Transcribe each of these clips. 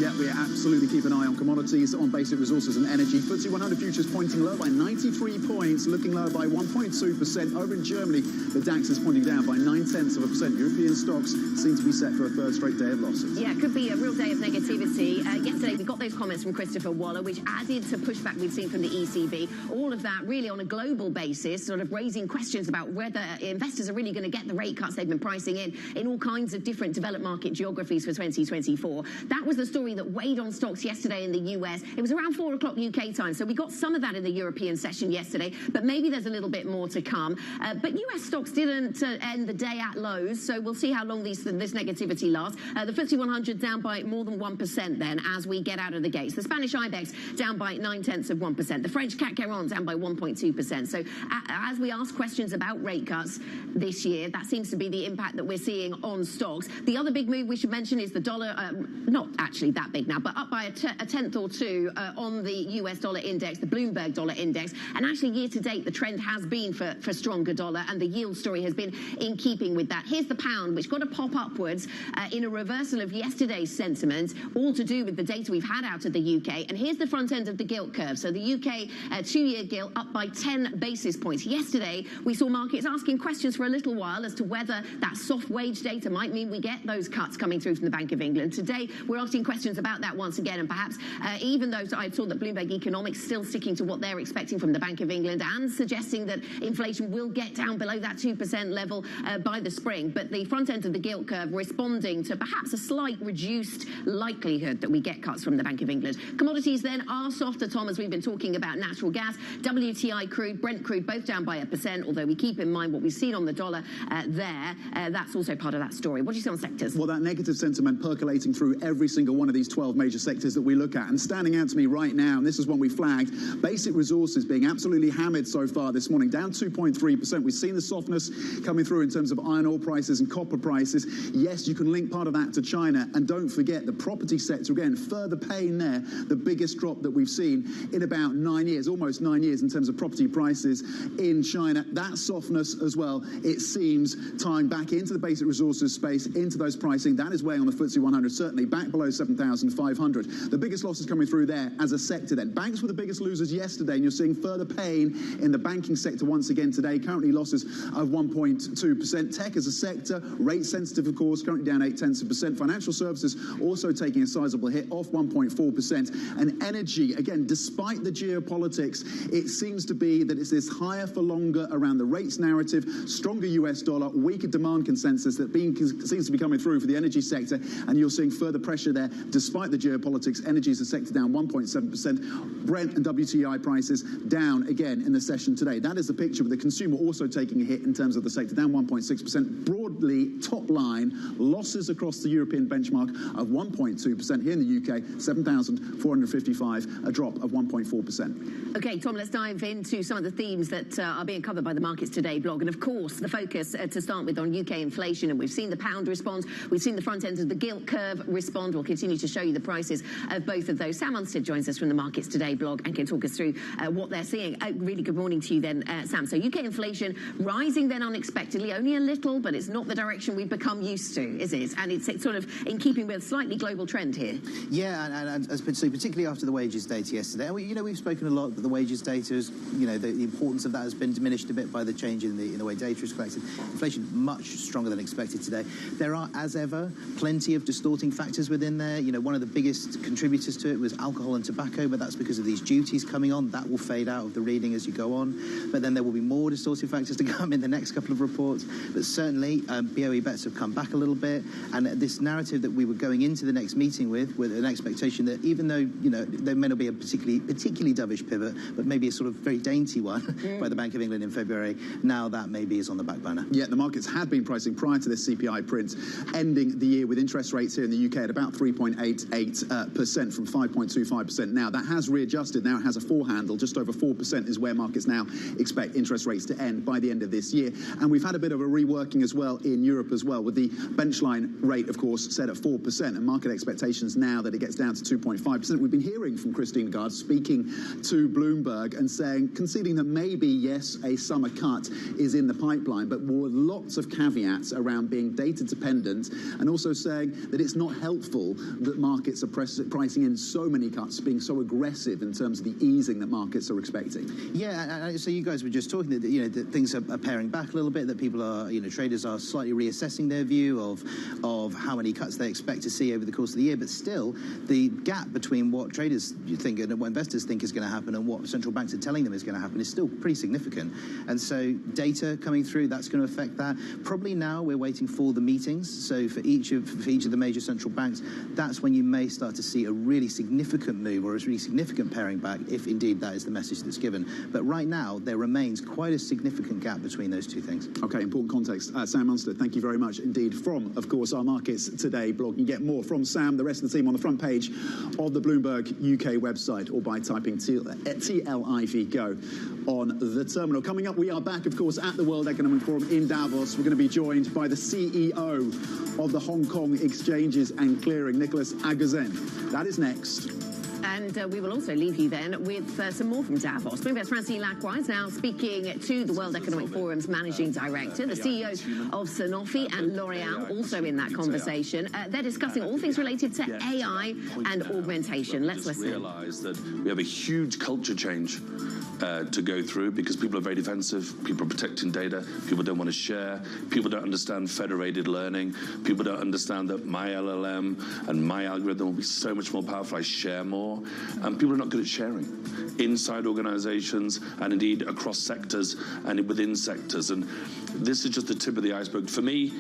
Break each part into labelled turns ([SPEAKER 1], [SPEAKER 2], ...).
[SPEAKER 1] Yeah, we absolutely keep an eye on commodities, on basic resources and energy. FTSE 100 futures pointing lower by 93 points, looking lower by 1.2%. Over in Germany, the DAX is pointing down by 0.9%. European stocks seem to be set for a third straight day of losses.
[SPEAKER 2] Yeah, it could be a real day of negativity. Yesterday, we got those comments from Christopher Waller, which added to pushback we've seen from the ECB. All of that really on a global basis, sort of raising questions about whether investors are really going to get the rate cuts they've been pricing in all kinds of different developed market geographies for 2024. That was the story that weighed on stocks yesterday in the US. It was around 4 o'clock UK time, so we got some of that in the European session yesterday, but maybe there's a little bit more to come. But US stocks didn't end the day at lows, so we'll see how long this negativity lasts. The FTSE 100 down by more than 1% then as we get out of the gates. The Spanish IBEX down by 0.9%. The French CAC 40 down by 1.2%. So as we ask questions about rate cuts this year, that seems to be the impact that we're seeing on stocks. The other big move we should mention is the dollar, not actually that big now, but up by a tenth or two on the US dollar index, the Bloomberg dollar index. And actually year to date, the trend has been for stronger dollar, and the yield story has been in keeping with that. Here's the pound, which got a pop upwards in a reversal of yesterday's sentiment, all to do with the data we've had out of the UK. And here's the front end of the gilt curve. So the UK two-year gilt up by 10 basis points. Yesterday, we saw markets asking questions for a little while as to whether that soft wage data might mean we get those cuts coming through from the Bank of England. Today, we're asking questions about that once again, and perhaps even though I saw that Bloomberg Economics still sticking to what they're expecting from the Bank of England and suggesting that inflation will get down below that 2% level by the spring. But the front end of the gilt curve responding to perhaps a slight reduced likelihood that we get cuts from the Bank of England. Commodities then are softer, Tom, as we've been talking about natural gas, WTI crude, Brent crude, both down by 1%, although we keep in mind what we've seen on the dollar there. That's also part of that story. What do you see on sectors?
[SPEAKER 1] Well, that negative sentiment percolating through every single one of these 12 major sectors that we look at. And standing out to me right now, and this is one we flagged, basic resources being absolutely hammered so far this morning, down 2.3%. We've seen the softness coming through in terms of iron ore prices and copper prices. Yes, you can link part of that to China. And don't forget the property sector, again, further pain there, the biggest drop that we've seen in about 9 years, almost 9 years in terms of property prices in China. That softness as well, it seems, tying back into the basic resources space, into those pricing. That is weighing on the FTSE 100, certainly back below 7,500. The biggest losses coming through there as a sector then. Banks were the biggest losers yesterday, and you're seeing further pain in the banking sector once again today. Currently losses of 1.2%. Tech as a sector, rate sensitive, of course, currently down 0.8%. Financial services also taking a sizable hit, off 1.4%. And energy, again, despite the geopolitics, it seems to be that it's this higher for longer around the rates narrative, stronger US dollar, weaker demand consensus that seems to be coming through for the energy sector. And you're seeing further pressure there despite the geopolitics. Energy as a sector down 1.7%. Brent and WTI prices down again in the session today. That is the picture, with the consumer also taking a hit in terms of the sector, down 1.6%. Broadly, top line, losses across the European benchmark of 1.2%. Here in the UK, 7,455, a drop of 1.4%.
[SPEAKER 2] Okay, Tom, let's dive into some of the themes that are being covered by the markets today blog. And of course, the focus to start with on UK inflation, and we've seen the pound respond. We've seen the front end of the gilt curve respond. We'll continue to show you the prices of both of those. Sam Unstead joins us from the Markets Today blog and can talk us through what they're seeing. Really good morning to you then, Sam. So UK inflation rising then unexpectedly, only a little, but it's not the direction we've become used to, is it? And it's sort of in keeping with a slightly global trend here. Yeah,
[SPEAKER 3] and particularly after the wages data yesterday. And we've spoken a lot that the wages data is, the importance of that has been diminished a bit by the change in the way data is collected. Inflation much stronger than expected today. There are, as ever, plenty of distorting factors within there. One of the biggest contributors to it was alcohol and tobacco, but that's because of these duties coming on. That will fade out of the reading as you go on. But then there will be more distorting factors to come in the next couple of reports. But certainly, BOE bets have come back a little bit. And this narrative that we were going into the next meeting with an expectation that even though, there may not be a particularly dovish pivot, but maybe a sort of very dainty one by the Bank of England in February, now that maybe is on the back burner.
[SPEAKER 1] Yeah, the markets had been pricing prior to this CPI print, ending the year with interest rates here in the UK at about 3.88% from 5.25% now. That has readjusted. Now it has a 4 handle. Just over 4% is where markets now expect interest rates to end by the end of this year. And we've had a bit of a reworking as well in Europe as well, with the benchline rate, of course, set at 4%, and market expectations now that it gets down to 2.5%. We've been hearing from Christine Lagarde speaking to Bloomberg and conceding that maybe, yes, a summer cut is in the pipeline, but with lots of caveats around being data dependent, and also saying that it's not helpful that markets are pricing in so many cuts, being so aggressive in terms of the easing that markets are expecting.
[SPEAKER 3] Yeah, so you guys were just talking that things are paring back a little bit, that people are, traders are slightly reassessing their view of how many cuts they expect to see over the course of the year, but still the gap between what traders think and what investors think is going to happen and what central banks are telling them is going to happen is still pretty significant. And so data coming through, that's going to affect that. Probably now we're waiting for the meetings. So for each of the major central banks, that's when you may start to see a really significant move or a really significant paring back, if indeed that is the message that's given. But right now, there remains quite a significant gap between those two things.
[SPEAKER 1] Okay, important context. Sam Unstead, thank you very much indeed from, of course, our Markets Today blog. You can get more from Sam, the rest of the team on the front page of the Bloomberg UK website, or by typing TLIV Go on the terminal. Coming up, we are back, of course, at the World Economic Forum in Davos. We're going to be joined by the CEO of the Hong Kong Exchanges and Clearing, Nicholas Agazen. That is next.
[SPEAKER 2] And we will also leave you then with some more from Davos. Bloomberg's Francine Lacroix is now speaking to the World Economic Forum's managing director, the CEOs of Sanofi and L'Oreal, also in that conversation. They're discussing all things related to AI and augmentation. Let's listen.
[SPEAKER 4] Realize that we have a huge culture change to go through, because people are very defensive, people are protecting data, people don't want to share, people don't understand federated learning, people don't understand that my LLM and my algorithm will be so much more powerful, I share more, and people are not good at sharing inside organizations and indeed across sectors and within sectors. And this is just the tip of the iceberg. For me,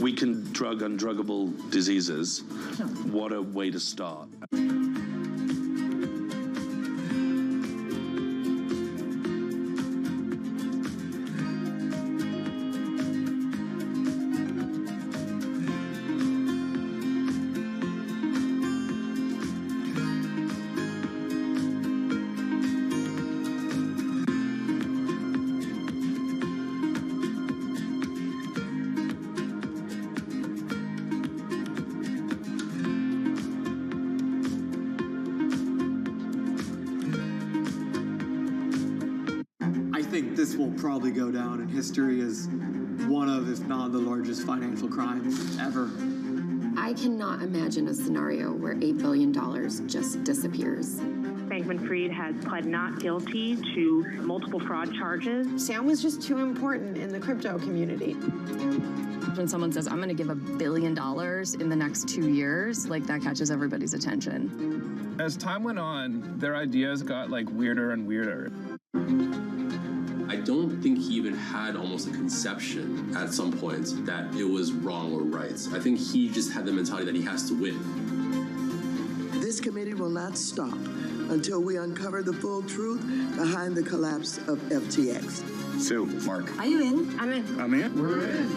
[SPEAKER 4] we can drug undruggable diseases. What a way to start.
[SPEAKER 5] I think this will probably go down in history as one of, if not the largest financial crimes ever.
[SPEAKER 6] I cannot imagine a scenario where $8 billion just disappears.
[SPEAKER 7] Bankman-Fried has pled not guilty to multiple fraud charges.
[SPEAKER 8] Sam was just too important in the crypto community.
[SPEAKER 6] When someone says, I'm going to give $1 billion in the next 2 years, like that catches everybody's attention.
[SPEAKER 9] As time went on, their ideas got weirder and weirder.
[SPEAKER 10] I don't think he even had almost a conception at some point that it was wrong or right. I think he just had the mentality that he has to win.
[SPEAKER 11] This committee will not stop until we uncover the full truth behind the collapse of FTX.
[SPEAKER 9] Sue, Mark.
[SPEAKER 8] Are you in?
[SPEAKER 7] I'm in.
[SPEAKER 9] I'm in.
[SPEAKER 12] We're in.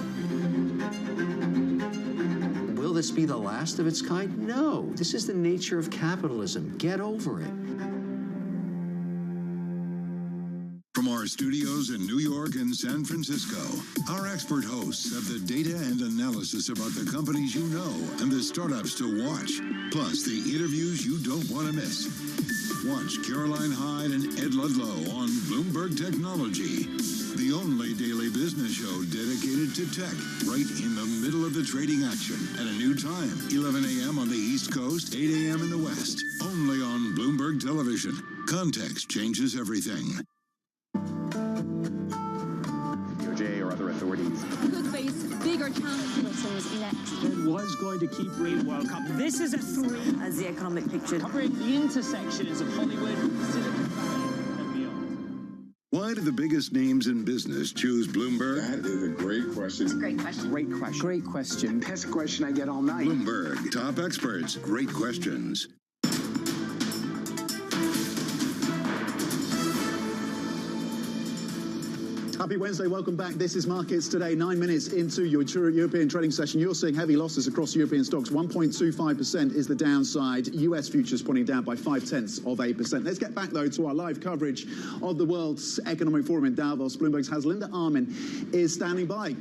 [SPEAKER 12] Will this be the last of its kind? No. This is the nature of capitalism. Get over it.
[SPEAKER 13] For more our studios in New York and San Francisco, our expert hosts have the data and analysis about the companies you know and the startups to watch, plus the interviews you don't want to miss. Watch Caroline Hyde and Ed Ludlow on Bloomberg Technology, the only daily business show dedicated to tech, right in the middle of the trading action at a new time, 11 a.m. on the East Coast, 8 a.m. in the West, only on Bloomberg Television. Context changes everything.
[SPEAKER 14] DOJ or other authorities
[SPEAKER 15] could face bigger challenges next.
[SPEAKER 16] It was going to keep Great World Cup. This is a 3
[SPEAKER 17] as the economic picture,
[SPEAKER 16] covering the intersections of Hollywood, Silicon Valley, and beyond.
[SPEAKER 13] Why do the biggest names in business choose Bloomberg?
[SPEAKER 18] That is a great question.
[SPEAKER 2] It's a great question.
[SPEAKER 16] Great question. Great question.
[SPEAKER 18] That's a question I get all night.
[SPEAKER 13] Bloomberg, top experts, great questions.
[SPEAKER 1] Happy Wednesday, welcome back. This is Markets Today. 9 minutes into your European trading session. You're seeing heavy losses across European stocks. 1.25% is the downside. US futures pointing down by 0.5%. Let's get back, though, to our live coverage of the World's Economic Forum in Davos. Bloomberg's Linda Armin is standing by.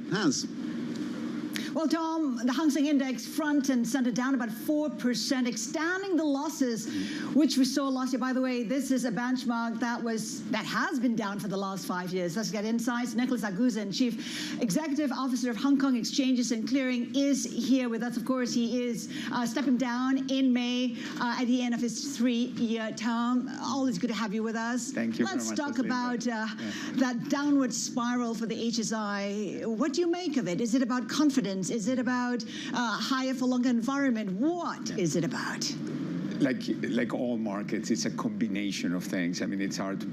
[SPEAKER 19] Well, Tom, the Hang Seng Index front and center down about 4%, extending the losses which we saw last year. By the way, this is a benchmark that has been down for the last 5 years. Let's get insights. Nicholas Aguza, Chief Executive Officer of Hong Kong Exchanges and Clearing, is here with us. Of course, he is stepping down in May at the end of his 3-year term. Always good to have you with us.
[SPEAKER 20] Thank you.
[SPEAKER 19] Let's talk about that downward spiral for the HSI. What do you make of it? Is it about confidence? Is it about higher for longer environment? What is it about?
[SPEAKER 20] Like all markets, it's a combination of things. I mean, it's hard to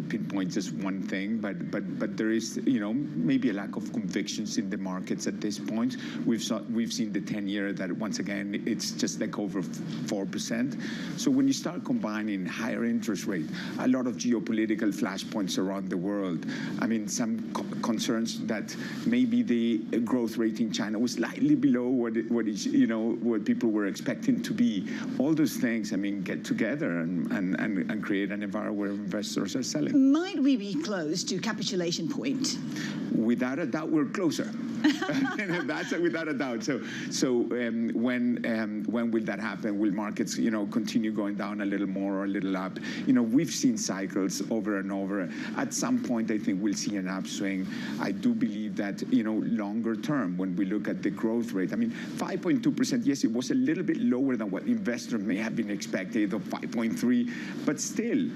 [SPEAKER 20] pinpoint just one thing, but there is, maybe a lack of convictions in the markets at this point. We've seen the 10-year that once again it's just like over 4%. So when you start combining higher interest rate, a lot of geopolitical flashpoints around the world. I mean, some concerns that maybe the growth rate in China was slightly below what people were expecting to be. All those things, I mean, get together and create an environment where investors are selling.
[SPEAKER 19] Might we be close to capitulation point?
[SPEAKER 20] Without a doubt, we're closer. That's without a doubt. So when will that happen? Will markets, continue going down a little more or a little up? We've seen cycles over and over. At some point, I think we'll see an upswing. I do believe that, longer term, when we look at the growth rate, I mean, 5.2%, yes, it was a little bit lower than what investors may have been expected, of 5.3, but still,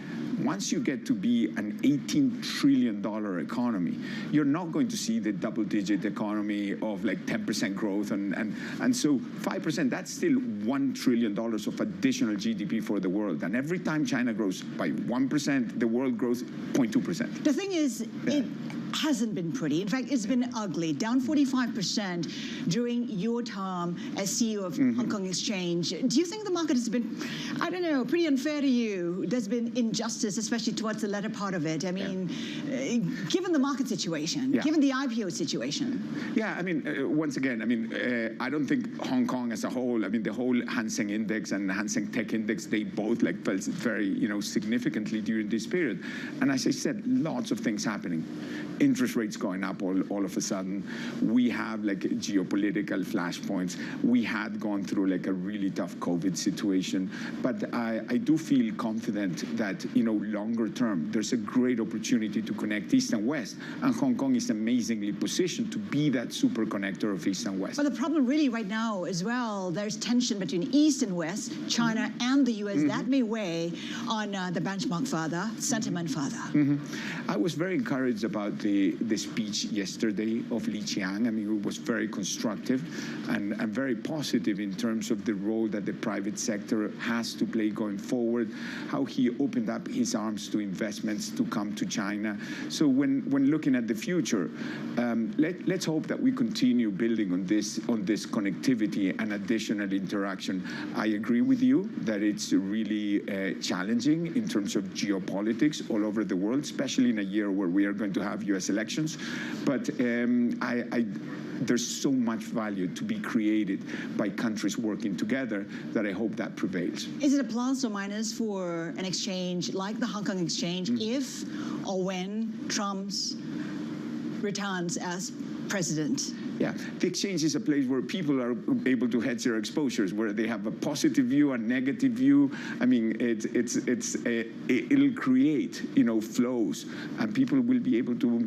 [SPEAKER 20] once you get to be an $18 trillion economy, you're not going to see the double-digit economy of like 10% growth, and so 5%, that's still $1 trillion of additional GDP for the world. And every time China grows by 1%, the world grows 0.2%.
[SPEAKER 19] The thing is, it hasn't been pretty. In fact, it's been ugly, down 45% during your term as CEO of Hong Kong Exchange. Do you think the market has been, I don't know, pretty unfair to you? There's been injustice, especially towards the latter part of it. I mean, given the market situation, given the IPO situation.
[SPEAKER 20] Yeah, I mean, once again, I mean, I don't think Hong Kong as a whole, I mean, the whole Hang Seng Index and the Hang Seng Tech Index, they both fell very, significantly during this period. And as I said, lots of things happening. Interest rates going up all of a sudden. We have geopolitical flashpoints. We had gone through a really tough COVID situation. But I do feel confident that, longer term, there's a great opportunity to connect East and West. And Hong Kong is amazingly positioned to be that super connector of East and West.
[SPEAKER 19] But the problem really right now as well, there's tension between East and West, China and the US. That may weigh on the benchmark further, sentiment further.
[SPEAKER 20] I was very encouraged about the speech yesterday of Li Qiang. I mean, it was very constructive and very positive in terms of the role that the private sector has to play going forward, how he opened up his arms to investments to come to China. So when looking at the future, let's hope that we continue building on this connectivity and additional interaction. I agree with you that it's really challenging in terms of geopolitics all over the world, especially in a year where we are going to have US US elections. But there's so much value to be created by countries working together that I hope that prevails.
[SPEAKER 19] Is it a plus or minus for an exchange like the Hong Kong exchange if or when Trump returns as president?
[SPEAKER 20] Yeah, the exchange is a place where people are able to hedge their exposures, where they have a positive view, a negative view. I mean, it'll create, flows, and people will be able to,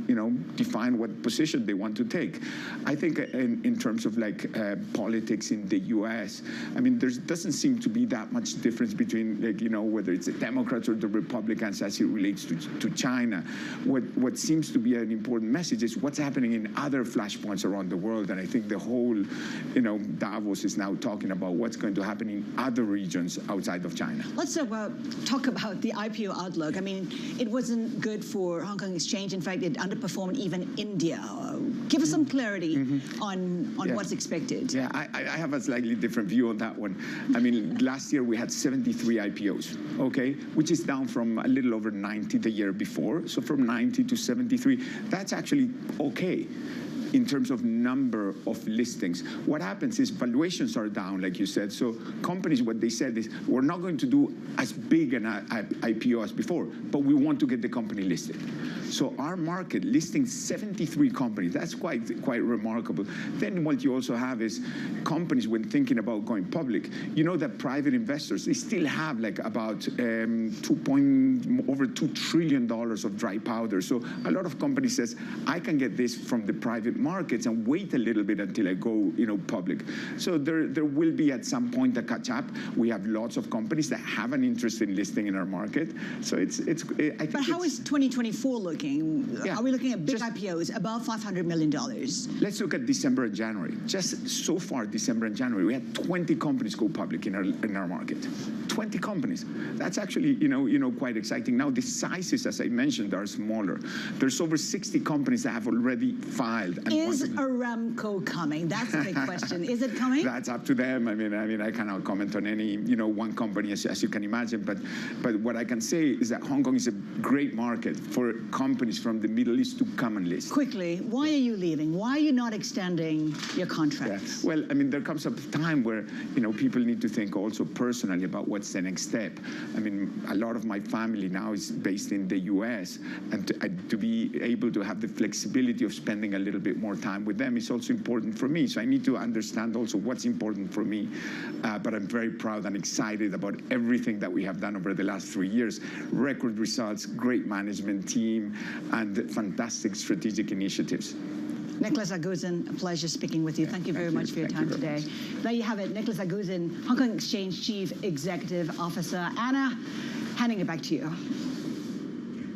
[SPEAKER 20] define what position they want to take. I think in terms of politics in the U.S., I mean, there doesn't seem to be that much difference between, whether it's the Democrats or the Republicans as it relates to China. What seems to be an important message is what's happening in other flashpoints around the world, and I think the whole, Davos is now talking about what's going to happen in other regions outside of China.
[SPEAKER 19] Let's talk about the IPO outlook. I mean, it wasn't good for Hong Kong Exchange. In fact, it underperformed even India. Give us some clarity on what's expected.
[SPEAKER 20] Yeah, I have a slightly different view on that one. I mean, last year we had 73 IPOs, okay, which is down from a little over 90 the year before. So from 90 to 73, that's actually okay in terms of number of listings. What happens is valuations are down, like you said. So companies, what they said is, we're not going to do as big an IPO as before, but we want to get the company listed. So our market listing 73 companies, that's quite remarkable. Then what you also have is companies, when thinking about going public, that private investors, they still have about over $2 trillion of dry powder. So a lot of companies says, I can get this from the private markets and wait a little bit until I go, public. So there will be at some point a catch up. We have lots of companies that have an interest in listing in our market. So I think.
[SPEAKER 19] But how is 2024 looking?
[SPEAKER 20] Yeah.
[SPEAKER 19] Are we looking at big IPOs above $500 million?
[SPEAKER 20] Let's look at December and January. Just so far, December and January, we had 20 companies go public in our market. 20 companies. That's actually, quite exciting. Now, the sizes, as I mentioned, are smaller. There's over 60 companies that have already filed. And
[SPEAKER 19] is Aramco coming? That's the big question. Is it coming?
[SPEAKER 20] That's up to them. I mean, I cannot comment on any, one company, as you can imagine. But what I can say is that Hong Kong is a great market for companies from the Middle East to come and list.
[SPEAKER 19] Quickly, why are you leaving? Why are you not extending your contracts?
[SPEAKER 20] Yeah. Well, I mean, there comes a time where, people need to think also personally about what's the next step. I mean, a lot of my family now is based in the U.S., and to be able to have the flexibility of spending a little bit more time with them is also important for me. So I need to understand also what's important for me. But I'm very proud and excited about everything that we have done over the last 3 years. Record results, great management team, and fantastic strategic initiatives.
[SPEAKER 19] Nicholas Aguzin, a pleasure speaking with you. Thank you very much for your time today. There you have it, Nicholas Aguzin, Hong Kong Exchange Chief Executive Officer. Anna, handing it back to you.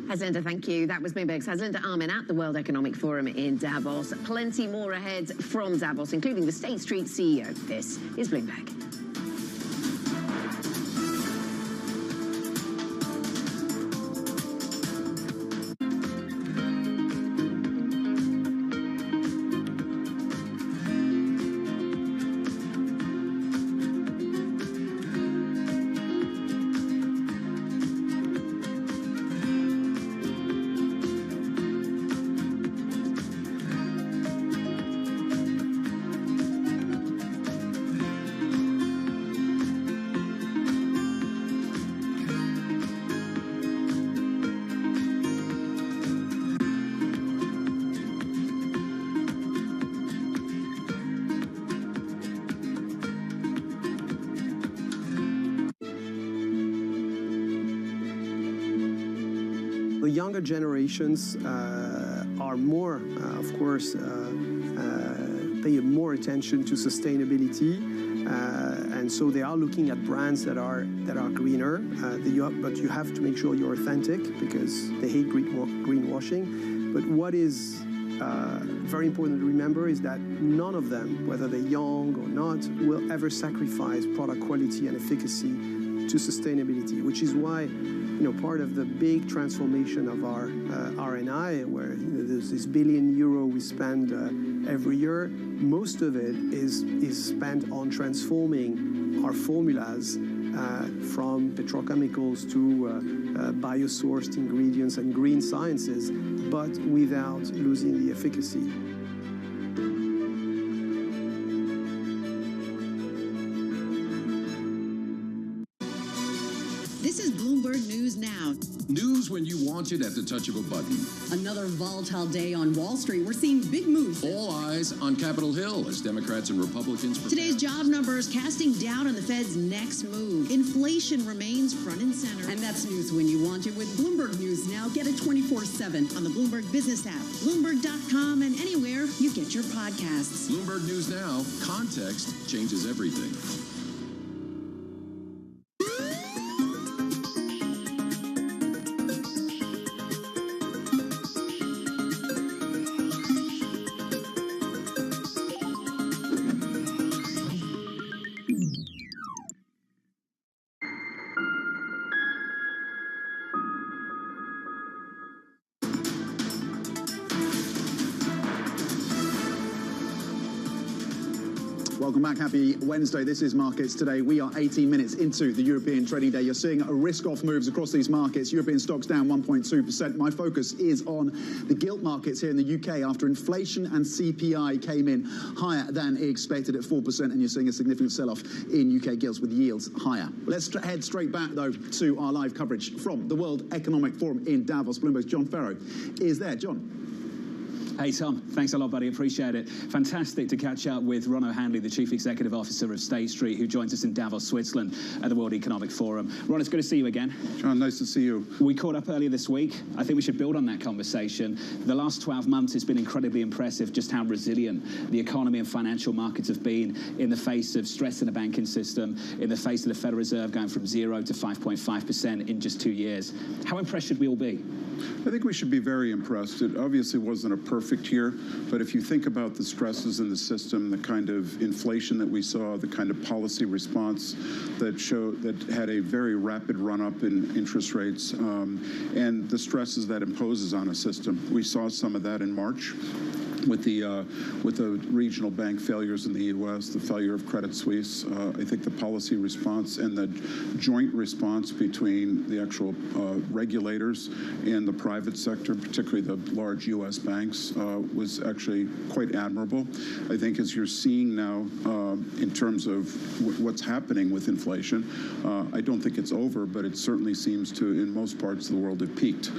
[SPEAKER 2] Hazinda, thank you. That was Bloomberg's Hazinda Armin at the World Economic Forum in Davos. Plenty more ahead from Davos, including the State Street CEO. This is Bloomberg.
[SPEAKER 17] The younger generations are more, of course, pay more attention to sustainability, and so they are looking at brands that are greener. But you have to make sure you're authentic because they hate greenwashing. But what is very important to remember is that none of them, whether they're young or not, will ever sacrifice product quality and efficacy to sustainability, which is why part of the big transformation of our R&I, where there's this €1 billion we spend every year, most of it is spent on transforming our formulas from petrochemicals to biosourced ingredients and green sciences but without losing the efficacy.
[SPEAKER 21] This is Bloomberg News Now.
[SPEAKER 22] News when you want it at the touch of a button.
[SPEAKER 21] Another volatile day on Wall Street. We're seeing big moves.
[SPEAKER 22] All eyes on Capitol Hill as Democrats and Republicans prepare.
[SPEAKER 21] Today's job numbers casting doubt on the Fed's next move. Inflation remains front and center. And that's news when you want it with Bloomberg News Now. Get it 24/7 on the Bloomberg Business app, Bloomberg.com, and anywhere you get your podcasts.
[SPEAKER 22] Bloomberg News Now. Context changes everything.
[SPEAKER 1] Welcome back. Happy Wednesday. This is Markets Today. We are 18 minutes into the European trading day. You're seeing risk-off moves across these markets. European stocks down 1.2%. My focus is on the gilt markets here in the UK after inflation and CPI came in higher than expected at 4%, and you're seeing a significant sell-off in UK gilts with yields higher. Let's head straight back, though, to our live coverage from the World Economic Forum in Davos. Bloomberg's John Farrow is there. John.
[SPEAKER 23] Hey, Tom. Thanks a lot, buddy. Appreciate it. Fantastic to catch up with Ron O'Hanley, the Chief Executive Officer of State Street, who joins us in Davos, Switzerland at the World Economic Forum. Ron, it's good to see you again.
[SPEAKER 24] John, nice to see you.
[SPEAKER 23] We caught up earlier this week. I think we should build on that conversation. The last 12 months has been incredibly impressive just how resilient the economy and financial markets have been in the face of stress in the banking system, in the face of the Federal Reserve going from 0 to 5.5% in just 2 years. How impressed should we all be?
[SPEAKER 24] I think we should be very impressed. It obviously wasn't a perfect year, but if you think about the stresses in the system, the kind of inflation that we saw, the kind of policy response that had a very rapid run-up in interest rates, and the stresses that imposes on a system. We saw some of that in March with the regional bank failures in the U.S., the failure of Credit Suisse. I think the policy response and the joint response between the actual regulators and the private sector, particularly the large U.S. banks, was actually quite admirable. I think as you're seeing now in terms of what's happening with inflation, I don't think it's over, but it certainly seems to, in most parts of the world, have peaked.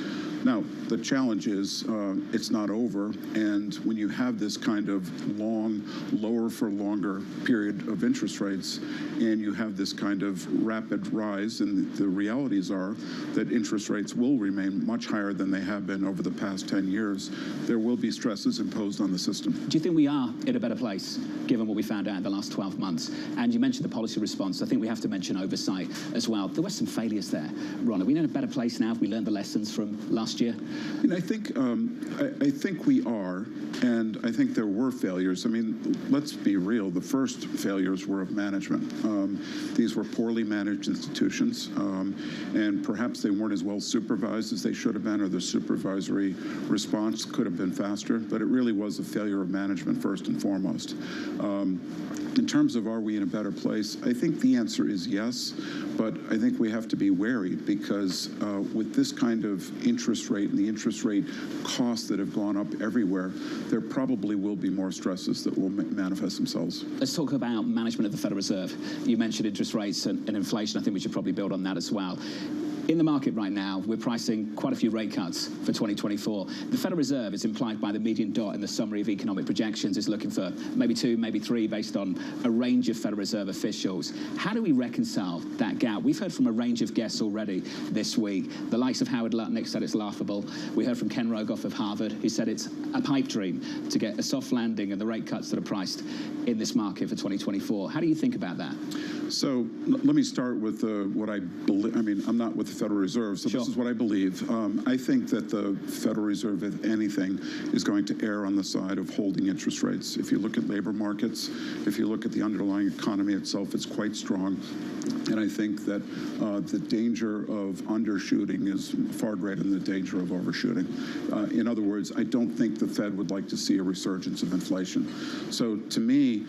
[SPEAKER 24] Now, the challenge is it's not over, and when you have this kind of long, lower for longer period of interest rates, and you have this kind of rapid rise, and the realities are that interest rates will remain much higher than they have been over the past 10 years, there will be stresses imposed on the system.
[SPEAKER 23] Do you think we are in a better place, given what we found out in the last 12 months? And you mentioned the policy response. I think we have to mention oversight as well. There were some failures there. Ron, are we in a better place now if we learned the lessons from last year?
[SPEAKER 24] And I think we are, and I think there were failures. I mean, let's be real. The first failures were of management. These were poorly managed institutions, and perhaps they weren't as well supervised as they should have been, or the supervisory response could have been faster, but it really was a failure of management first and foremost. In terms of are we in a better place, I think the answer is yes, but I think we have to be wary because with this kind of interest rate and the interest rate costs that have gone up everywhere, there probably will be more stresses that will manifest themselves.
[SPEAKER 23] Let's talk about management of the Federal Reserve. You mentioned interest rates and inflation. I think we should probably build on that as well. In the market right now, we're pricing quite a few rate cuts for 2024. The Federal Reserve, is implied by the median dot in the summary of economic projections, is looking for maybe 2, maybe 3, based on a range of Federal Reserve officials. How do we reconcile that gap? We've heard from a range of guests already this week. The likes of Howard Lutnick said it's laughable. We heard from Ken Rogoff of Harvard, who said it's a pipe dream to get a soft landing and the rate cuts that are priced in this market for 2024. How do you think about that?
[SPEAKER 24] So let me start with what I believe. I mean, I'm not with the Federal Reserve, so
[SPEAKER 23] Sure.
[SPEAKER 24] This is what I believe. I think that the Federal Reserve, if anything, is going to err on the side of holding interest rates. If you look at labor markets, if you look at the underlying economy itself, it's quite strong. And I think that the danger of undershooting is far greater than the danger of overshooting. In other words, I don't think the Fed would like to see a resurgence of inflation. So to me,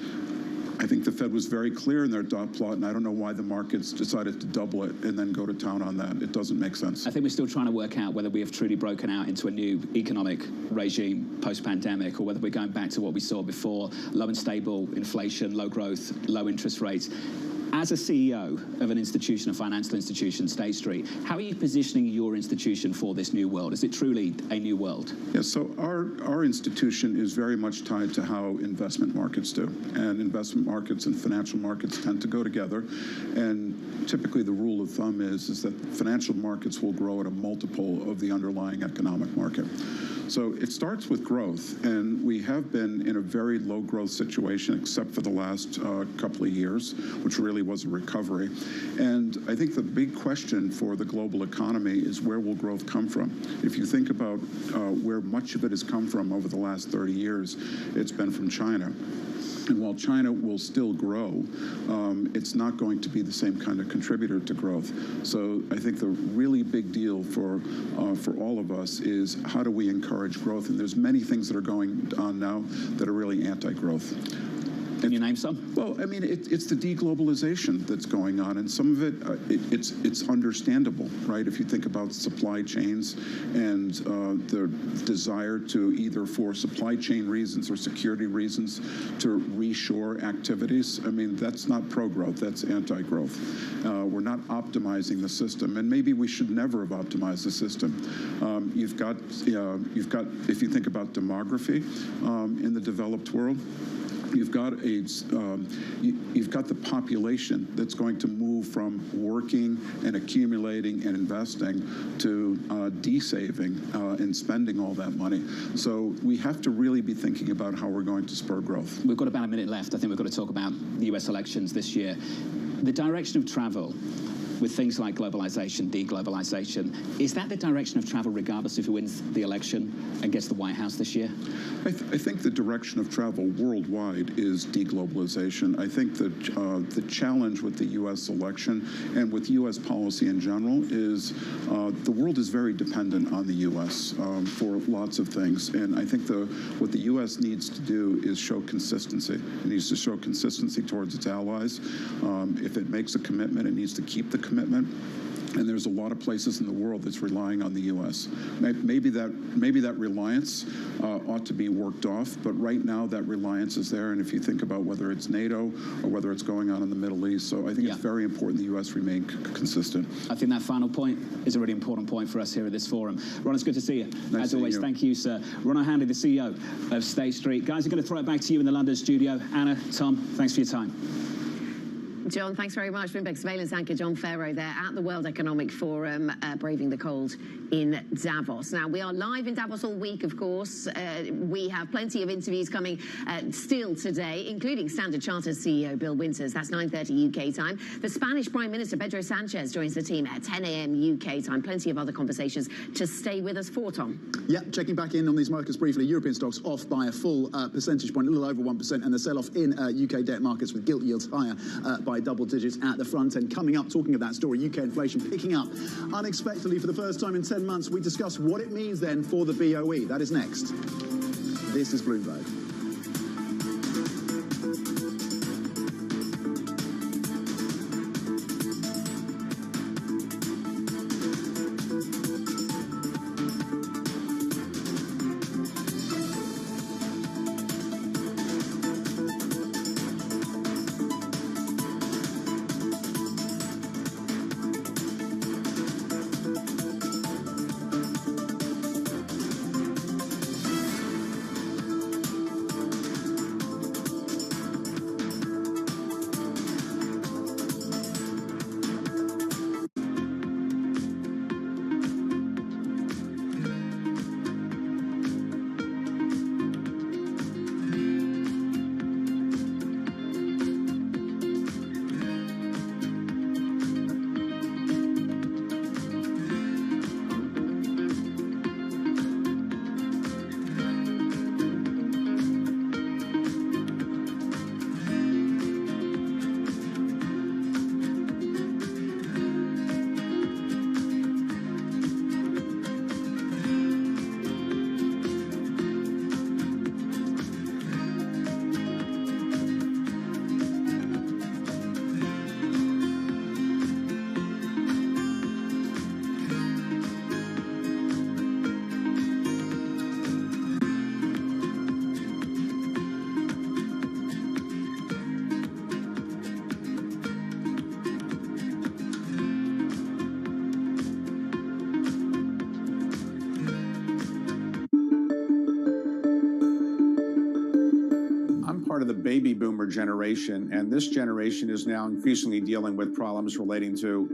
[SPEAKER 24] I think the Fed was very clear in their dot plot, and I don't know why the markets decided to double it and then go to town on that. It doesn't make sense.
[SPEAKER 23] I think we're still trying to work out whether we have truly broken out into a new economic regime post-pandemic, or whether we're going back to what we saw before: low and stable inflation, low growth, low interest rates. As a CEO of an institution, a financial institution, State Street, how are you positioning your institution for this new world? Is it truly a new world?
[SPEAKER 24] Yeah, so our institution is very much tied to how investment markets do. And investment markets and financial markets tend to go together. And typically the rule of thumb is that financial markets will grow at a multiple of the underlying economic market. So it starts with growth, and we have been in a very low growth situation except for the last couple of years, which really was a recovery. And I think the big question for the global economy is, where will growth come from? If you think about where much of it has come from over the last 30 years, it's been from China. And while China will still grow, it's not going to be the same kind of contributor to growth. So I think the really big deal for all of us is, how do we encourage growth? And there's many things that are going on now that are really anti-growth.
[SPEAKER 23] Can you name some?
[SPEAKER 24] Well, I mean, it's the deglobalization that's going on, and some of it, it's understandable, right? If you think about supply chains and the desire to, either for supply chain reasons or security reasons, to reshore activities, I mean, that's not pro-growth, that's anti-growth. We're not optimizing the system, and maybe we should never have optimized the system. You've got, if you think about demography in the developed world, you've got the population that's going to move from working and accumulating and investing to de-saving and spending all that money. So we have to really be thinking about how we're going to spur growth.
[SPEAKER 23] We've got about a minute left. I think we've got to talk about the US elections this year. The direction of travel with things like globalization, deglobalization, is that the direction of travel regardless of who wins the election and gets the White House this year?
[SPEAKER 24] I think the direction of travel worldwide is deglobalization. I think that the challenge with the U.S. election and with U.S. policy in general is the world is very dependent on the U.S. For lots of things. And I think what the U.S. needs to do is show consistency. It needs to show consistency towards its allies. If it makes a commitment, it needs to keep the commitment. And there's a lot of places in the world that's relying on the U.S. Maybe that reliance ought to be worked off, but right now that reliance is there. And if you think about whether it's NATO or whether it's going on in the Middle East, so I think it's very important the U.S. remain consistent.
[SPEAKER 23] I think that final point is a really important point for us here at this forum. Ron, it's good to see you.
[SPEAKER 24] Nice
[SPEAKER 23] As always, thank you, sir. Ron O'Hanley, the CEO of State Street. Guys, I'm going to throw it back to you in the London studio. Anna, Tom, thanks for your time.
[SPEAKER 2] John, thanks very much. Bloomberg surveillance anchor John Ferro there at the World Economic Forum, braving the cold in Davos. Now, we are live in Davos all week, of course. We have plenty of interviews coming still today, including Standard Chartered CEO Bill Winters. That's 9:30 UK time. The Spanish Prime Minister Pedro Sanchez joins the team at 10 a.m. UK time. Plenty of other conversations to stay with us for, Tom.
[SPEAKER 1] Yeah, checking back in on these markets briefly. European stocks off by a full percentage point, a little over 1%, and the sell-off in UK debt markets with gilt yields higher by double digits at the front end. Coming up, talking of that story, UK inflation picking up unexpectedly for the first time in 10 months. We discuss what it means then for the BOE. That is next. This is Bloomberg.
[SPEAKER 3] part of the baby boomer generation, and this generation is now increasingly dealing with problems relating to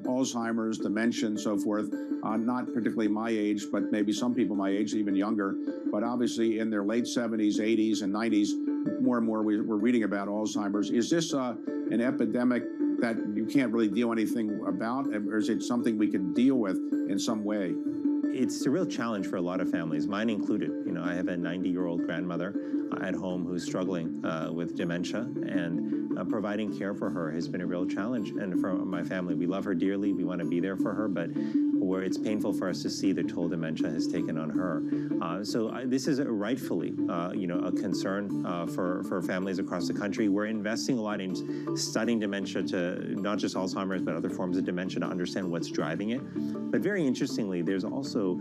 [SPEAKER 3] Alzheimer's, dementia, and so forth. Not particularly my age, but maybe some people my age, even younger, but obviously in their late 70s, 80s, and 90s, more and more we're reading about Alzheimer's. Is this an epidemic that you can't really do anything about, or is it something we can deal with in some way?
[SPEAKER 4] It's a real challenge for a lot of families, mine included. You know, I have a 90-year-old grandmother at home who's struggling with dementia, and providing care for her has been a real challenge. And for my family, we love her dearly. We want to be there for her, but where it's painful for us to see the toll dementia has taken on her. This is rightfully, a concern for families across the country. We're investing a lot in studying dementia, to not just Alzheimer's, but other forms of dementia, to understand what's driving it. But very interestingly, there's also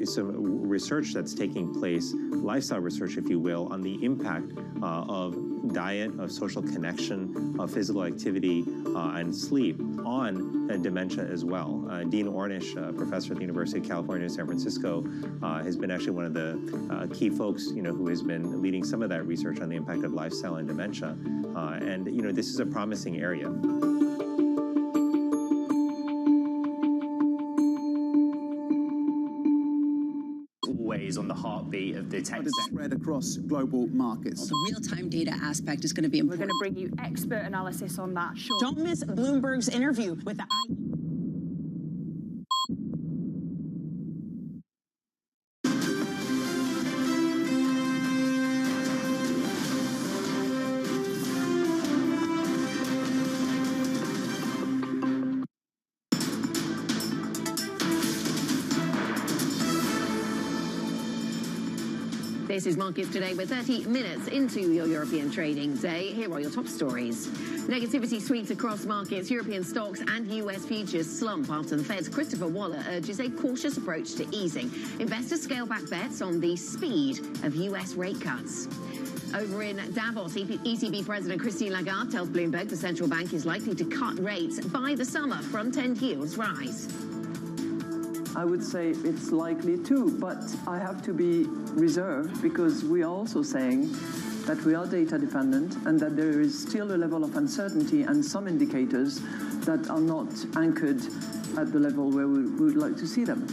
[SPEAKER 4] some research that's taking place, lifestyle research, if you will, on the impact of diet, of social connection, of physical activity, and sleep on dementia as well. Dean Ornish, professor at the University of California, San Francisco, has been actually one of the key folks, who has been leading some of that research on the impact of lifestyle and dementia. This is a promising area.
[SPEAKER 16] Always on the heartbeat of the tech
[SPEAKER 1] spread across global markets.
[SPEAKER 5] The real-time data aspect is going to be important.
[SPEAKER 15] We're going to bring you expert analysis on that. Sure.
[SPEAKER 5] Don't miss Bloomberg's interview with the
[SPEAKER 2] This is Markets Today. We're 30 minutes into your European trading day. Here are your top stories. Negativity sweeps across markets. European stocks and US futures slump after the Fed's Christopher Waller urges a cautious approach to easing. Investors scale back bets on the speed of US rate cuts. Over in Davos, ECB President Christine Lagarde tells Bloomberg the central bank is likely to cut rates by the summer. Front-end yields rise.
[SPEAKER 6] I would say it's likely too, but I have to be reserved because we are also saying that we are data dependent and that there is still a level of uncertainty and some indicators that are not anchored at the level where we would like to see them.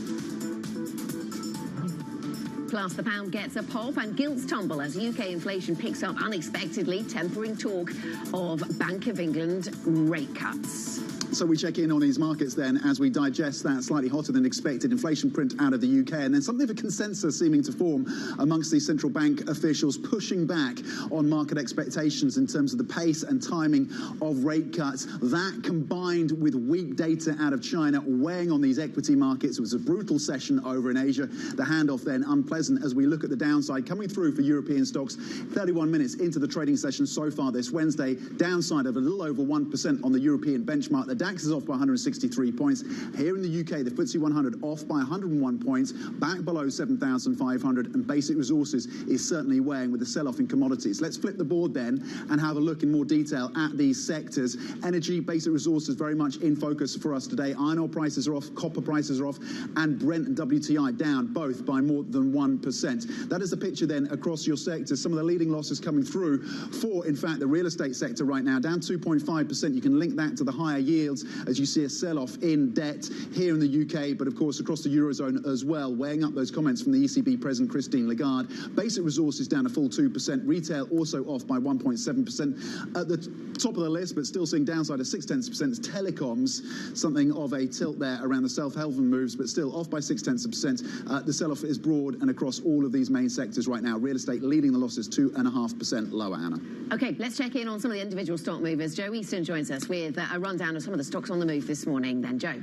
[SPEAKER 2] Plus, the pound gets a pop and gilts tumble as UK inflation picks up unexpectedly, tempering talk of Bank of England rate cuts.
[SPEAKER 1] So we check in on these markets then as we digest that slightly hotter than expected inflation print out of the UK, and then something of a consensus seeming to form amongst these central bank officials pushing back on market expectations in terms of the pace and timing of rate cuts. That combined with weak data out of China weighing on these equity markets. It was a brutal session over in Asia. The handoff then unpleasant as we look at the downside coming through for European stocks. 31 minutes into the trading session so far this Wednesday. Downside of a little over 1% on the European benchmark. The DAX is off by 163 points. Here in the UK, the FTSE 100 off by 101 points, back below 7,500, and basic resources is certainly weighing with the sell-off in commodities. Let's flip the board then and have a look in more detail at these sectors. Energy, basic resources very much in focus for us today. Iron ore prices are off, copper prices are off, and Brent and WTI down, both by more than 1%. That is the picture then across your sectors. Some of the leading losses coming through for, in fact, the real estate sector right now, down 2.5%. You can link that to the higher yields as you see a sell-off in debt here in the UK, but of course across the Eurozone as well, weighing up those comments from the ECB President Christine Lagarde. Basic resources down a full 2%. Retail also off by 1.7%. At the top of the list, but still seeing downside of 0.6%, is telecoms. Something of a tilt there around the self-help moves, but still off by 0.6%. The sell-off is broad and across all of these main sectors right now. Real estate leading the losses 2.5% lower, Anna.
[SPEAKER 2] Okay, let's check in on some of the individual stock movers. Joe Easton joins us with a rundown of some of the stocks on the move this morning. Then, Joe.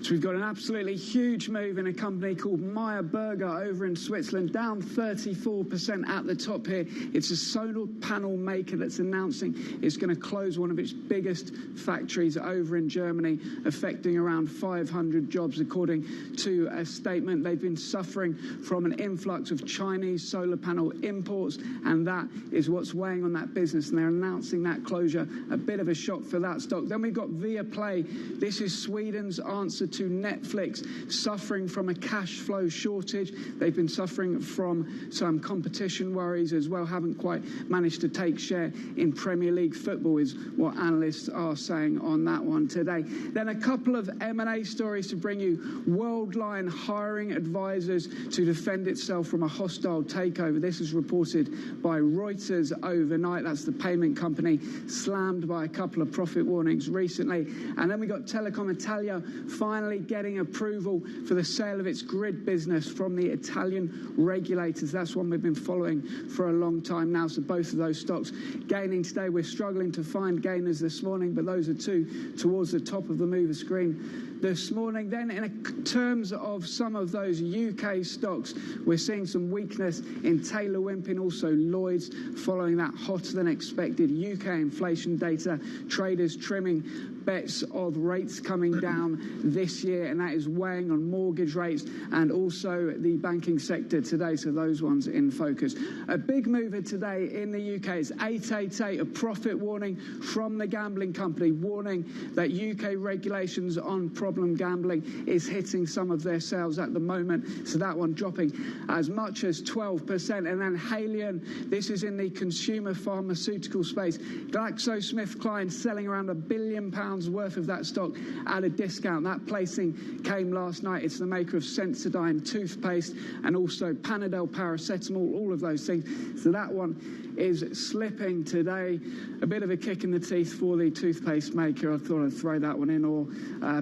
[SPEAKER 25] So we've got an absolutely huge move in a company called Meyer Burger over in Switzerland, down 34% at the top here. It's a solar panel maker that's announcing it's going to close one of its biggest factories over in Germany, affecting around 500 jobs, according to a statement. They've been suffering from an influx of Chinese solar panel imports, and that is what's weighing on that business, and they're announcing that closure. A bit of a shock for that stock. Then we've got Via play. This is Sweden's answer to Netflix, suffering from a cash flow shortage. They've been suffering from some competition worries as well, haven't quite managed to take share in Premier League football, is what analysts are saying on that one today. Then a couple of M&A stories to bring you. Worldline hiring advisors to defend itself from a hostile takeover. This is reported by Reuters overnight. That's the payment company slammed by a couple of profit warnings recently. And then we got Telecom Italia finally getting approval for the sale of its grid business from the Italian regulators. That's one we've been following for a long time now. So both of those stocks gaining today. We're struggling to find gainers this morning, but those are two towards the top of the mover screen this morning. Then in terms of some of those UK stocks, we're seeing some weakness in Taylor Wimpey, also Lloyds, following that hotter than expected UK inflation data. Traders trimming bets of rates coming down this year, and that is weighing on mortgage rates and also the banking sector today, so those ones in focus. A big mover today in the UK is 888, a profit warning from the gambling company, warning that UK regulations on problem gambling is hitting some of their sales at the moment, so that one dropping as much as 12%. And then Haleon, this is in the consumer pharmaceutical space. GlaxoSmithKline selling around £1 billion worth of that stock at a discount. That placing came last night. It's the maker of Sensodyne toothpaste and also Panadol paracetamol, all of those things. So that one is slipping today. A bit of a kick in the teeth for the toothpaste maker. I thought I'd throw that one in, or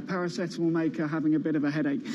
[SPEAKER 25] paracetamol maker having a bit of a headache.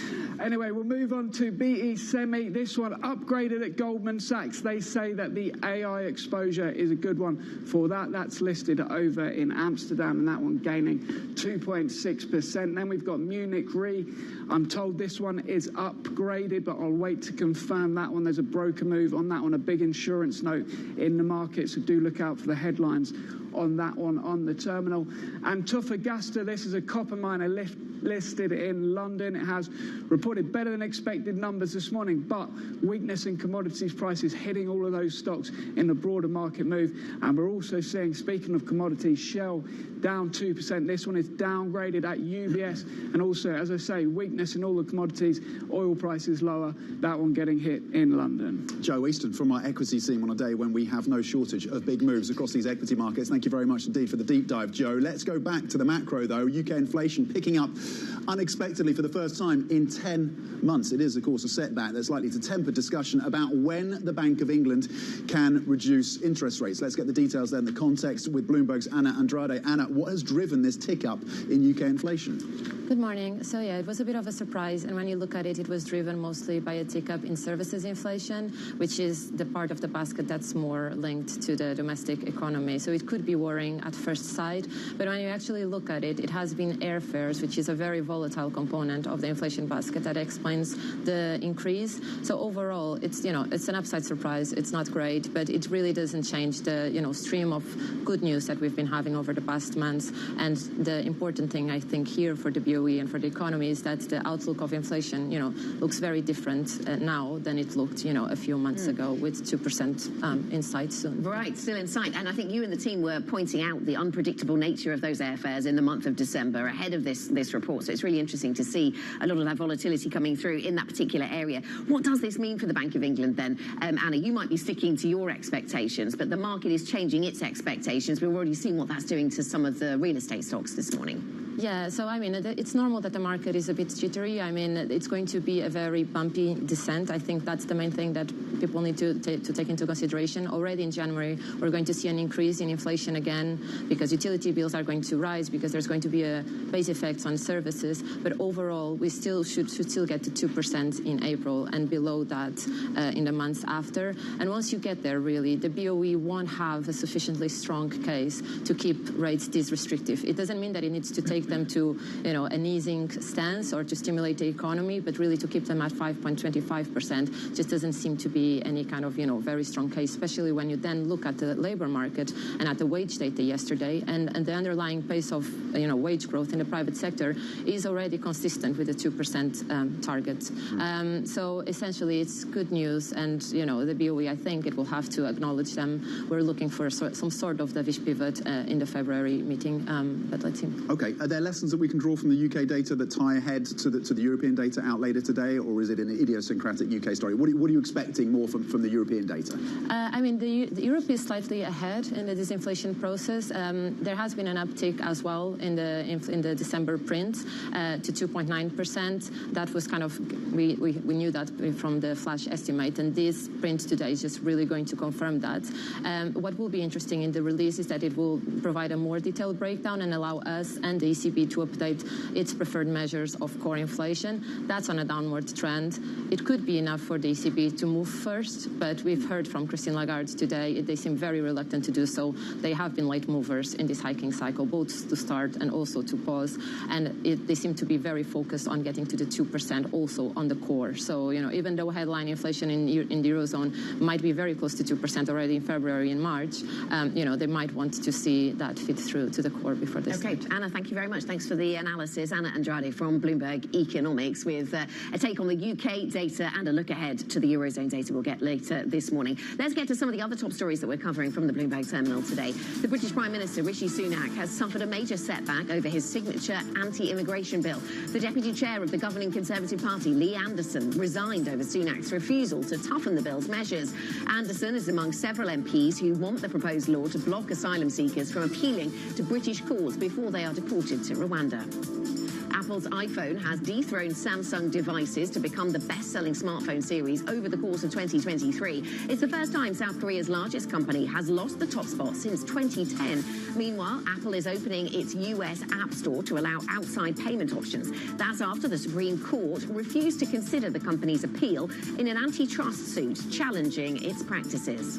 [SPEAKER 25] Anyway, we'll move on to BE Semi. This one upgraded at Goldman Sachs. They say that the AI exposure is a good one for that. That's listed over in Amsterdam, and that one gaining 2.6%. Then we've got Munich Re. I'm told this one is upgraded, but I'll wait to confirm that one. There's a broker move on that one, a big insurance note in the market, so do look out for the headlines on that one on the terminal. And Antofagasta, this is a copper miner listed in London. It has reported better than expected numbers this morning, but weakness in commodities prices hitting all of those stocks in the broader market move. And we're also seeing, speaking of commodities, Shell down 2%. This one is downgraded at UBS. And also, as I say, weakness in all the commodities, oil prices lower, that one getting hit in London.
[SPEAKER 1] Joe Easton from our equity team on a day when we have no shortage of big moves across these equity markets. Thank you very much indeed for the deep dive, Joe. Let's go back to the macro, though. UK inflation picking up unexpectedly for the first time in 10 months. It is, of course, a setback that's likely to temper discussion about when the Bank of England can reduce interest rates. Let's get the details then, the context with Bloomberg's Anna Andrade. Anna, what has driven this tick up in UK inflation?
[SPEAKER 7] Good morning. So yeah, it was a bit of a surprise, and when you look at it, it was driven mostly by a tick up in services inflation, which is the part of the basket that's more linked to the domestic economy. So it could be worrying at first sight, but when you actually look at it, it has been airfares, which is a very volatile component of the inflation basket, that explains the increase. So overall, it's an upside surprise. It's not great, but it really doesn't change the stream of good news that we've been having over the past months. And the important thing, I think, here for the BOE and for the economy is that the outlook of inflation, looks very different now than it looked, a few months ago, with 2% in sight soon.
[SPEAKER 2] Right, still in sight. And I think you and the team were pointing out the unpredictable nature of those airfares in the month of December ahead of this report. So it's really interesting to see a lot of that volatility coming through in that particular area. What does this mean for the Bank of England then? Anna, you might be sticking to your expectations, but the market is changing its expectations. We've already seen what that's doing to some of the real estate stocks this morning.
[SPEAKER 7] Yeah, so I mean, it's normal that the market is a bit jittery. I mean, it's going to be a very bumpy descent. I think that's the main thing that people need to take into consideration. Already in January, we're going to see an increase in inflation again because utility bills are going to rise, because there's going to be a base effect on services. But overall, we still should still get to 2% in April and below that in the months after. And once you get there, really, the BOE won't have a sufficiently strong case to keep rates this restrictive. It doesn't mean that it needs to take them to an easing stance or to stimulate the economy, but really to keep them at 5.25% just doesn't seem to be any kind of very strong case, especially when you then look at the labor market and at the wage data yesterday, and the underlying pace of wage growth in the private sector is already consistent with the 2% target. So essentially it's good news, and the BOE, I think it will have to acknowledge them. We're looking for some sort of dovish pivot in the February meeting, but let's see.
[SPEAKER 1] Okay, there lessons that we can draw from the UK data that tie ahead to the European data out later today, or is it an idiosyncratic UK story? What are you expecting more from the European data?
[SPEAKER 7] I mean, the Europe is slightly ahead in the disinflation process. There has been an uptick as well in the December print to 2.9%. That was kind of, we knew that from the flash estimate, and this print today is just really going to confirm that. What will be interesting in the release is that it will provide a more detailed breakdown and allow us and the ECB to update its preferred measures of core inflation. That's on a downward trend. It could be enough for the ECB to move first, but we've heard from Christine Lagarde today, they seem very reluctant to do so. They have been late movers in this hiking cycle, both to start and also to pause, and they seem to be very focused on getting to the 2% also on the core. So, even though headline inflation in the Eurozone might be very close to 2% already in February and March, they might want to see that fit through to the core before they start.
[SPEAKER 2] Okay, Anna, thank you very much. Thanks for the analysis. Anna Andrade from Bloomberg Economics with a take on the UK data and a look ahead to the Eurozone data we'll get later this morning. Let's get to some of the other top stories that we're covering from the Bloomberg terminal today. The British Prime Minister, Rishi Sunak, has suffered a major setback over his signature anti-immigration bill. The deputy chair of the governing Conservative Party, Lee Anderson, resigned over Sunak's refusal to toughen the bill's measures. Anderson is among several MPs who want the proposed law to block asylum seekers from appealing to British courts before they are deported to Rwanda. Apple's iPhone has dethroned Samsung devices to become the best-selling smartphone series over the course of 2023. It's the first time South Korea's largest company has lost the top spot since 2010. Meanwhile, Apple is opening its US App Store to allow outside payment options. That's after the Supreme Court refused to consider the company's appeal in an antitrust suit challenging its practices.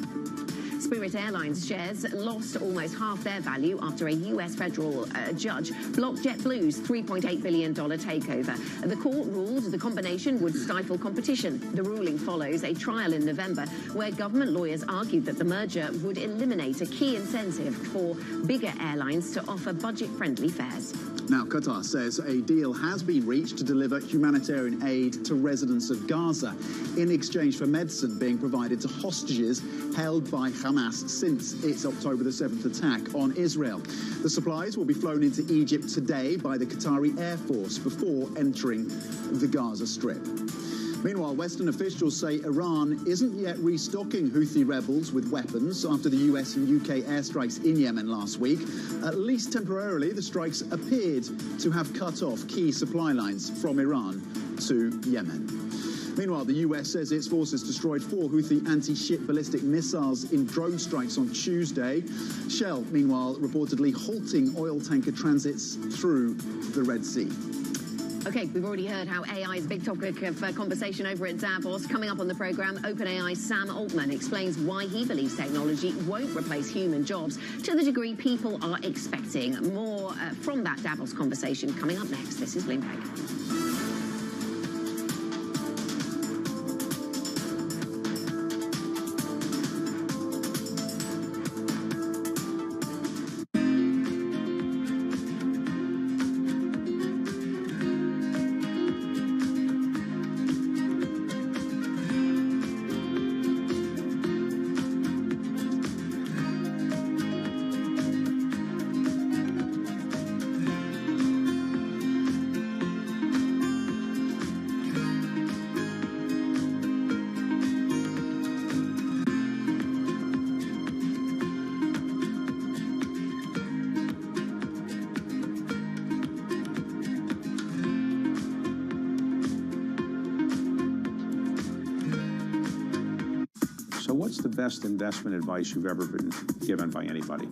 [SPEAKER 2] Spirit Airlines shares lost almost half their value after a US federal judge blocked JetBlue's $3.8 billion takeover. The court ruled the combination would stifle competition. The ruling follows a trial in November where government lawyers argued that the merger would eliminate a key incentive for bigger airlines to offer budget-friendly fares.
[SPEAKER 1] Now, Qatar says a deal has been reached to deliver humanitarian aid to residents of Gaza in exchange for medicine being provided to hostages held by Hamas since its October the 7th attack on Israel. The supplies will be flown into Egypt today by the Qatari Air Force before entering the Gaza Strip. Meanwhile, Western officials say Iran isn't yet restocking Houthi rebels with weapons after the US and UK airstrikes in Yemen last week. At least temporarily, the strikes appeared to have cut off key supply lines from Iran to Yemen. Meanwhile, the US says its forces destroyed 4 Houthi anti-ship ballistic missiles in drone strikes on Tuesday. Shell, meanwhile, reportedly halting oil tanker transits through the Red Sea.
[SPEAKER 2] Okay, we've already heard how AI is a big topic of conversation over at Davos. Coming up on the programme, OpenAI's Sam Altman explains why he believes technology won't replace human jobs to the degree people are expecting. More from that Davos conversation coming up next. This is Bloomberg.
[SPEAKER 3] What's the best investment advice you've ever been given by anybody?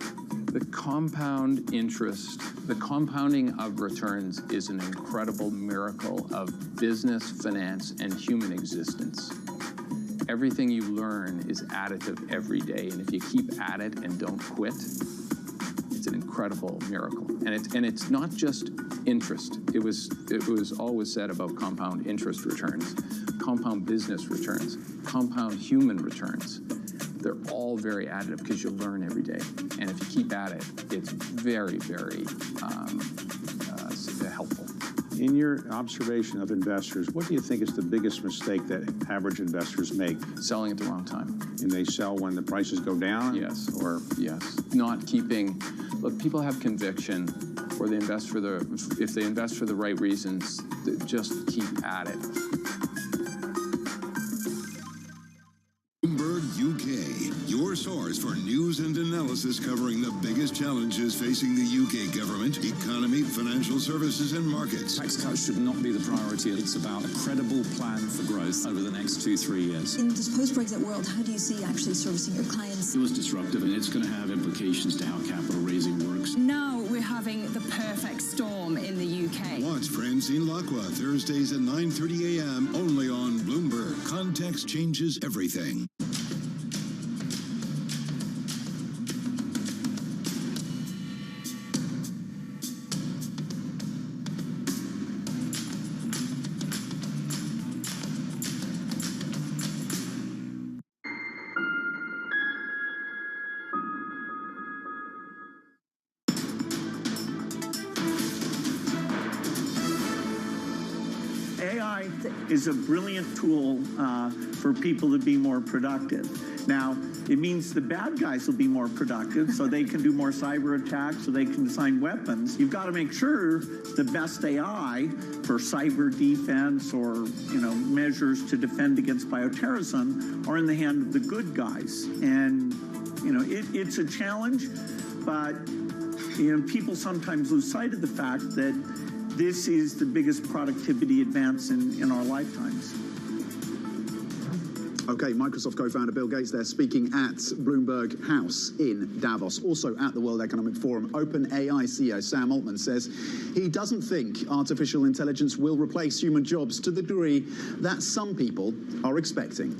[SPEAKER 22] The compound interest, the compounding of returns is an incredible miracle of business, finance, and human existence. Everything you learn is additive every day, and if you keep at it and don't quit, it's an incredible miracle. And it's not just interest. It was always said about compound interest returns, compound business returns, compound human returns. They're all very additive because you learn every day. And if you keep at it, it's very, very helpful.
[SPEAKER 3] In your observation of investors, what do you think is the biggest mistake that average investors make?
[SPEAKER 22] Selling at the wrong time.
[SPEAKER 3] And they sell when the prices go down?
[SPEAKER 22] Yes. Or yes. Not keeping, look, people have conviction or they invest for if they invest for the right reasons, just keep at it.
[SPEAKER 13] Bloomberg UK, your source for news and analysis covering the biggest challenges facing the UK government, economy, financial services and markets.
[SPEAKER 8] Tax cuts should not be the priority. It's about a credible plan for growth over the next 2-3 years.
[SPEAKER 9] In this post-Brexit world, how do you see actually servicing your clients?
[SPEAKER 8] It was disruptive, and it's going to have implications to how capital raising works.
[SPEAKER 5] Now we're having the perfect storm in the UK.
[SPEAKER 13] Watch Francine Lacqua Thursdays at 9:30 a.m. only on Bloomberg. Context changes everything.
[SPEAKER 10] AI is a brilliant tool for people to be more productive. Now, it means the bad guys will be more productive, so they can do more cyber attacks, so they can design weapons. You've got to make sure the best AI for cyber defense or, measures to defend against bioterrorism are in the hand of the good guys. And, it's a challenge, but, people sometimes lose sight of the fact that this is the biggest productivity advance in our lifetimes.
[SPEAKER 1] Okay, Microsoft co-founder Bill Gates there speaking at Bloomberg House in Davos. Also at the World Economic Forum, OpenAI CEO Sam Altman says he doesn't think artificial intelligence will replace human jobs to the degree that some people are expecting.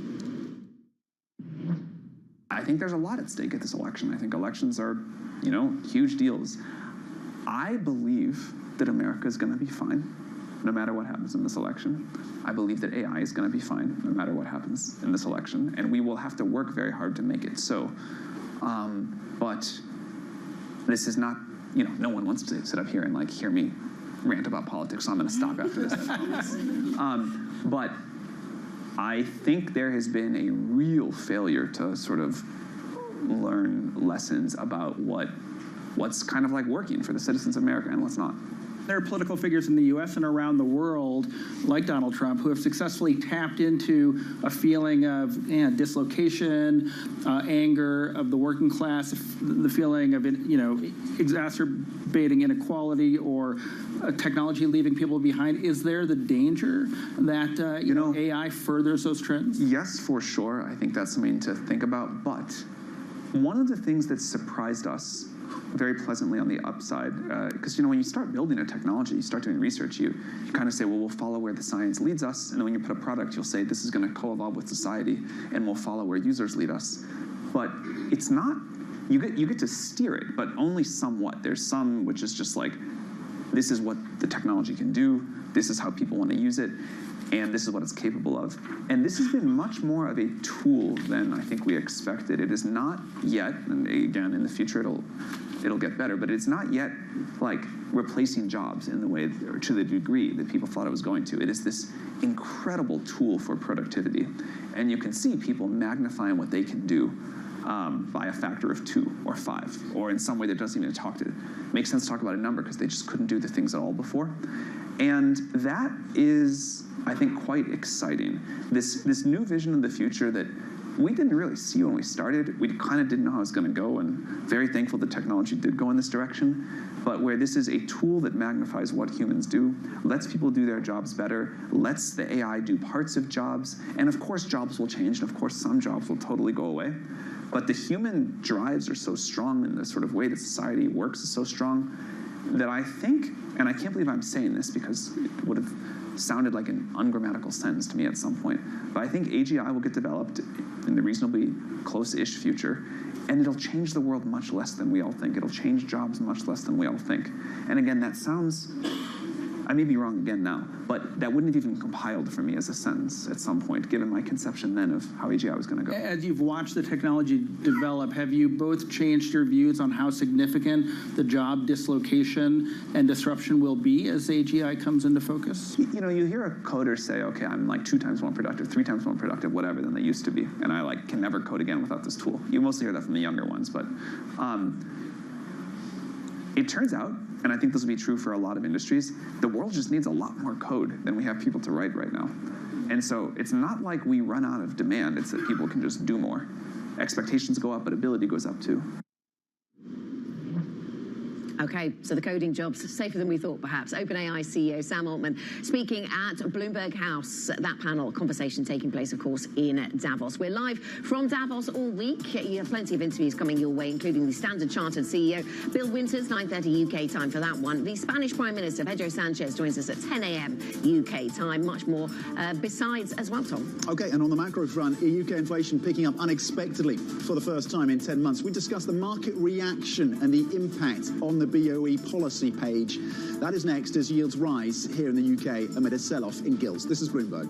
[SPEAKER 11] I think there's a lot at stake at this election. I think elections are, huge deals. I believe that America is going to be fine no matter what happens in this election. I believe that AI is going to be fine no matter what happens in this election, and we will have to work very hard to make it so. But this is not, no one wants to sit up here and hear me rant about politics, so I'm going to stop after this, I promise. But I think there has been a real failure to sort of learn lessons about what's kind of working for the citizens of America and what's not.
[SPEAKER 12] There are political figures in the U.S. and around the world, like Donald Trump, who have successfully tapped into a feeling of dislocation, anger of the working class, the feeling of exacerbating inequality or technology leaving people behind. Is there the danger that AI furthers those trends?
[SPEAKER 11] Yes, for sure. I think that's something to think about. But one of the things that surprised us very pleasantly on the upside, because when you start building a technology, you start doing research, you kind of say, well, we'll follow where the science leads us, and then when you put a product, you'll say this is going to co-evolve with society, and we'll follow where users lead us. But it's not. You get to steer it, but only somewhat. There's some which is just this is what the technology can do, this is how people want to use it, and this is what it's capable of. And this has been much more of a tool than I think we expected. It is not yet, and again, in the future it'll get better, but it's not yet replacing jobs in the way, or to the degree that people thought it was going to. It is this incredible tool for productivity. And you can see people magnifying what they can do by a factor of 2 or 5, or in some way that doesn't even make sense to talk about a number because they just couldn't do the things at all before. And that is, I think, quite exciting. This new vision of the future that we didn't really see when we started. We kind of didn't know how it was going to go, and very thankful the technology did go in this direction. But where this is a tool that magnifies what humans do, lets people do their jobs better, lets the AI do parts of jobs, and of course jobs will change, and of course some jobs will totally go away. But the human drives are so strong, and the sort of way that society works is so strong, that I think, and I can't believe I'm saying this because it would have sounded like an ungrammatical sentence to me at some point, but I think AGI will get developed in the reasonably close-ish future, and it'll change the world much less than we all think. It'll change jobs much less than we all think. And again, that sounds, I may be wrong again now, but that wouldn't have even compiled for me as a sentence at some point, given my conception then of how AGI was going to go.
[SPEAKER 12] As you've watched the technology develop, have you both changed your views on how significant the job dislocation and disruption will be as AGI comes into focus?
[SPEAKER 11] You hear a coder say, okay, I'm 2 times more productive, 3 times more productive, whatever, than they used to be, and I can never code again without this tool. You mostly hear that from the younger ones, but it turns out and I think this will be true for a lot of industries, the world just needs a lot more code than we have people to write right now. And so it's not like we run out of demand, it's that people can just do more. Expectations go up, but ability goes up too.
[SPEAKER 2] Okay, so the coding jobs, safer than we thought, perhaps. OpenAI CEO Sam Altman speaking at Bloomberg House. That panel conversation taking place, of course, in Davos. We're live from Davos all week. You have plenty of interviews coming your way, including the Standard Chartered CEO, Bill Winters, 9:30 UK time for that one. The Spanish Prime Minister, Pedro Sanchez, joins us at 10 a.m. UK time. Much more besides as well, Tom.
[SPEAKER 1] Okay, and on the macro front, UK inflation picking up unexpectedly for the first time in 10 months. We discussed the market reaction and the impact on the BOE policy page. That is next as yields rise here in the UK amid a sell-off in gilts. This is Bloomberg.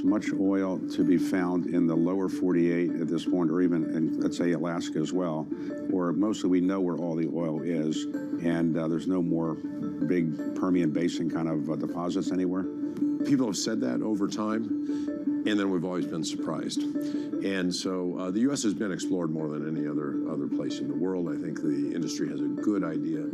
[SPEAKER 3] Much oil to be found in the lower 48 at this point, or even in, let's say, Alaska as well, or mostly we know where all the oil is, and there's no more big Permian Basin kind of deposits anywhere?
[SPEAKER 14] People have said that over time, and then we've always been surprised. And so the U.S. has been explored more than any other place in the world. I think the industry has a good idea,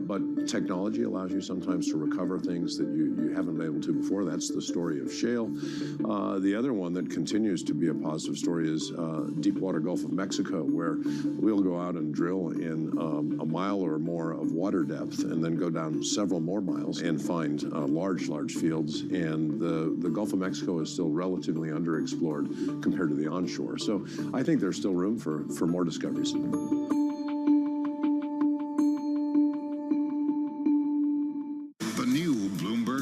[SPEAKER 14] but technology allows you sometimes to recover things that you haven't been able to before. That's the story of shale. The other one that continues to be a positive story is deepwater Gulf of Mexico, where we'll go out and drill in a mile or more of water depth and then go down several more miles and find large fields. And the Gulf of Mexico is still relatively underexplored compared to the onshore. So I think there's still room for more discoveries.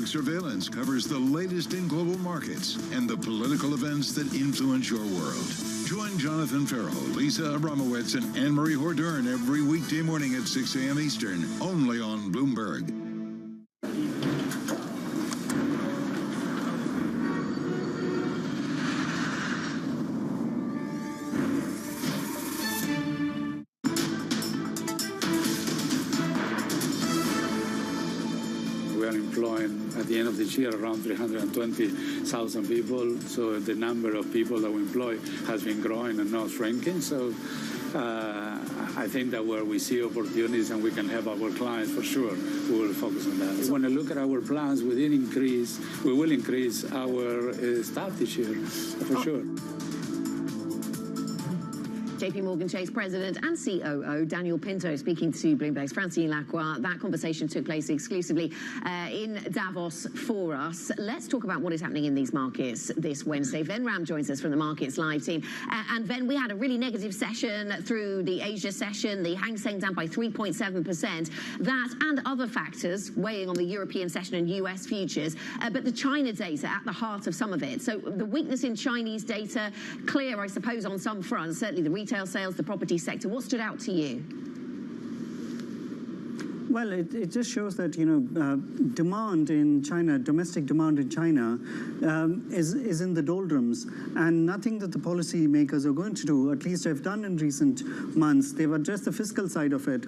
[SPEAKER 13] Surveillance covers the latest in global markets and the political events that influence your world. Join Jonathan Farrell, Lisa Abramowitz, and Anne-Marie Hordern every weekday morning at 6 a.m. Eastern, only on Bloomberg.
[SPEAKER 17] At the end of this year, around 320,000 people. So the number of people that we employ has been growing and not shrinking. So I think that where we see opportunities and we can help our clients, for sure, we will focus on that. When I look at our plans, we will increase our staff this year, for sure.
[SPEAKER 2] JP Morgan Chase President and COO Daniel Pinto speaking to Bloomberg's Francine Lacroix. That conversation took place exclusively in Davos for us. Let's talk about what is happening in these markets this Wednesday. Ven Ram joins us from the Markets Live team. And Ven, we had a really negative session through the Asia session. The Hang Seng down by 3.7%. That and other factors weighing on the European session and US futures. But the China data at the heart of some of it. So the weakness in Chinese data, clear, I suppose, on some fronts, certainly the retail sales, the property sector. What stood out to you?
[SPEAKER 18] Well, it just shows that, demand in China, domestic demand in China, is in the doldrums. And nothing that the policymakers are going to do, at least have done in recent months, they've addressed the fiscal side of it.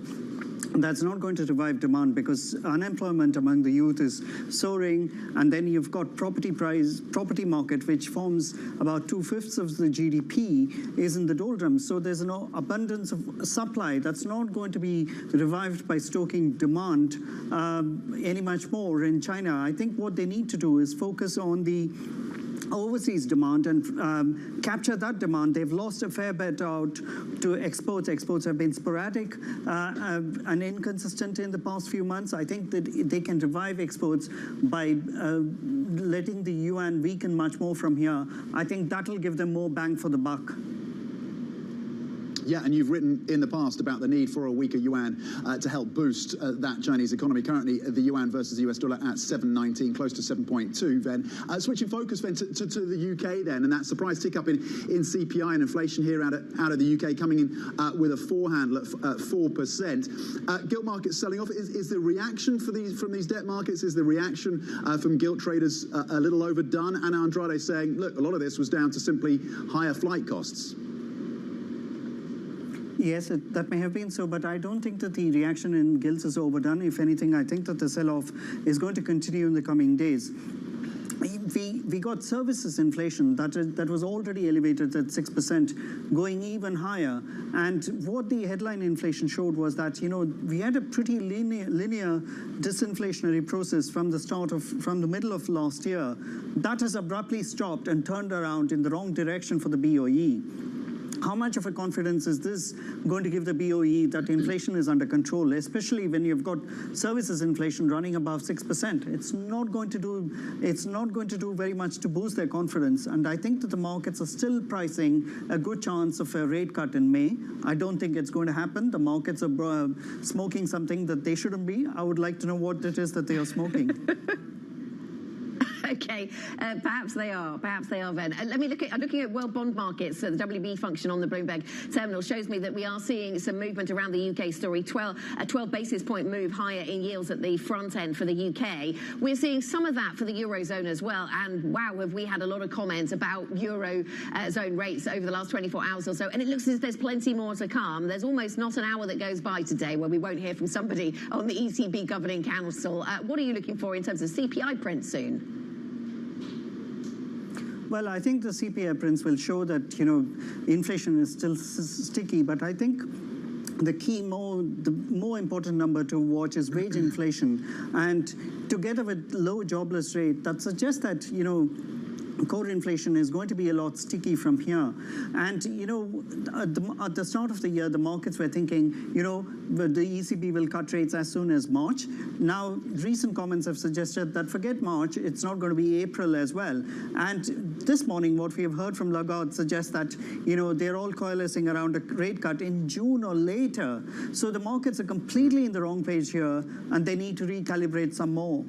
[SPEAKER 18] that's not going to revive demand because unemployment among the youth is soaring, and then you've got property market, which forms about 2/5 of the GDP, is in the doldrums. So there's no abundance of supply that's not going to be revived by stoking demand any much more in China. I think what they need to do is focus on the overseas demand and capture that demand. They've lost a fair bit out to exports. Exports have been sporadic and inconsistent in the past few months. I think that they can revive exports by letting the yuan weaken much more from here. I think that'll give them more bang for the buck.
[SPEAKER 1] Yeah, and you've written in the past about the need for a weaker yuan to help boost that Chinese economy. Currently, the yuan versus the US dollar at 7.19, close to 7.2, then. Switching focus, then, to the UK, then, and that surprise tick-up in CPI and inflation here out of the UK, coming in with a four-handle at 4%. Gilt markets selling off. Is the reaction from these debt markets, is the reaction from gilt traders a little overdone? Anna Andrade saying, look, a lot of this was down to simply higher flight costs.
[SPEAKER 18] Yes, that may have been so, but I don't think that the reaction in gilts is overdone. If anything, I think that the sell-off is going to continue in the coming days. We got services inflation that was already elevated at 6%, going even higher. And what the headline inflation showed was that, you know, we had a pretty linear disinflationary process from the middle of last year. That has abruptly stopped and turned around in the wrong direction for the BOE. How much of a confidence is this going to give the BOE that inflation is under control, especially when you've got services inflation running above 6%? It's not going to do very much to boost their confidence. And I think that the markets are still pricing a good chance of a rate cut in May. I don't think it's going to happen. The markets are smoking something that they shouldn't be. I would like to know what it is that they are smoking.
[SPEAKER 2] Okay, perhaps they are, Ben. Let me I'm looking at world bond markets. So the WB function on the Bloomberg terminal shows me that we are seeing some movement around the UK story. A 12 basis point move higher in yields at the front end for the UK. We're seeing some of that for the Eurozone as well. And wow, have we had a lot of comments about Eurozone rates over the last 24 hours or so. And it looks as if there's plenty more to come. There's almost not an hour that goes by today where we won't hear from somebody on the ECB Governing Council. What are you looking for in terms of CPI print soon?
[SPEAKER 18] Well, I think the CPI prints will show that, you know, inflation is still sticky, but I think the more important number to watch is wage inflation. And together with low jobless rate, that suggests that, you know, core inflation is going to be a lot sticky from here. And, you know, at the start of the year, the markets were thinking, you know, the ECB will cut rates as soon as March. Now, recent comments have suggested that forget March, it's not going to be April as well. And this morning, what we have heard from Lagarde suggests that, you know, they're all coalescing around a rate cut in June or later. So the markets are completely in the wrong page here, and they need to recalibrate some more.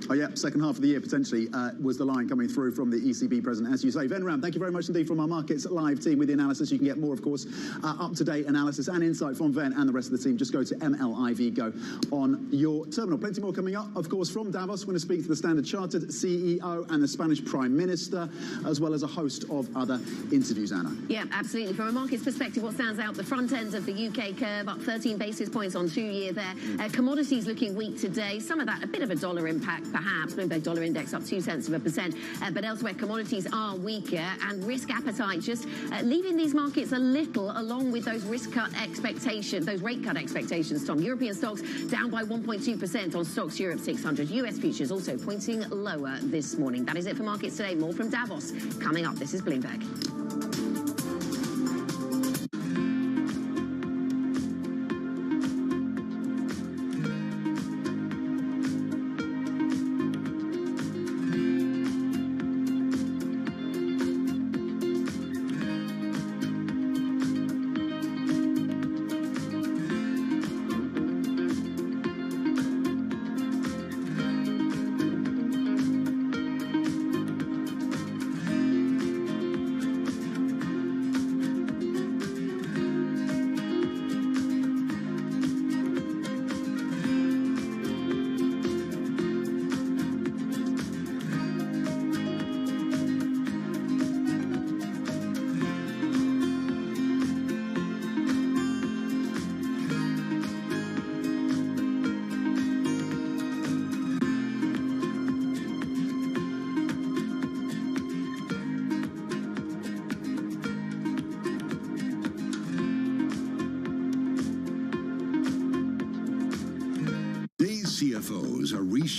[SPEAKER 1] Oh, yeah, second half of the year, potentially, was the line coming through from the ECB president, as you say. Ven Ram, thank you very much indeed from our Markets Live team with the analysis. You can get more, of course, up-to-date analysis and insight from Ven and the rest of the team. Just go to MLIV Go on your terminal. Plenty more coming up, of course, from Davos. We're going to speak to the Standard Chartered CEO and the Spanish Prime Minister, as well as a host of other interviews, Anna.
[SPEAKER 2] Yeah, absolutely. From a markets perspective, what stands out, the front ends of the UK curve, up 13 basis points on 2-year there. Commodities looking weak today. Some of that, a bit of a dollar impact, perhaps. Bloomberg dollar index up 0.2%. But elsewhere, commodities are weaker, and risk appetite just leaving these markets a little, along with those rate cut expectations, Tom. European stocks down by 1.2% on Stocks Europe 600. US futures also pointing lower this morning. That is it for markets today. More from Davos coming up. This is Bloomberg.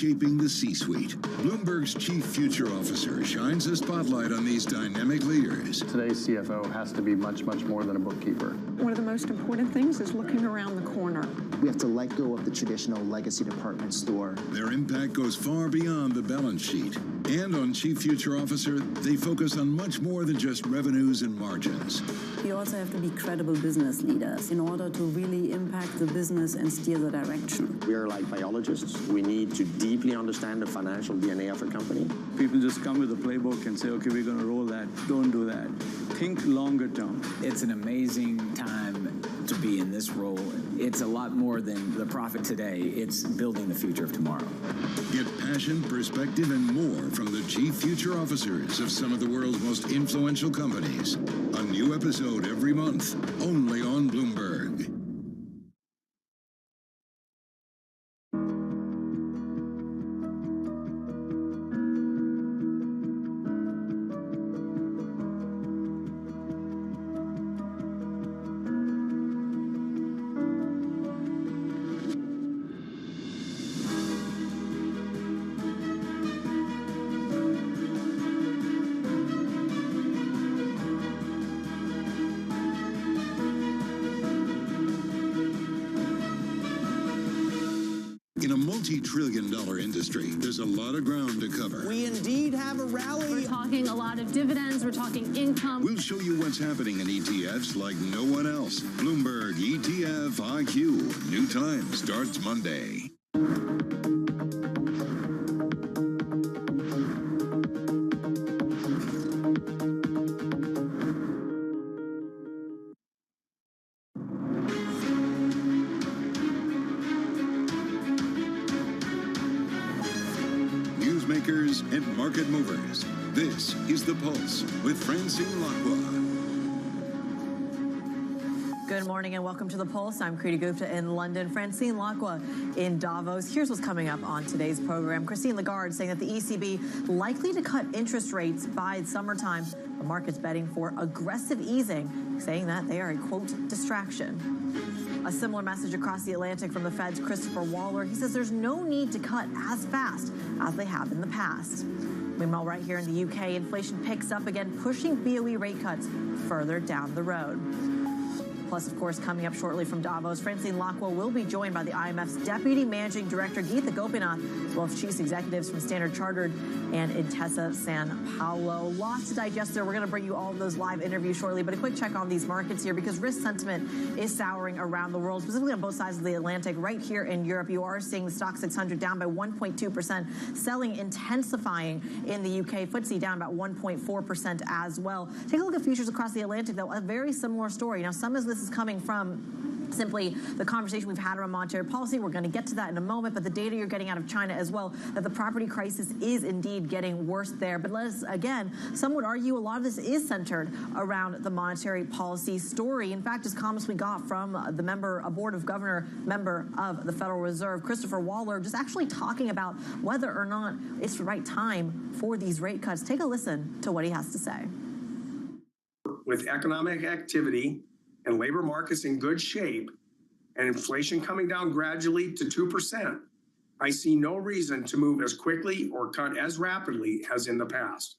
[SPEAKER 13] reshaping the C-suite. Bloomberg's Chief Future Officer shines a spotlight on these dynamic leaders.
[SPEAKER 19] Today's CFO has to be much, much more than a bookkeeper.
[SPEAKER 20] One of the most important things is looking around the corner.
[SPEAKER 21] We have to let go of the traditional legacy department store.
[SPEAKER 13] Their impact goes far beyond the balance sheet. And on Chief Future Officer, they focus on much more than just revenues and margins.
[SPEAKER 23] You also have to be credible business leaders in order to really impact the business and steer the direction.
[SPEAKER 24] We are like biologists. We need to deeply understand the financial DNA of a company.
[SPEAKER 26] People just come with a playbook and say, okay, we're going to roll that. Don't do that. Think longer term.
[SPEAKER 27] It's an amazing time to be in this role. It's a lot more than the profit today. It's building the future of tomorrow.
[SPEAKER 13] Get passion, perspective, and more from the Chief Future Officers of some of the world's most influential companies. A new episode every month, only on Bloomberg. In a multi-trillion-dollar industry, there's a lot of ground to cover.
[SPEAKER 28] We indeed have a rally.
[SPEAKER 29] We're talking a lot of dividends. We're talking income.
[SPEAKER 13] We'll show you what's happening in ETFs like no one else. Bloomberg ETF IQ. New time starts Monday. Newsmakers and market movers. This is The Pulse with Francine Lacqua.
[SPEAKER 30] Good morning and welcome to The Pulse. I'm Kriti Gupta in London. Francine Lacqua in Davos. Here's what's coming up on today's program. Christine Lagarde saying that the ECB likely to cut interest rates by summertime. The market's betting for aggressive easing, saying that they are a, quote, distraction. A similar message across the Atlantic from the Fed's Christopher Waller. He says there's no need to cut as fast as they have in the past. Meanwhile, right here in the UK, inflation picks up again, pushing BOE rate cuts further down the road. Plus, of course, coming up shortly from Davos, Francine Lacqua will be joined by the IMF's Deputy Managing Director, Geetha Gopinath, as well as chief executives from Standard Chartered and Intesa Sanpaolo. Lots to digest there. We're going to bring you all of those live interviews shortly, but a quick check on these markets here because risk sentiment is souring around the world, specifically on both sides of the Atlantic. Right here in Europe, you are seeing the Stock 600 down by 1.2%, selling intensifying in the UK. FTSE down about 1.4% as well. Take a look at futures across the Atlantic, though. A very similar story. Now, some of this is coming from simply the conversation we've had around monetary policy. We're going to get to that in a moment, but the data you're getting out of China as well, that the property crisis is indeed getting worse there. But let us, again, some would argue a lot of this is centered around the monetary policy story. In fact, as comments we got from a board of governor member of the Federal Reserve, Christopher Waller, just actually talking about whether or not it's the right time for these rate cuts. Take a listen to what he has to say.
[SPEAKER 31] With economic activity and labor markets in good shape and inflation coming down gradually to 2%, I see no reason to move as quickly or cut as rapidly as in the past.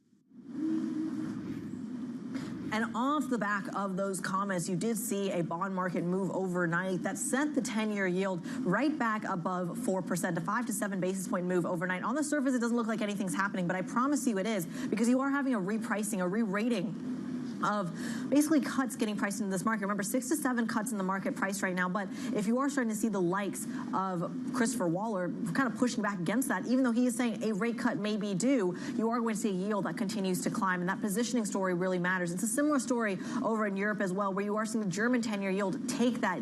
[SPEAKER 30] And off the back of those comments, you did see a bond market move overnight that sent the 10-year yield right back above 4%, a 5 to 7 basis point move overnight. On the surface, it doesn't look like anything's happening, but I promise you it is, because you are having a repricing, a re-rating of basically cuts getting priced into this market. Remember, 6 to 7 cuts in the market price right now, but if you are starting to see the likes of Christopher Waller kind of pushing back against that, even though he is saying a rate cut may be due, you are going to see a yield that continues to climb, and that positioning story really matters. It's a similar story over in Europe as well, where you are seeing the German 10-year yield take that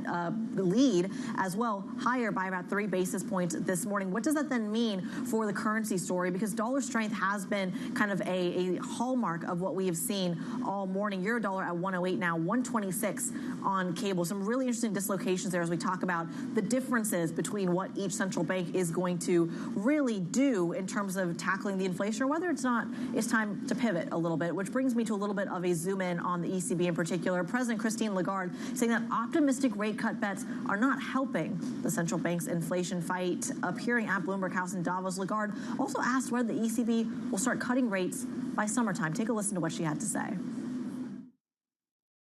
[SPEAKER 30] lead as well, higher by about 3 basis points this morning. What does that then mean for the currency story? Because dollar strength has been kind of a hallmark of what we have seen all morning. morning. Eurodollar at 108 now, 126 on cable. Some really interesting dislocations there as we talk about the differences between what each central bank is going to really do in terms of tackling the inflation, or whether it's time to pivot a little bit, which brings me to a little bit of a zoom in on the ECB in particular. President Christine Lagarde saying that optimistic rate cut bets are not helping the central bank's inflation fight. Appearing at Bloomberg House in Davos, Lagarde also asked whether the ECB will start cutting rates by summertime. Take a listen to what she had to say.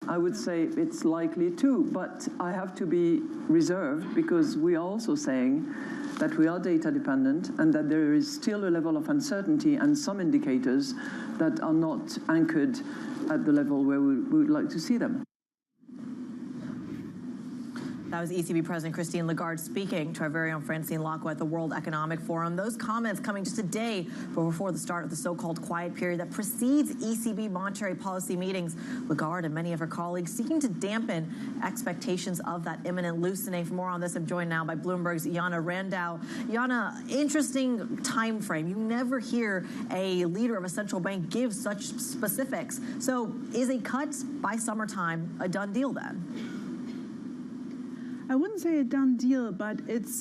[SPEAKER 4] I would say it's likely too, but I have to be reserved because we are also saying that we are data dependent and that there is still a level of uncertainty and some indicators that are not anchored at the level where we would like to see them.
[SPEAKER 30] That was ECB President Christine Lagarde speaking to our very own Francine Lacqua at the World Economic Forum. Those comments coming just a day before the start of the so-called quiet period that precedes ECB monetary policy meetings. Lagarde and many of her colleagues seeking to dampen expectations of that imminent loosening. For more on this, I'm joined now by Bloomberg's Jana Randau. Jana, interesting time frame. You never hear a leader of a central bank give such specifics. So is a cut by summertime a done deal then?
[SPEAKER 5] I wouldn't say a done deal, but it's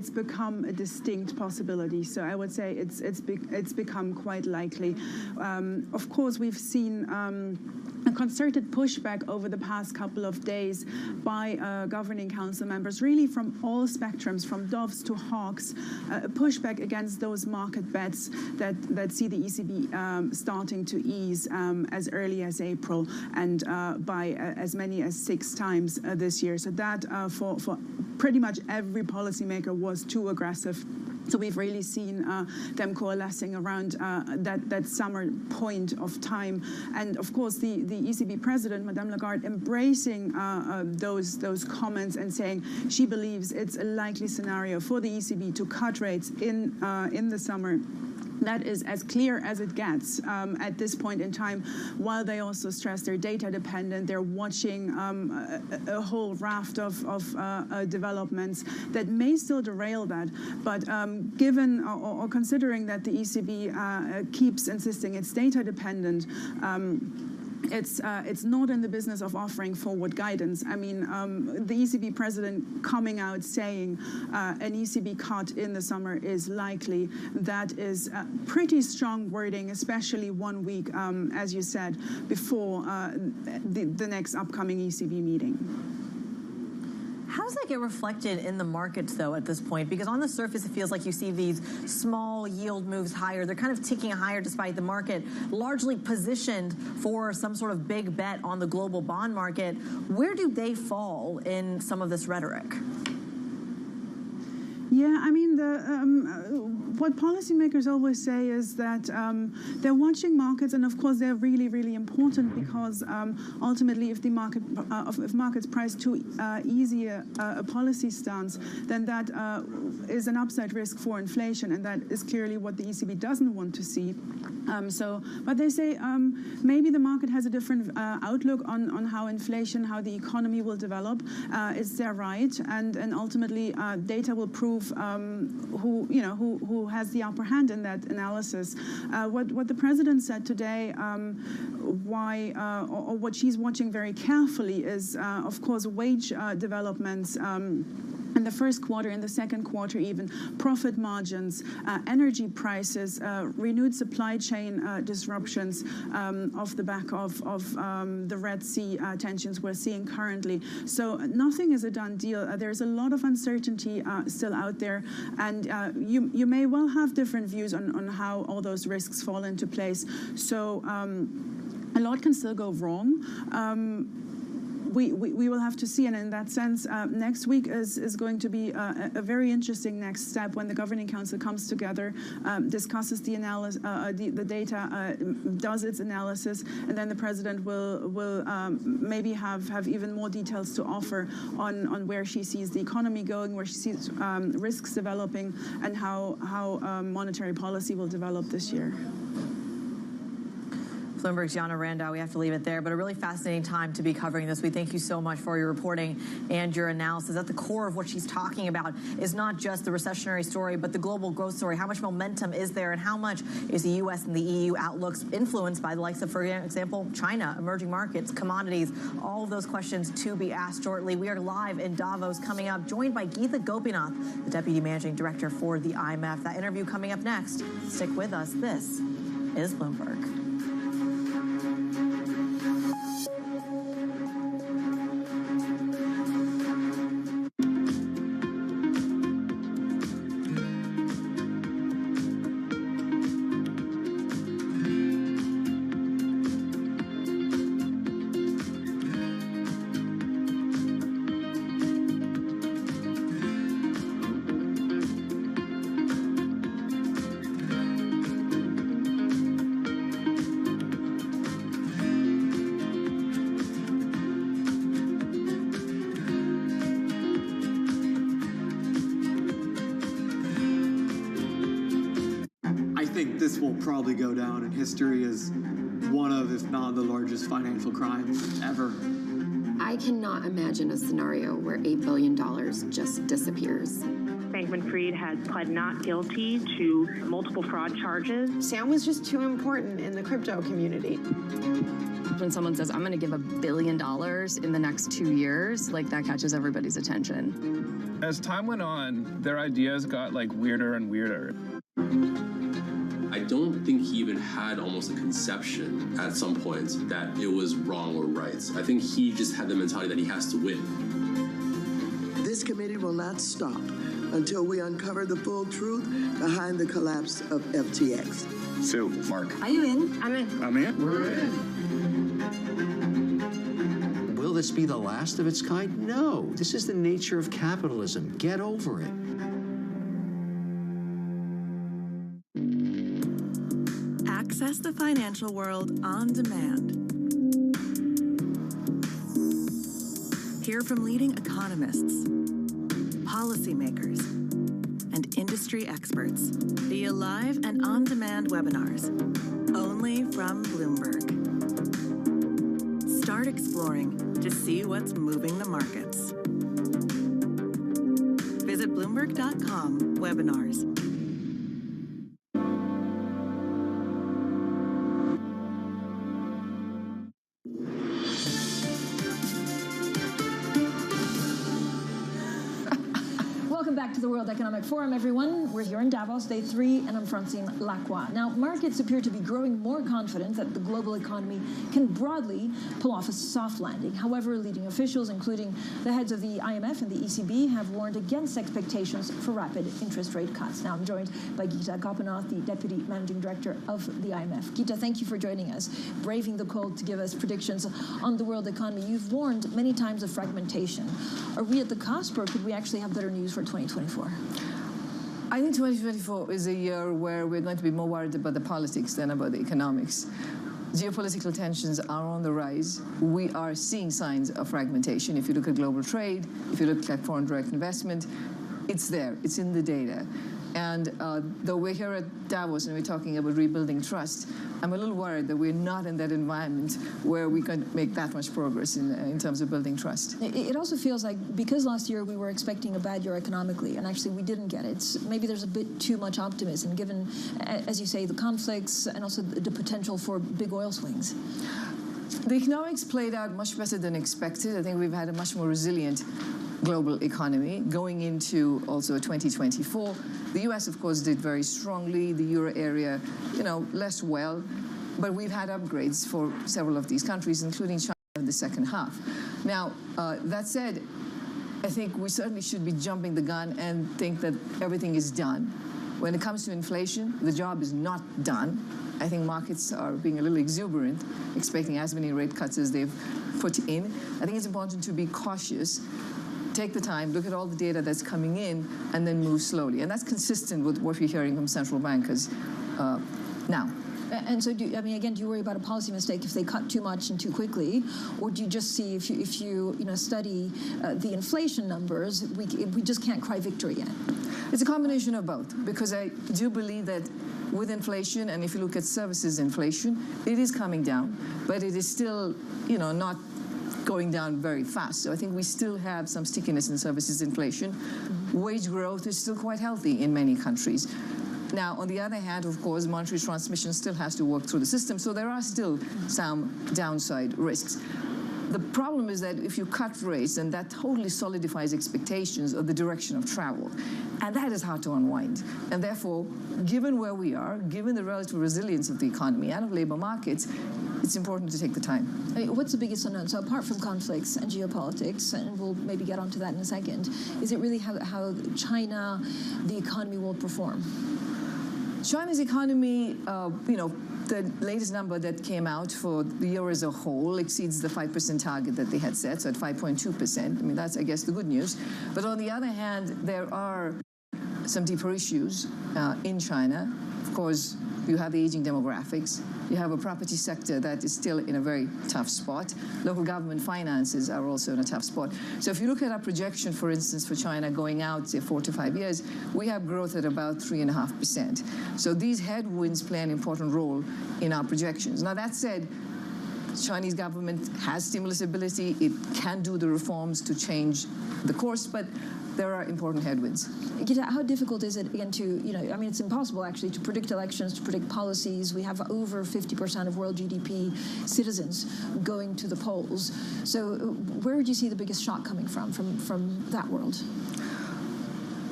[SPEAKER 5] become a distinct possibility. So I would say it's become quite likely. Of course, we've seen a concerted pushback over the past couple of days by governing council members, really from all spectrums, from doves to hawks, a pushback against those market bets that see the ECB starting to ease as early as April and by as many as 6 times this year. So that for pretty much every policymaker was too aggressive. So we've really seen them coalescing around that summer point of time. And of course, the ECB president, Madame Lagarde, embracing those comments and saying she believes it's a likely scenario for the ECB to cut rates in the summer. That is as clear as it gets at this point in time, while they also stress they're data dependent. They're watching a whole raft of developments that may still derail that. But given or considering that the ECB keeps insisting it's data dependent, it's not in the business of offering forward guidance. I mean, the ECB president coming out saying an ECB cut in the summer is likely, that is pretty strong wording, especially 1 week, as you said, before the next upcoming ECB meeting.
[SPEAKER 30] How does that get reflected in the markets, though, at this point? Because on the surface, it feels like you see these small yield moves higher. They're kind of ticking higher despite the market largely positioned for some sort of big bet on the global bond market. Where do they fall in some of this rhetoric?
[SPEAKER 5] Yeah, I mean, what policymakers always say is that they're watching markets, and of course they're really, really important because ultimately, if markets price too easy a policy stance, then that is an upside risk for inflation, and that is clearly what the ECB doesn't want to see. But they say maybe the market has a different outlook on how inflation, how the economy will develop. It's their right, and ultimately data will prove who has the upper hand in that analysis. What the president said today, or what she's watching very carefully is, of course, wage developments. In the first quarter, in the second quarter even, profit margins, energy prices, renewed supply chain disruptions off the back of the Red Sea tensions we're seeing currently. So nothing is a done deal. There's a lot of uncertainty still out there, and you may well have different views on how all those risks fall into place. So a lot can still go wrong. We will have to see, and in that sense, next week is going to be a very interesting next step when the Governing Council comes together, discusses the analysis, the data, does its analysis, and then the President will maybe have even more details to offer on where she sees the economy going, where she sees risks developing, and how monetary policy will develop this year.
[SPEAKER 30] Bloomberg's Jana Randau. We have to leave it there, but a really fascinating time to be covering this. We thank you so much for your reporting and your analysis. At the core of what she's talking about is not just the recessionary story, but the global growth story. How much momentum is there, and how much is the U.S. and the EU outlooks influenced by the likes of, for example, China, emerging markets, commodities, all of those questions to be asked shortly. We are live in Davos coming up, joined by Geetha Gopinath, the Deputy Managing Director for the IMF. That interview coming up next. Stick with us. This is Bloomberg.
[SPEAKER 6] This will probably go down in history as one of, if not the largest financial crimes ever.
[SPEAKER 7] I cannot imagine a scenario where $8 billion just disappears.
[SPEAKER 8] Bankman-Fried has pled not guilty to multiple fraud charges.
[SPEAKER 9] Sam was just too important in the crypto community.
[SPEAKER 10] When someone says, I'm going to give $1 billion in the next 2 years, like that catches everybody's attention.
[SPEAKER 11] As time went on, their ideas got like weirder and weirder.
[SPEAKER 12] I don't think he even had almost a conception at some point that it was wrong or right. I think he just had the mentality that he has to win.
[SPEAKER 15] This committee will not stop until we uncover the full truth behind the collapse of FTX.
[SPEAKER 16] Sue, Mark.
[SPEAKER 9] Are you in? I'm in.
[SPEAKER 16] I'm in.
[SPEAKER 9] We're
[SPEAKER 22] in. Will this be the last of its kind? No. This is the nature of capitalism. Get over it.
[SPEAKER 25] Access the financial world on demand. Hear from leading economists, policymakers, and industry experts via live and on-demand webinars, only from Bloomberg. Start exploring to see what's moving the markets. Visit Bloomberg.com/webinars.
[SPEAKER 32] Back to the World Economic Forum, everyone. We're here in Davos, day 3, and I'm Francine Lacroix. Now, markets appear to be growing more confident that the global economy can broadly pull off a soft landing. However, leading officials, including the heads of the IMF and the ECB, have warned against expectations for rapid interest rate cuts. Now, I'm joined by Geetha Gopinath, the Deputy Managing Director of the IMF. Geetha, thank you for joining us, braving the cold to give us predictions on the world economy. You've warned many times of fragmentation. Are we at the cusp, or could we actually have better news for 2024?
[SPEAKER 33] I think 2024 is a year where we're going to be more worried about the politics than about the economics. Geopolitical tensions are on the rise. We are seeing signs of fragmentation. If you look at global trade, if you look at foreign direct investment, it's there. It's in the data. And though we're here at Davos and we're talking about rebuilding trust, I'm a little worried that we're not in that environment where we can make that much progress in terms of building trust.
[SPEAKER 32] It also feels like because last year we were expecting a bad year economically, and actually we didn't get it, maybe there's a bit too much optimism given, as you say, the conflicts and also the potential for big oil swings.
[SPEAKER 33] The economics played out much better than expected. I think we've had a much more resilient global economy going into also 2024. The U.S., of course, did very strongly. The euro area, less well. But we've had upgrades for several of these countries, including China in the second half. Now, that said, I think we certainly should be jumping the gun and think that everything is done. When it comes to inflation, the job is not done. I think markets are being a little exuberant, expecting as many rate cuts as they've put in. I think it's important to be cautious. Take the time, look at all the data that's coming in, and then move slowly. And that's consistent with what we're hearing from central bankers now.
[SPEAKER 32] And so, do you worry about a policy mistake if they cut too much and too quickly, or do you just see if you study the inflation numbers, we just can't cry victory yet?
[SPEAKER 33] It's a combination of both, because I do believe that with inflation, and if you look at services inflation, it is coming down, but it is still, not going down very fast. So I think we still have some stickiness in services inflation. Wage growth is still quite healthy in many countries. Now, on the other hand, of course, monetary transmission still has to work through the system, so there are still some downside risks. The problem is that if you cut rates, then that totally solidifies expectations of the direction of travel. And that is hard to unwind. And therefore, given where we are, given the relative resilience of the economy and of labor markets, it's important to take the time.
[SPEAKER 32] What's the biggest unknown? So apart from conflicts and geopolitics, and we'll maybe get onto that in a second, is it really how China, the economy will perform?
[SPEAKER 33] China's economy, the latest number that came out for the year as a whole exceeds the 5% target that they had set, so at 5.2%. I mean, that's, I guess, the good news. But on the other hand, there are some deeper issues in China. Of course, you have the aging demographics. You have a property sector that is still in a very tough spot. Local government finances are also in a tough spot. So if you look at our projection, for instance, for China going out, say, 4 to 5 years, we have growth at about 3.5%. So these headwinds play an important role in our projections. Now, that said, the Chinese government has stimulus ability. It can do the reforms to change the course, but there are important headwinds.
[SPEAKER 32] Gita, how difficult is it, again, to, it's impossible, actually, to predict elections, to predict policies. We have over 50% of world GDP citizens going to the polls. So where would you see the biggest shock coming from that world?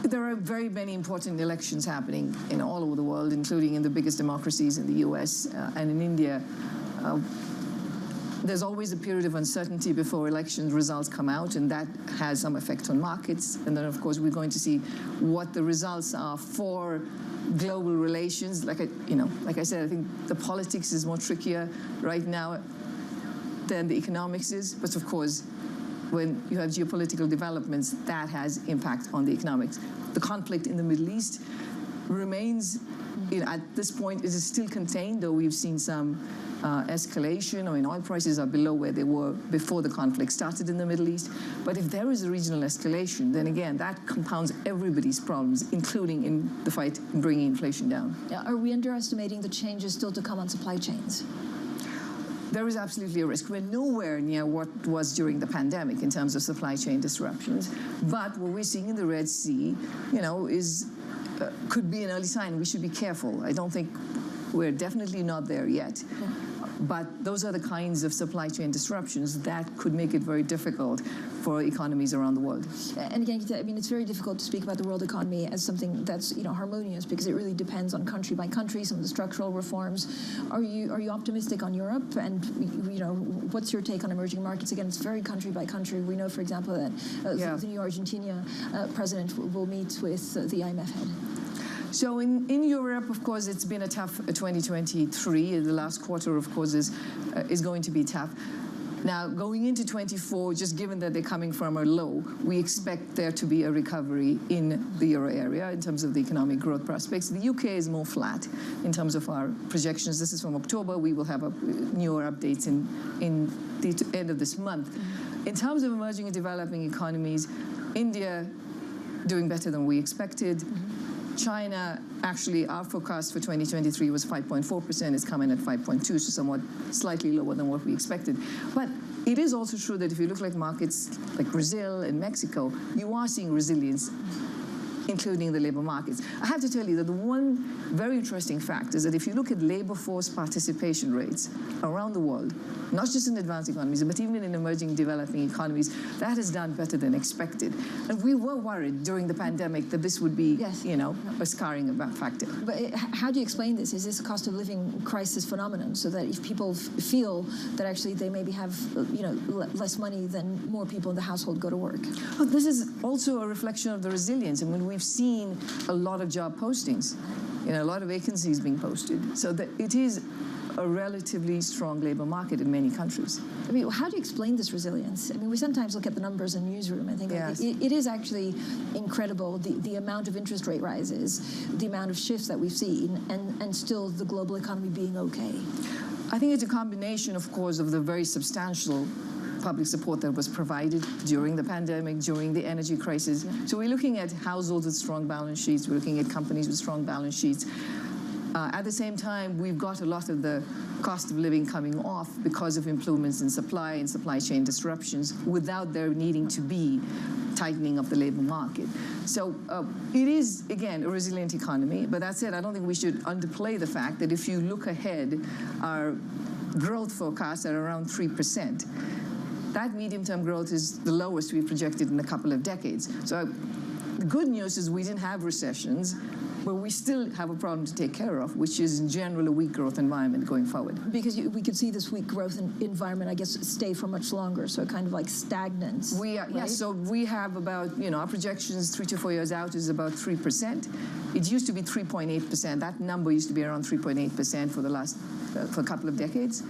[SPEAKER 33] There are very many important elections happening all over the world, including in the biggest democracies in the US and in India. There's always a period of uncertainty before election results come out, and that has some effect on markets. And then, of course, we're going to see what the results are for global relations. Like I said, I think the politics is more trickier right now than the economics is. But of course, when you have geopolitical developments, that has impact on the economics. The conflict in the Middle East remains, at this point, it is still contained, though we've seen some escalation. Oil prices are below where they were before the conflict started in the Middle East. But if there is a regional escalation, then again, that compounds everybody's problems, including in the fight in bringing inflation down.
[SPEAKER 32] Are we underestimating the changes still to come on supply chains?
[SPEAKER 33] There is absolutely a risk. We're nowhere near what was during the pandemic in terms of supply chain disruptions. But what we're seeing in the Red Sea, could be an early sign. We should be careful. I don't think we're definitely not there yet. But those are the kinds of supply chain disruptions that could make it very difficult for economies around the world.
[SPEAKER 32] And again, it's very difficult to speak about the world economy as something that's harmonious, because it really depends on country by country, some of the structural reforms. Are you optimistic on Europe? And what's your take on emerging markets? Again, it's very country by country. We know, for example, that the new Argentina president will meet with the IMF head.
[SPEAKER 33] So in Europe, of course, it's been a tough 2023. The last quarter, of course, is going to be tough. Now, going into 24, just given that they're coming from a low, we expect there to be a recovery in the euro area in terms of the economic growth prospects. The UK is more flat in terms of our projections. This is from October. We will have newer updates in the end of this month. In terms of emerging and developing economies, India doing better than we expected. China, actually, our forecast for 2023 was 5.4%. It's coming at 5.2%, so somewhat slightly lower than what we expected. But it is also true that if you look like markets like Brazil and Mexico, you are seeing resilience, including the labor markets. I have to tell you that the one very interesting fact is that if you look at labor force participation rates around the world, not just in advanced economies, but even in emerging developing economies, that has done better than expected. And we were worried during the pandemic that this would be, a scarring factor.
[SPEAKER 32] But how do you explain this? Is this a cost of living crisis phenomenon, so that if people feel that actually they maybe have, less money, then more people in the household go to work?
[SPEAKER 33] Well, this is also a reflection of the resilience. I mean, we've seen a lot of job postings, a lot of vacancies being posted. So that it is a relatively strong labor market in many countries.
[SPEAKER 32] How do you explain this resilience? We sometimes look at the numbers in the newsroom and think it is actually incredible, the amount of interest rate rises, the amount of shifts that we've seen, and still the global economy being okay.
[SPEAKER 33] I think it's a combination, of course, of the very substantial public support that was provided during the pandemic, during the energy crisis. So we're looking at households with strong balance sheets. We're looking at companies with strong balance sheets. At the same time, we've got a lot of the cost of living coming off because of improvements in supply and supply chain disruptions without there needing to be tightening of the labor market. So it is, again, a resilient economy. But that said, I don't think we should underplay the fact that if you look ahead, our growth forecasts are around 3%. That medium-term growth is the lowest we've projected in a couple of decades. So the good news is we didn't have recessions, but we still have a problem to take care of, which is in general a weak growth environment going forward.
[SPEAKER 32] Because we could see this weak growth environment, I guess, stay for much longer, so kind of like stagnant.
[SPEAKER 33] Right? Yes, so we have about, our projections 3 to 4 years out is about 3%. It used to be 3.8%. That number used to be around 3.8% for the last, for a couple of decades.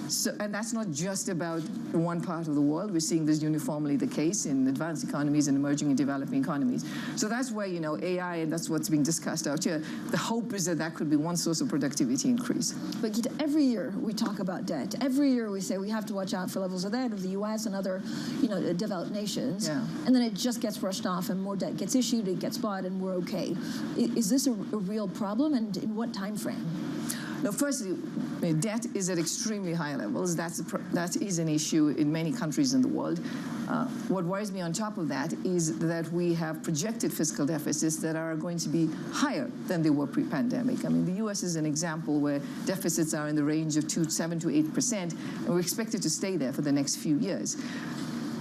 [SPEAKER 33] So, and that's not just about one part of the world. We're seeing this uniformly the case in advanced economies and emerging and developing economies. So that's where, AI, and that's what's being discussed out here. The hope is that that could be one source of productivity increase.
[SPEAKER 32] But Gita, every year we talk about debt. Every year we say we have to watch out for levels of debt of the U.S. and other, developed nations. Yeah. And then it just gets brushed off and more debt gets issued, it gets bought, and we're okay. Is this a real problem, and in what time frame?
[SPEAKER 33] Now, firstly, debt is at extremely high levels. That is an issue in many countries in the world. What worries me on top of that is that we have projected fiscal deficits that are going to be higher than they were pre-pandemic. I mean, the U.S. is an example where deficits are in the range of 7 to 8%, and we're expected to stay there for the next few years.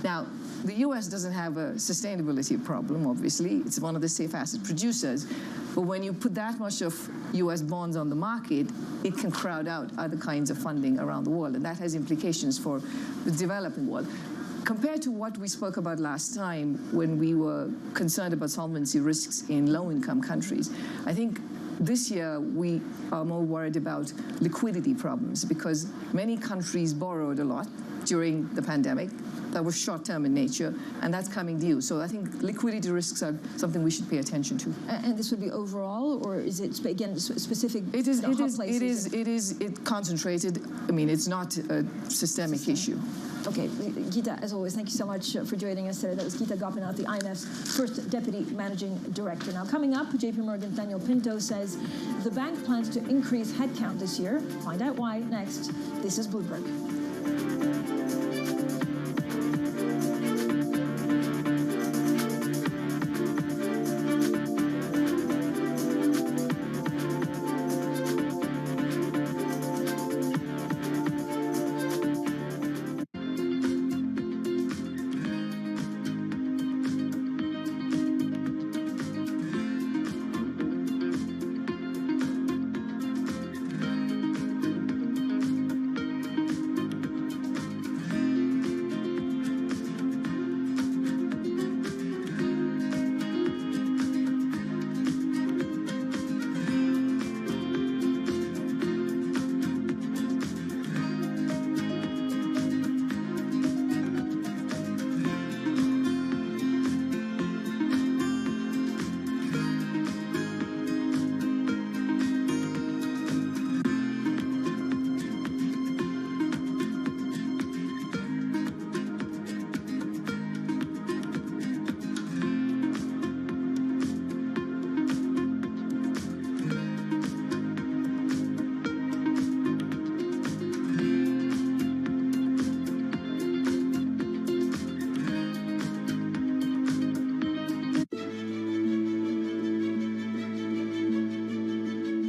[SPEAKER 33] Now, the U.S. doesn't have a sustainability problem, obviously. It's one of the safe asset producers. But when you put that much of U.S. bonds on the market, it can crowd out other kinds of funding around the world, and that has implications for the developing world. Compared to what we spoke about last time when we were concerned about solvency risks in low-income countries, I think this year we are more worried about liquidity problems because many countries borrowed a lot during the pandemic. That was short-term in nature, and that's coming due. So I think liquidity risks are something we should pay attention to.
[SPEAKER 32] And this would be overall, or is it again specific?
[SPEAKER 33] It is concentrated. I mean, it's not a systemic issue.
[SPEAKER 32] Okay, Gita, as always, thank you so much for joining us today. That was Gita Gopinath, the IMF's first Deputy Managing Director. Now, coming up, JP Morgan's Daniel Pinto says the bank plans to increase headcount this year. Find out why next. This is Bloomberg.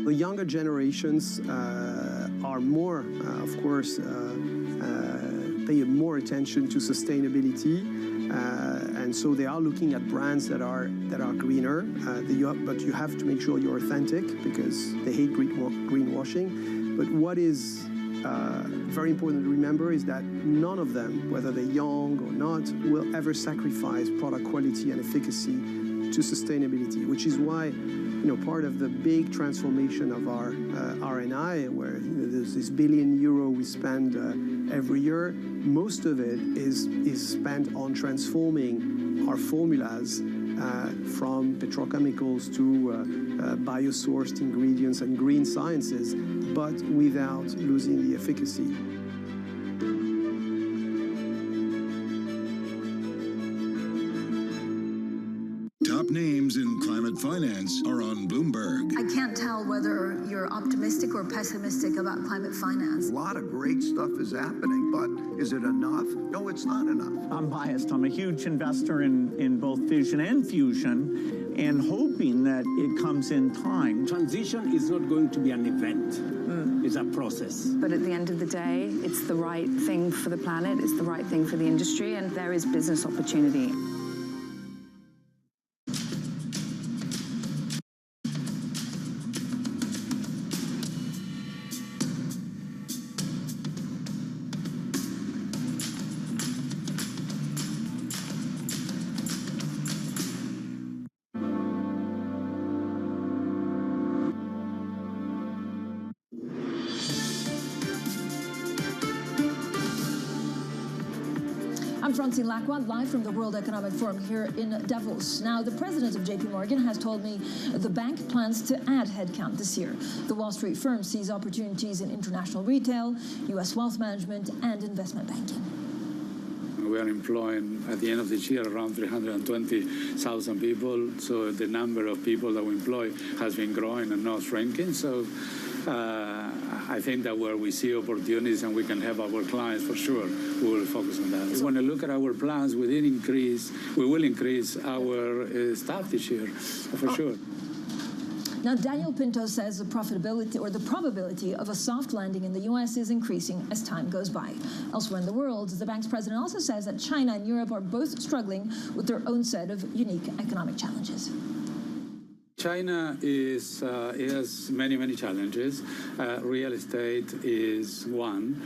[SPEAKER 1] The younger generations are more, of course, pay more attention to sustainability, and so they are looking at brands that are greener. But you have to make sure you're authentic because they hate greenwashing. But what is very important to remember is that none of them, whether they're young or not, will ever sacrifice product quality and efficacy to sustainability, which is why part of the big transformation of our R&I, where there's this €1 billion we spend every year, most of it is spent on transforming our formulas from petrochemicals to biosourced ingredients and green sciences, but without losing the efficacy.
[SPEAKER 13] Top names in climate finance are on Bloomberg.
[SPEAKER 32] I can't tell whether you're
[SPEAKER 2] either optimistic or pessimistic about climate finance.
[SPEAKER 3] A lot of great stuff is happening, but is it enough? No, it's not enough.
[SPEAKER 14] I'm biased. I'm a huge investor in both fission and fusion, and hoping that it comes in time.
[SPEAKER 16] Transition is not going to be an event. It's a process.
[SPEAKER 17] But at the end of the day, it's the right thing for the planet, it's the right thing for the industry, and there is business opportunity.
[SPEAKER 32] I'm Francine Lacroix, live from the World Economic Forum here in Davos. Now, the president of JP Morgan has told me the bank plans to add headcount this year. The Wall Street firm sees opportunities in international retail, U.S. wealth management, and investment banking.
[SPEAKER 18] We are employing, at the end of this year, around 320,000 people. So the number of people that we employ has been growing and not shrinking. So I think that where we see opportunities and we can help our clients, for sure, we will focus on that. When I look at our plans, we will increase our staff this year, for sure.
[SPEAKER 32] Now, Daniel Pinto says the profitability or the probability of a soft landing in the U.S. is increasing as time goes by. Elsewhere in the world, the bank's president also says that China and Europe are both struggling with their own set of unique economic challenges.
[SPEAKER 18] China has many challenges. Real estate is one.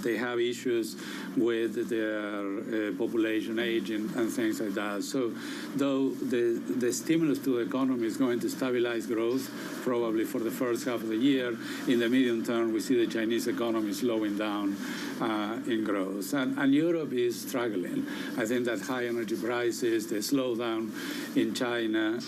[SPEAKER 18] They have issues with their population aging and things like that. So though the stimulus to the economy is going to stabilize growth, probably for the first half of the year, in the medium term, we see the Chinese economy slowing down in growth. And Europe is struggling. I think that high energy prices, the slowdown in China,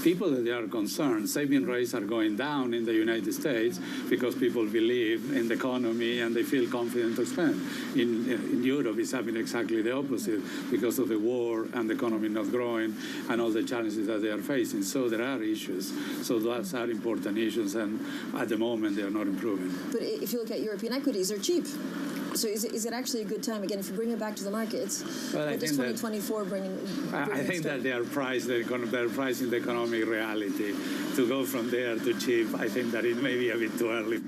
[SPEAKER 18] people that they are concerned, saving rates are going down in the United States because people believe in the economy and they feel confident to spend. In Europe, it's happening exactly the opposite because of the war and the economy not growing and all the challenges that they are facing. So there are issues. So those are important issues, and at the moment, they are not improving.
[SPEAKER 32] But if you look at European equities, they're cheap. So is it actually a good time, again, if you bring it back to the markets, what does 2024 bring
[SPEAKER 18] I think that they are pricing the economic reality. To go from there to cheap, I think that it may be a bit too early.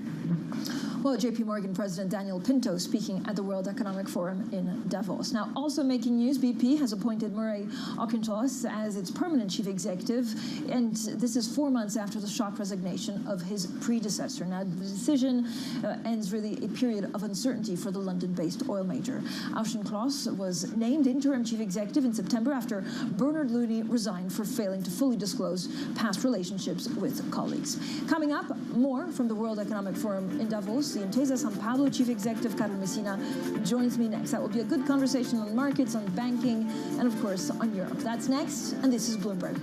[SPEAKER 32] Well, JP Morgan President Daniel Pinto speaking at the World Economic Forum in Davos. Now, also making news, BP has appointed Murray Auchincloss as its permanent chief executive, and this is 4 months after the shock resignation of his predecessor. Now, the decision ends really a period of uncertainty for the London-based oil major. Auchincloss was named interim chief executive in September after Bernard Looney resigned for failing to fully disclose past relationships with colleagues. Coming up, more from the World Economic Forum in Davos. The Intesa Sanpaolo Chief Executive, Carlos Messina, joins me next. That will be a good conversation on markets, on banking, and of course on Europe. That's next, and this is Bloomberg.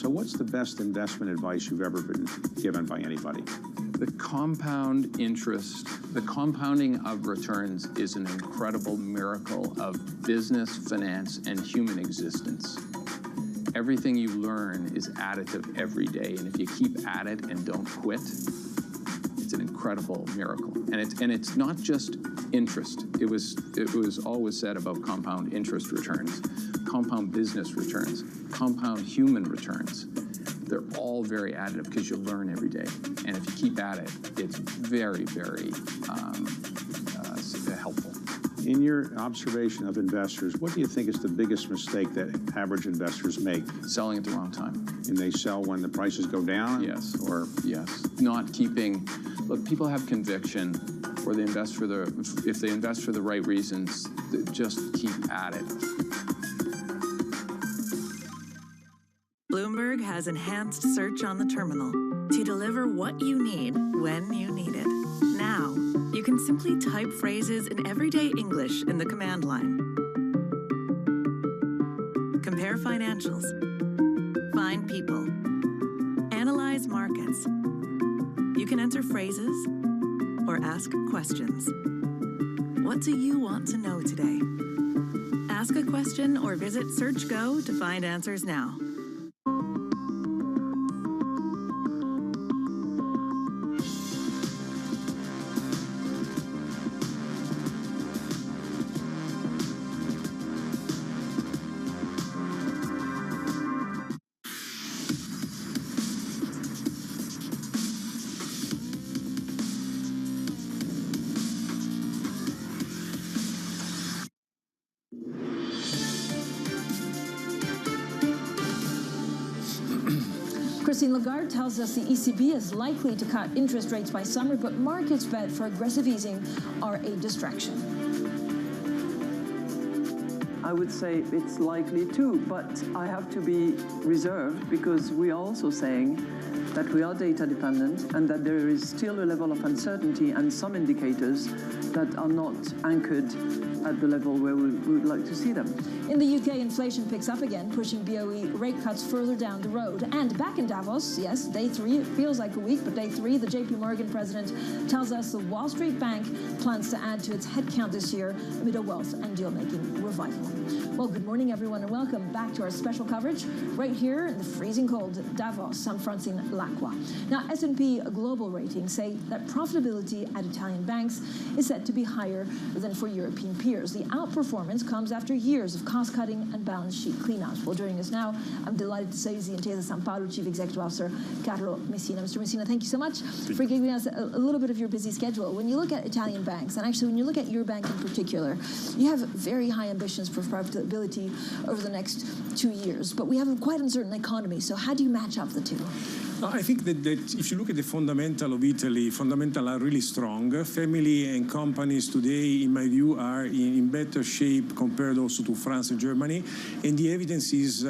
[SPEAKER 19] What's the best investment advice you've ever been given by anybody?
[SPEAKER 20] The compound interest, the compounding of returns is an incredible miracle of business, finance, and human existence. everything you learn is additive every day. And if you keep at it and don't quit, it's an incredible miracle. And it's not just interest. It was always said about compound interest returns, compound business returns, compound human returns. They're all very additive because you learn every day. And if you keep at it, it's very, very helpful.
[SPEAKER 19] In your observation of investors, what do you think is the biggest mistake that average investors make?
[SPEAKER 20] Selling at the wrong time.
[SPEAKER 19] And they sell when the prices go down?
[SPEAKER 20] Yes. Or yes. Not keeping, look, people have conviction, or they invest for if they invest for the right reasons, just keep at it.
[SPEAKER 25] Bloomberg has enhanced search on the terminal to deliver what you need when you need it. Now, you can simply type phrases in everyday English in the command line. Compare financials. Find people. Analyze markets. You can enter phrases or ask questions. What do you want to know today? Ask a question or visit SearchGo to find answers now.
[SPEAKER 32] Christine Lagarde tells us the ECB is likely to cut interest rates by summer, but markets bet for aggressive easing are a distraction.
[SPEAKER 4] I would say it's likely too, but I have to be reserved because we are also saying that we are data dependent and that there is still a level of uncertainty and some indicators that are not anchored at the level where we would like to see them.
[SPEAKER 32] In the UK, inflation picks up again, pushing BOE rate cuts further down the road. And back in Davos, yes, day 3, it feels like a week, but day 3, the JP Morgan president tells us the Wall Street Bank plans to add to its headcount this year amid a wealth and deal-making revival. Well, good morning, everyone, and welcome back to our special coverage right here in the freezing cold Davos. I'm Francine Lacqua. Now, S&P Global ratings say that profitability at Italian banks is set to be higher than for European peers. The outperformance comes after years of cost-cutting and balance sheet cleanups. Well, joining us now, I'm delighted to say, is the Intesa Sanpaolo Chief Executive Officer, Carlo Messina. Mr. Messina, thank you so much for giving us a little bit of your busy schedule. When you look at Italian banks, and actually when you look at your bank in particular, you have very high ambitions for profitability over the next 2 years, but we have a quite uncertain economy. So how do you match up the two?
[SPEAKER 5] I think that if you look at the fundamental of Italy, fundamentals are really strong. Family and companies today, in my view, are in better shape compared also to France and Germany. And the evidence is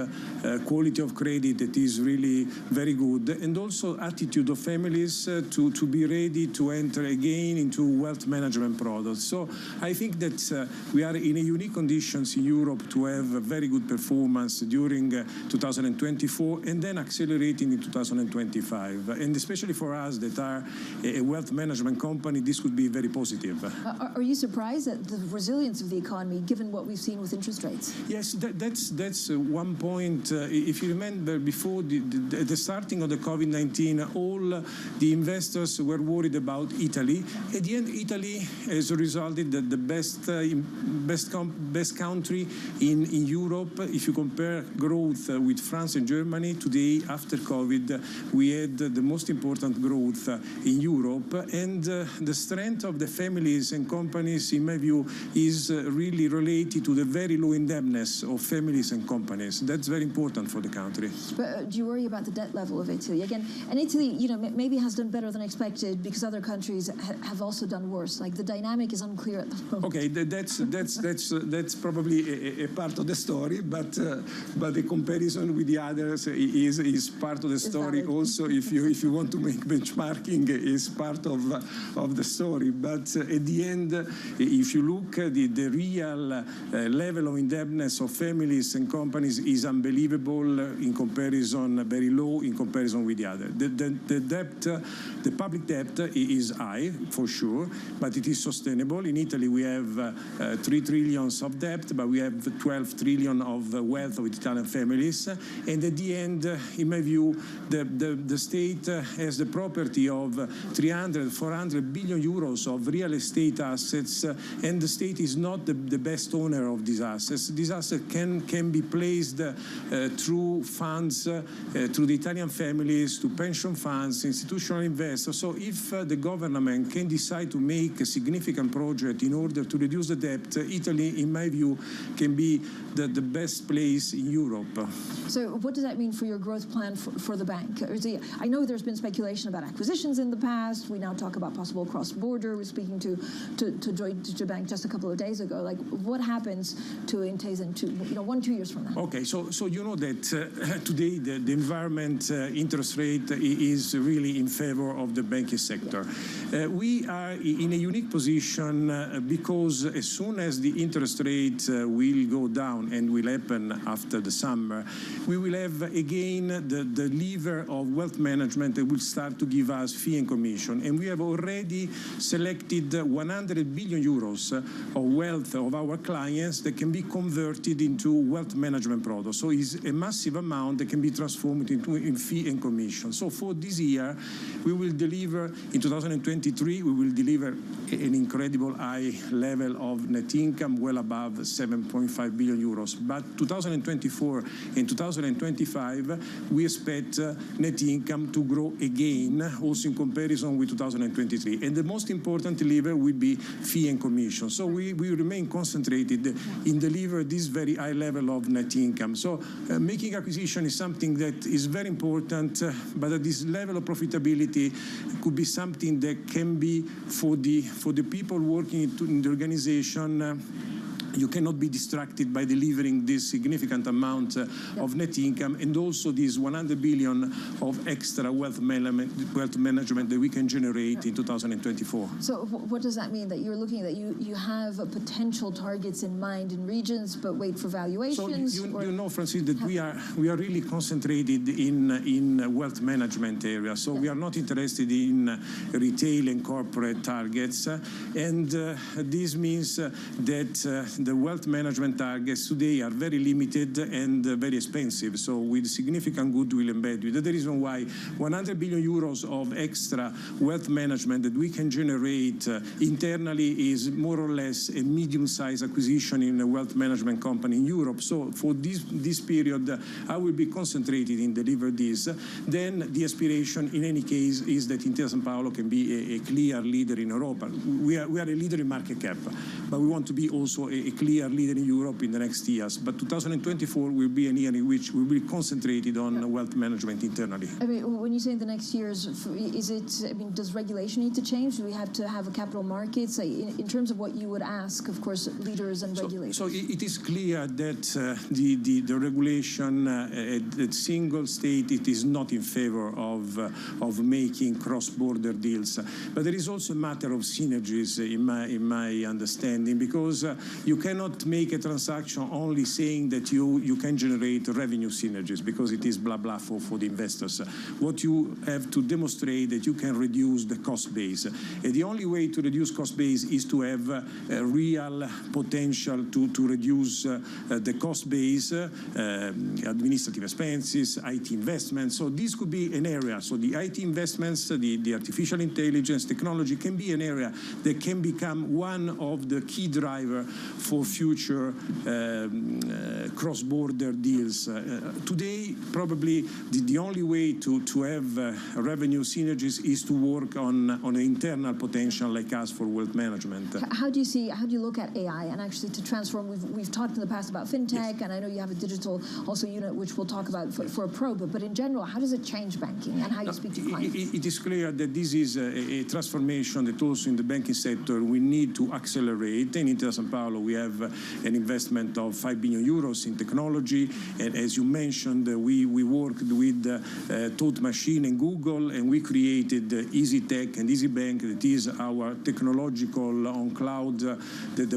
[SPEAKER 5] quality of credit that is really very good. And also attitude of families to be ready to enter again into wealth management products. So I think that we are in a unique conditions in Europe to have a very good performance during 2024 and then accelerating in 2025. And especially for us that are a wealth management company, this could be very positive.
[SPEAKER 32] Are you surprised at the resilience of the economy, given what we've seen with interest rates?
[SPEAKER 5] Yes, that's one point. If you remember, before the starting of the COVID-19, all the investors were worried about Italy. At the end, Italy has resulted that the best country in Europe. If you compare growth with France and Germany, today, after COVID, we had the most important growth in Europe, and the strength of the families and companies, in my view, is really related to the very low indebtedness of families and companies. That's very important for the country.
[SPEAKER 32] But do you worry about the debt level of Italy again? And Italy, you know, maybe has done better than expected because other countries have also done worse. Like the dynamic is unclear at the moment.
[SPEAKER 5] Okay, that's probably a part of the story, but the comparison with the others is part of the story also, if you want to make benchmarking, is part of the story. But at the end, if you look at the real level of indebtedness of families and companies is unbelievable in comparison, very low in comparison with the other. The debt, the public debt is high, for sure, but it is sustainable. In Italy, we have 3 trillion of debt, but we have 12 trillion of wealth of Italian families. And at the end, in my view, the state has the property of 300, 400 billion euros of real estate assets, and the state is not the best owner of these assets. These assets can be placed through funds, through the Italian families, to pension funds, institutional investors. So if the government can decide to make a significant project in order to reduce the debt, Italy, in my view, can be the best place in Europe.
[SPEAKER 32] So what does that mean for your growth plan for the bank? I know there's been speculation about acquisitions in the past. We now talk about possible cross-border. We're speaking to Deutsche Bank just a couple of days ago. Like, what happens to Intesa in 1-2 years from now?
[SPEAKER 5] Okay, so you know that today the environment interest rate is really in favor of the banking sector. We are in a unique position because as soon as the interest rate will go down, and will happen after the summer, we will have again the lever of wealth management that will start to give us fee and commission. And we have already selected 100 billion euros of wealth of our clients that can be converted into wealth management products. So it's a massive amount that can be transformed in fee and commission. So for this year, we will deliver, in 2023, we will deliver an incredible high level of net income, well above 7.5 billion euros. But 2024 and 2025, we expect net income to grow again, also in comparison with 2023. And the most important lever will be fee and commission. So we remain concentrated in deliver this very high level of net income. So making acquisition is something that is very important, but at this level of profitability could be something that can be for the people working in the organization. You cannot be distracted by delivering this significant amount of net income, and also this 100 billion of extra wealth management that we can generate in 2024.
[SPEAKER 32] So what does that mean? That you're looking at, you have potential targets in mind in regions, but wait for valuations?
[SPEAKER 5] So you know, Francis, that we are really concentrated in wealth management area. So we are not interested in retail and corporate targets, and this means that the wealth management targets today are very limited and very expensive, so with significant goodwill embedded. That's the reason why 100 billion euros of extra wealth management that we can generate internally is more or less a medium-sized acquisition in a wealth management company in Europe. So for this period, I will be concentrated in deliver this. Then the aspiration, in any case, is that Intesa Sanpaolo can be a clear leader in Europa. We are a leader in market cap, but we want to be also a clear leader in Europe in the next years. But 2024 will be a year in which we will be concentrated on wealth management internally.
[SPEAKER 32] I mean, when you say the next years, does regulation need to change? Do we have to have a capital markets? In terms of what you would ask, of course, leaders and regulators.
[SPEAKER 5] So it is clear that the regulation at single state, it is not in favor of making cross-border deals. But there is also a matter of synergies in my understanding, because you cannot make a transaction only saying that you can generate revenue synergies, because it is blah blah for the investors. What you have to demonstrate that you can reduce the cost base, and the only way to reduce cost base is to have a real potential to reduce the cost base, administrative expenses, IT investments. So this could be an area. So the IT investments, the artificial intelligence technology can be an area that can become one of the key driver for future cross-border deals. Today, probably the only way to have revenue synergies is to work on an internal potential like us for wealth management.
[SPEAKER 32] How do you look at AI and actually to transform? We've talked in the past about fintech, yes. And I know you have a digital also unit which we'll talk about for a pro. But in general, how does it change banking and how you speak to clients?
[SPEAKER 5] It is clear that this is a transformation that also in the banking sector we need to accelerate. In Intesa Sanpaolo, we have an investment of 5 billion euros in technology. And as you mentioned, we worked with Thought Machine and Google, and we created EasyTech and EasyBank. That is our technological on cloud,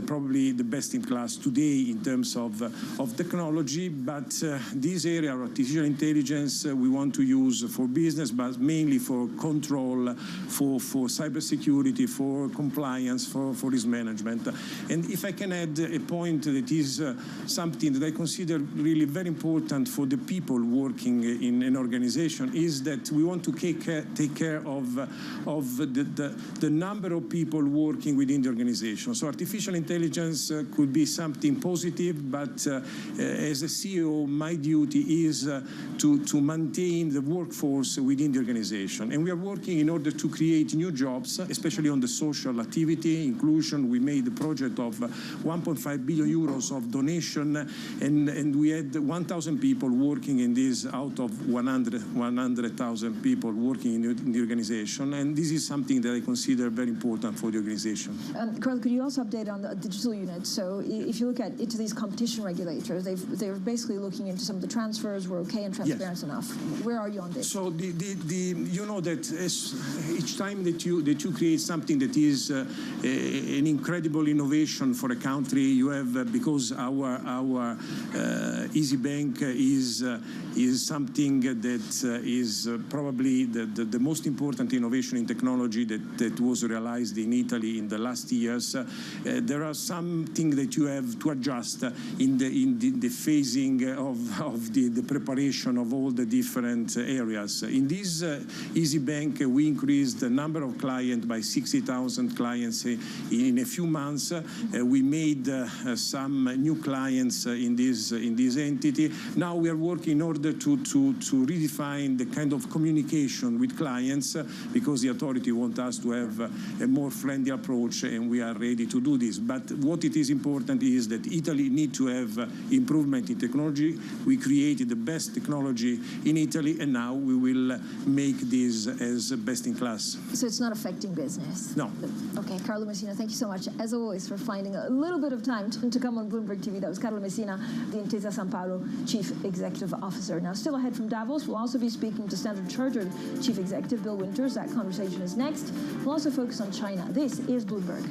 [SPEAKER 5] probably the best in class today in terms of technology. But this area of artificial intelligence we want to use for business, but mainly for control, for cybersecurity, for compliance, for risk management. And if I can add a point that is something that I consider really very important for the people working in an organization, is that we want to take care of the number of people working within the organization. So artificial intelligence could be something positive, but as a CEO, my duty is to maintain the workforce within the organization. And we are working in order to create new jobs, especially on the social activity, inclusion. We made a project of 1.5 billion euros of donation, and we had 1,000 people working in this out of 100,000 people working in the organization. And this is something that I consider very important for the organization.
[SPEAKER 32] Carl, could you also update on the digital unit? So if you look at Italy's competition regulators, they're basically looking into some of the transfers were okay and transparent enough. Where are you on this?
[SPEAKER 5] So you know that each time that you create something that is an incredible innovation for a country, you have, because our EasyBank is something that is probably the most important innovation in technology that was realized in Italy in the last years. There are some things that you have to adjust in the phasing of the preparation of all the different areas. In this EasyBank, we increased the number of clients by 60,000 clients in a few months. We made some new clients in this entity. Now we are working in order to redefine the kind of communication with clients, because the authority wants us to have a more friendly approach, and we are ready to do this. But what it is important is that Italy needs to have improvement in technology. We created the best technology in Italy, and now we will make this as best in class.
[SPEAKER 32] So it's not affecting business?
[SPEAKER 5] No.
[SPEAKER 32] Okay, Carlo Messina, thank you so much, as always, for finding a little bit of time to come on Bloomberg TV. That was Carlo Messina, the Intesa Sanpaolo Chief Executive Officer. Now, still ahead from Davos, we'll also be speaking to Standard Chartered Chief Executive Bill Winters. That conversation is next. We'll also focus on China. This is Bloomberg.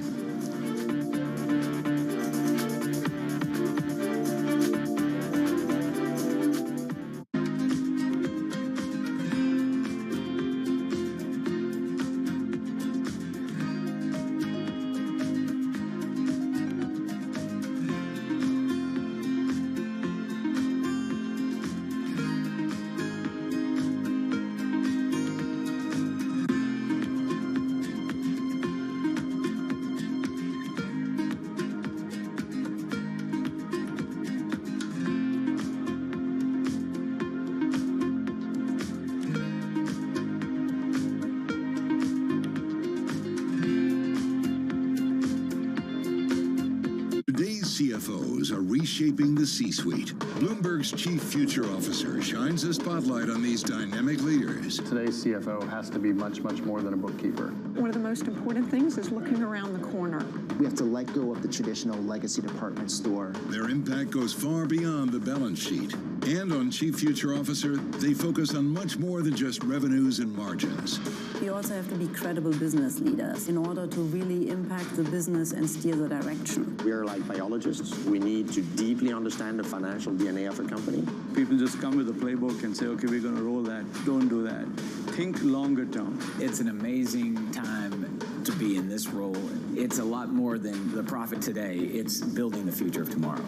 [SPEAKER 13] CFOs are reshaping the C-suite. Bloomberg's Chief Future Officer shines a spotlight on these dynamic leaders.
[SPEAKER 6] Today's CFO has to be much, much more than a bookkeeper.
[SPEAKER 7] One of the most important things is looking around the corner.
[SPEAKER 8] We have to let go of the traditional legacy department store.
[SPEAKER 13] Their impact goes far beyond the balance sheet. And on Chief Future Officer, they focus on much more than just revenues and margins.
[SPEAKER 10] You also have to be credible business leaders in order to really impact the business and steer the direction.
[SPEAKER 21] We are like biologists. We need to deeply understand the financial DNA of a company.
[SPEAKER 23] People just come with a playbook and say, okay, we're going to roll that. Don't do that. Think longer term.
[SPEAKER 24] It's an amazing time to be in this role. It's a lot more than the profit today. It's building the future of tomorrow.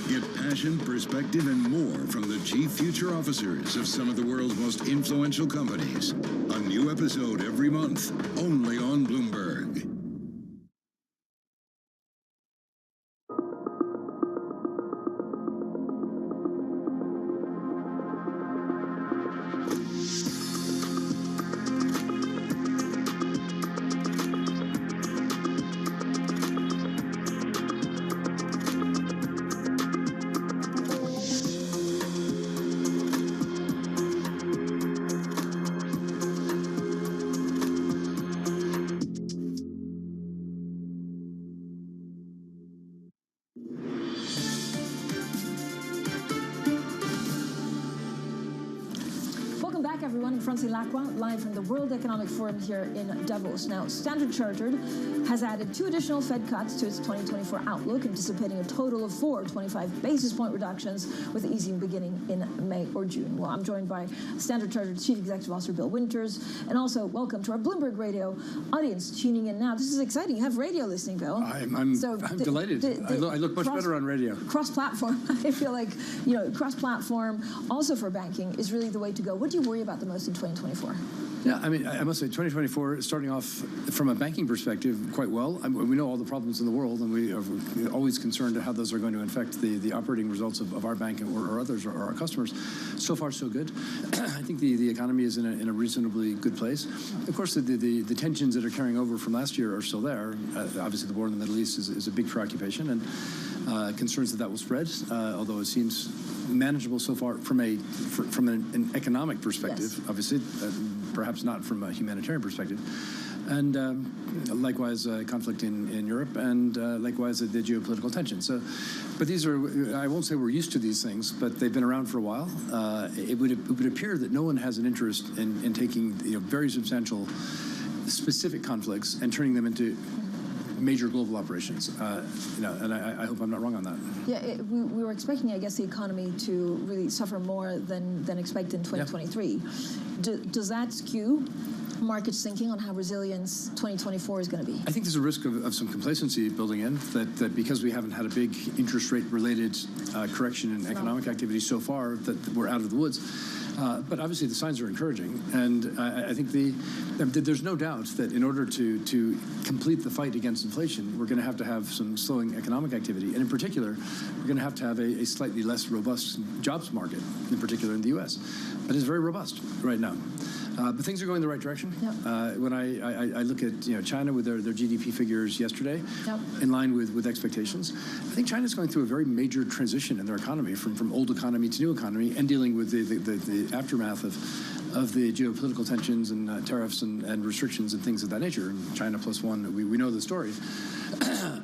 [SPEAKER 13] Get passion, perspective, and more from the Chief Future Officers of some of the world's most influential companies. A new episode every month, only on Bloomberg.
[SPEAKER 32] Francine Lacroix, live from the World Economic Forum here in Davos. Now, Standard Chartered has added 2 additional Fed cuts to its 2024 outlook, anticipating a total of 4 25 basis point reductions, with easing beginning in May or June. Well, I'm joined by Standard Chartered Chief Executive Officer Bill Winters, and also welcome to our Bloomberg Radio audience tuning in now. This is exciting. You have radio listening, Bill.
[SPEAKER 1] I'm delighted. I look much better on radio.
[SPEAKER 32] Cross-platform. I feel like, cross-platform, also for banking, is really the way to go. What do you worry about the most in 2024?
[SPEAKER 1] Yeah, I mean, I must say, 2024 is starting off from a banking perspective quite well. We know all the problems in the world, and we are always concerned how those are going to affect the operating results of our bank or others or our customers. So far, so good. I think the economy is in a reasonably good place. Of course, the tensions that are carrying over from last year are still there. Obviously, the war in the Middle East is a big preoccupation, and concerns that will spread, although it seems manageable so far from an economic perspective, yes. Obviously, perhaps not from a humanitarian perspective. And likewise, conflict in Europe, and likewise, the geopolitical tension. So, but these are, I won't say we're used to these things, but they've been around for a while. It would appear that no one has an interest in taking very substantial specific conflicts and turning them into major global operations, and I hope I'm not wrong on that.
[SPEAKER 32] Yeah, we were expecting, I guess, the economy to really suffer more than expected in 2023. Yeah. Does that skew markets thinking on how resilient 2024 is going to be?
[SPEAKER 1] I think there's a risk of some complacency building in, that because we haven't had a big interest rate related correction in economic activity so far, that we're out of the woods. But obviously the signs are encouraging, and I think there's no doubt that in order to complete the fight against inflation, we're going to have some slowing economic activity, and in particular, we're going to have a slightly less robust jobs market, in particular in the U.S. But it's very robust right now. But things are going in the right direction. Yep. When I look at China with their GDP figures yesterday, yep. in line with expectations, I think China's going through a very major transition in their economy from old economy to new economy, and dealing with the aftermath of the geopolitical tensions and tariffs and restrictions and things of that nature. And China plus one, we know the story.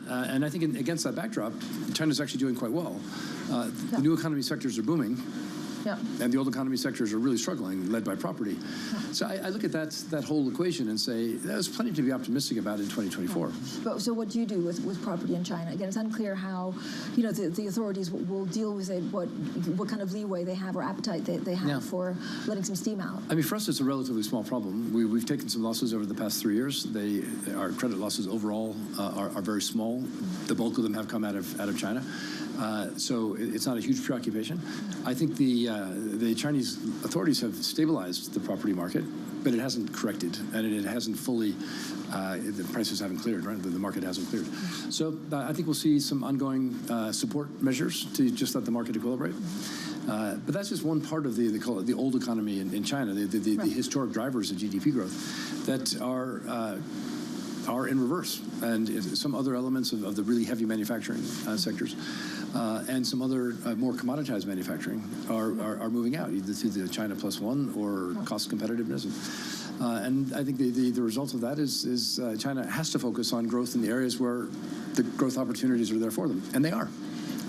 [SPEAKER 1] And I think against that backdrop, China's actually doing quite well. Yep. The new economy sectors are booming. Yeah. And the old economy sectors are really struggling, led by property. Yeah. So I look at that whole equation and say, there's plenty to be optimistic about in 2024. Yeah.
[SPEAKER 32] But so what do you do with property in China? Again, it's unclear how, the authorities will deal with it, what kind of leeway they have or appetite they have yeah. for letting some steam out.
[SPEAKER 1] I mean, for us, it's a relatively small problem. We've taken some losses over the past 3 years. Our credit losses overall are very small. The bulk of them have come out of China. So it's not a huge preoccupation. I think the Chinese authorities have stabilized the property market, but it hasn't corrected, and it hasn't fully, the prices haven't cleared, right? The market hasn't cleared. So I think we'll see some ongoing support measures to just let the market equilibrate. But that's just one part of the old economy in China, the historic drivers of GDP growth that are in reverse, and some other elements of the really heavy manufacturing sectors and some other more commoditized manufacturing are moving out, either through the China plus one or cost competitiveness. And I think the result of that is China has to focus on growth in the areas where the growth opportunities are there for them, and they are.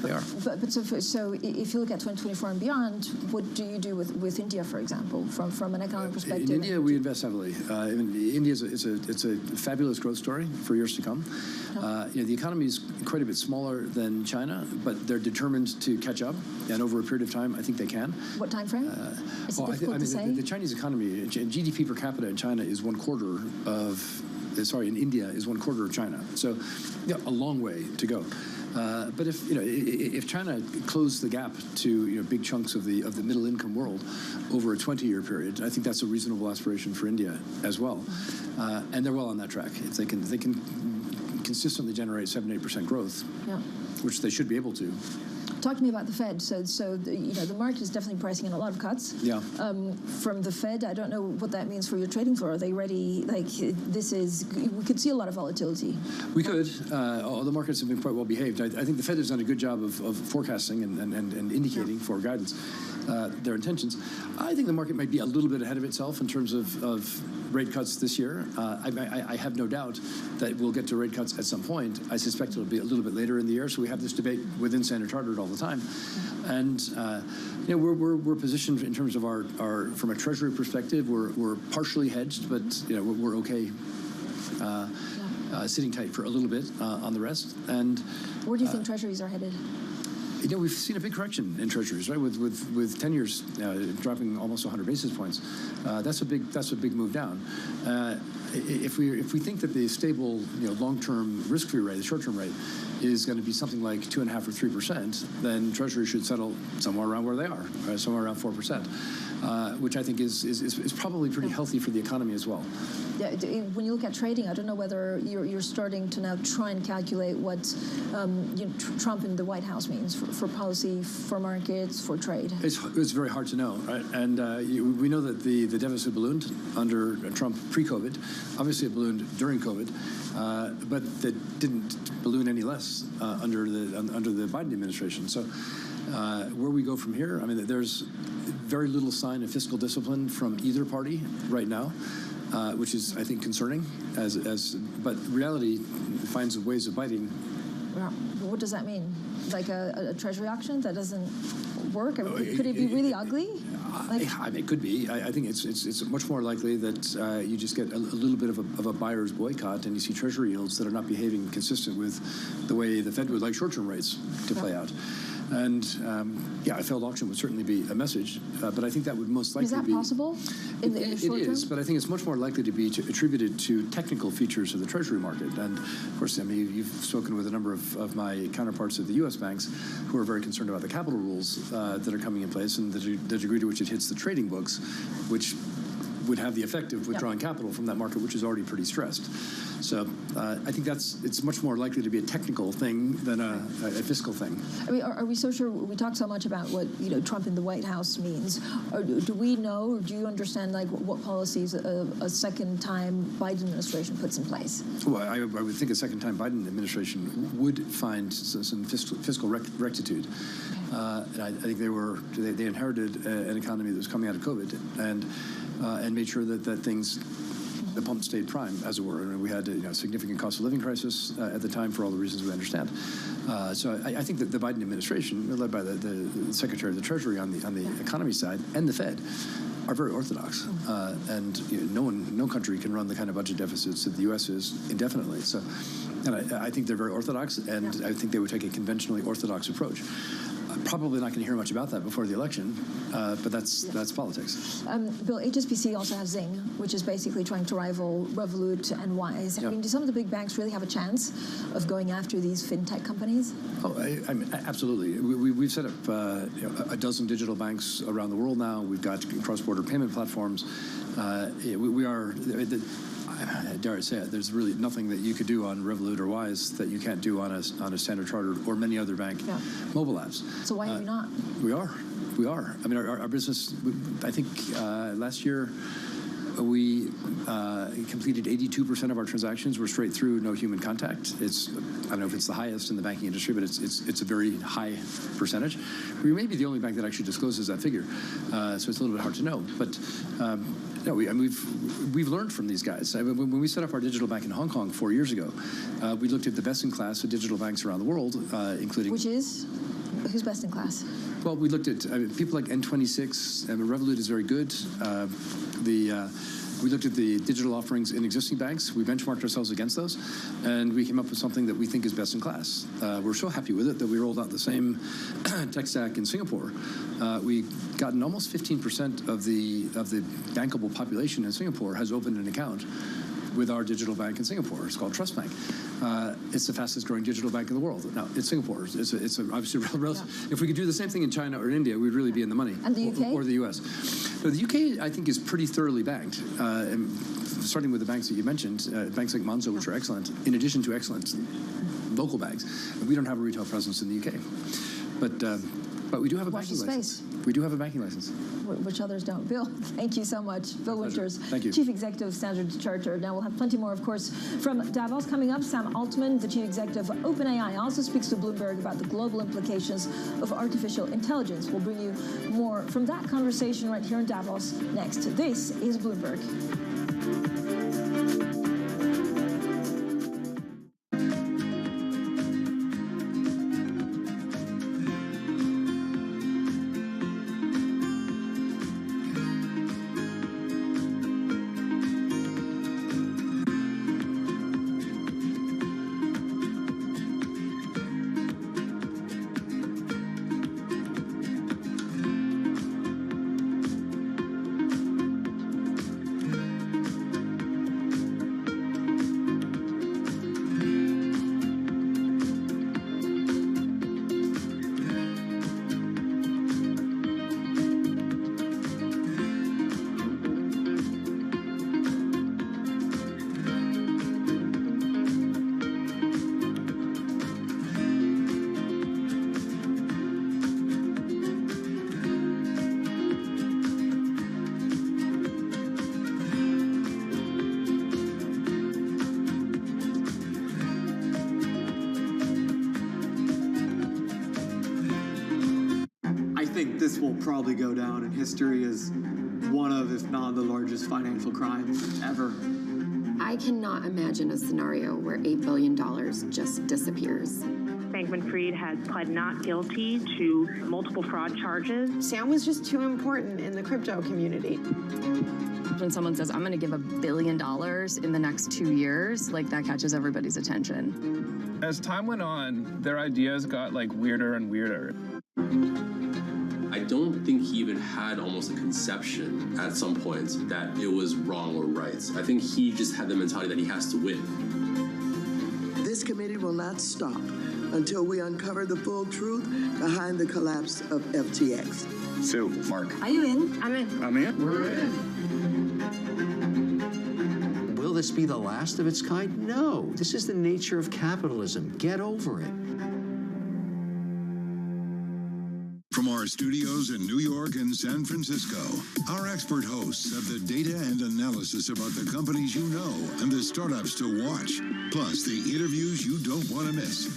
[SPEAKER 1] They are. But
[SPEAKER 32] so if you look at 2024 and beyond, what do you do with India, for example, from an economic perspective?
[SPEAKER 1] In India, we invest heavily. India it's a fabulous growth story for years to come. The economy is quite a bit smaller than China, but they're determined to catch up, and over a period of time, I think they can.
[SPEAKER 32] What time frame? Is it difficult to say?
[SPEAKER 1] The Chinese economy, GDP per capita in China is in India is 1/4 of China. So, a long way to go. But if China closed the gap to big chunks of the middle income world over a 20-year period, I think that's a reasonable aspiration for India as well, and they're well on that track. If they can consistently generate 7-8% growth, yeah. which they should be able to.
[SPEAKER 32] Talk to me about the Fed. So the market is definitely pricing in a lot of cuts.
[SPEAKER 1] Yeah.
[SPEAKER 32] From the Fed, I don't know what that means for your trading floor. Are they ready? We could see a lot of volatility.
[SPEAKER 1] We could. All the markets have been quite well behaved. I think the Fed has done a good job of forecasting and indicating for guidance their intentions. I think the market might be a little bit ahead of itself in terms of rate cuts this year. I have no doubt that we'll get to rate cuts at some point. I suspect it'll be a little bit later in the year. So we have this debate within Standard Chartered all the time. And we're positioned in terms of our from a treasury perspective, we're partially hedged, but we're okay. Sitting tight for a little bit on the rest. And
[SPEAKER 32] where do you think treasuries are headed?
[SPEAKER 1] We've seen a big correction in treasuries, right? With 10 years dropping almost 100 basis points. That's a big move down. If we think that the stable, long-term risk-free rate, the short-term rate, is going to be something like 2.5 or 3%, then treasuries should settle somewhere around where they are, right? Somewhere around 4%, which I think is probably pretty healthy for the economy as well.
[SPEAKER 32] Yeah, when you look at trading, I don't know whether you're starting to now try and calculate what Trump in the White House means for policy, for markets, for trade.
[SPEAKER 1] It's very hard to know, right? And we know that the deficit ballooned under Trump pre-COVID. Obviously, it ballooned during COVID, but it didn't balloon any less under the Biden administration. So where we go from here, I mean, there's very little sign of fiscal discipline from either party right now. Which is, I think, concerning. But reality finds ways of biting.
[SPEAKER 32] What does that mean? Like a treasury auction that doesn't work? I mean, could it be really ugly?
[SPEAKER 1] It could be. I think it's much more likely that you just get a little bit of a buyer's boycott, and you see treasury yields that are not behaving consistent with the way the Fed would like short-term rates to play out. And a failed auction would certainly be a message, but I think that would most likely be... Is
[SPEAKER 32] that possible in the short term?
[SPEAKER 1] It is, but I think it's much more likely to be attributed to technical features of the treasury market. And of course, I mean, you've spoken with a number of my counterparts at the U.S. banks who are very concerned about the capital rules that are coming in place and the degree to which it hits the trading books, which would have the effect of withdrawing capital from that market, which is already pretty stressed. So I think it's much more likely to be a technical thing than a fiscal thing.
[SPEAKER 32] I mean, are we so sure? We talk so much about what Trump in the White House means. Or do we know, or do you understand, like what policies a second-time Biden administration puts in place?
[SPEAKER 1] Well, I would think a second-time Biden administration would find some fiscal rectitude. And I think they inherited an economy that was coming out of COVID and made sure that the pump stayed prime, as it were. And we had a significant cost of living crisis at the time for all the reasons we understand. So I think that the Biden administration, led by the Secretary of the Treasury on the economy side and the Fed, are very orthodox. And no country can run the kind of budget deficits that the U.S. is indefinitely. So, and I think they're very orthodox, and I think they would take a conventionally orthodox approach. Probably not going to hear much about that before the election, but that's politics.
[SPEAKER 32] Bill, HSBC also has Zing, which is basically trying to rival Revolut and Wise. I mean, do some of the big banks really have a chance of going after these fintech companies?
[SPEAKER 1] Oh, I mean, absolutely. We've set up a dozen digital banks around the world now. We've got cross-border payment platforms. We are... dare I say it, there's really nothing that you could do on Revolut or Wise that you can't do on a Standard Chartered or many other bank mobile apps.
[SPEAKER 32] So why are we not?
[SPEAKER 1] We are. I mean, our business, I think last year we completed 82% of our transactions were straight through, no human contact. I don't know if it's the highest in the banking industry, but it's a very high percentage. We may be the only bank that actually discloses that figure, so it's a little bit hard to know. But no, we've learned from these guys. I mean, when we set up our digital bank in Hong Kong 4 years ago, we looked at the best in class of digital banks around the world, including...
[SPEAKER 32] Which is? Who's best in class?
[SPEAKER 1] Well, we looked at people like N26. Revolut is very good. We looked at the digital offerings in existing banks. We benchmarked ourselves against those, and we came up with something that we think is best in class. We're so happy with it that we rolled out the same tech stack in Singapore. We've gotten almost 15% of the bankable population in Singapore has opened an account with our digital bank in Singapore. It's called Trust Bank. It's the fastest growing digital bank in the world. Now, it's Singapore. It's obviously relative. If we could do the same thing in China or in India, we'd really be in the money.
[SPEAKER 32] And the UK?
[SPEAKER 1] Or the US. No, the UK, I think, is pretty thoroughly banked. And starting with the banks that you mentioned, banks like Monzo, which are excellent, in addition to excellent local banks. We don't have a retail presence in the UK. But we do have a banking license. We do have a banking license.
[SPEAKER 32] Which others don't. Bill, thank you so much. Bill Winters,
[SPEAKER 1] thank you.
[SPEAKER 32] Chief Executive of Standard Chartered. Now we'll have plenty more, of course, from Davos coming up. Sam Altman, the Chief Executive of OpenAI, also speaks to Bloomberg about the global implications of artificial intelligence. We'll bring you more from that conversation right here in Davos next. This is Bloomberg.
[SPEAKER 2] think this will probably go down in history as one of, if not the largest financial crimes ever.
[SPEAKER 9] I cannot imagine a scenario where $8 billion just disappears.
[SPEAKER 11] Bankman-Fried has pled not guilty to multiple fraud charges.
[SPEAKER 12] Sam was just too important in the crypto community.
[SPEAKER 17] When someone says, I'm going to give $1 billion in the next 2 years, like that catches everybody's attention.
[SPEAKER 15] As time went on, their ideas got like weirder and weirder.
[SPEAKER 22] I don't think he even had almost a conception at some points that it was wrong or right. I think he just had the mentality that he has to win.
[SPEAKER 26] This committee will not stop until we uncover the full truth behind the collapse of FTX.
[SPEAKER 19] Sue, Mark.
[SPEAKER 11] Are you in? I'm in.
[SPEAKER 19] I'm in.
[SPEAKER 11] We're in.
[SPEAKER 26] Will this be the last of its kind? No. This is the nature of capitalism. Get over it.
[SPEAKER 13] From our studios in New York and San Francisco, our expert hosts have the data and analysis about the companies you know and the startups to watch, plus the interviews you don't want to miss.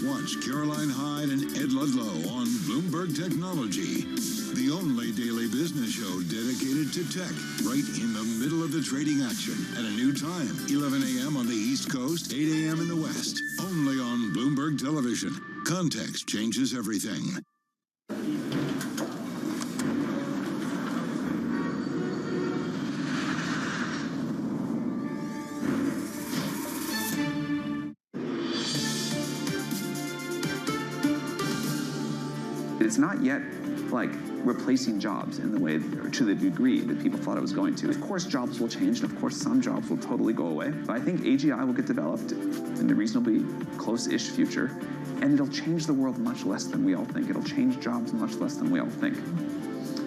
[SPEAKER 13] Watch Caroline Hyde and Ed Ludlow on Bloomberg Technology, the only daily business show dedicated to tech, right in the middle of the trading action at a new time, 11 a.m. on the East Coast, 8 a.m. in the West, only on Bloomberg Television. Context changes everything.
[SPEAKER 27] It's not yet like replacing jobs in the way, or to the degree that people thought it was going to. Of course, jobs will change, and of course, some jobs will totally go away. But I think AGI will get developed in the reasonably close-ish future, and it'll change the world much less than we all think. It'll change jobs much less than we all think.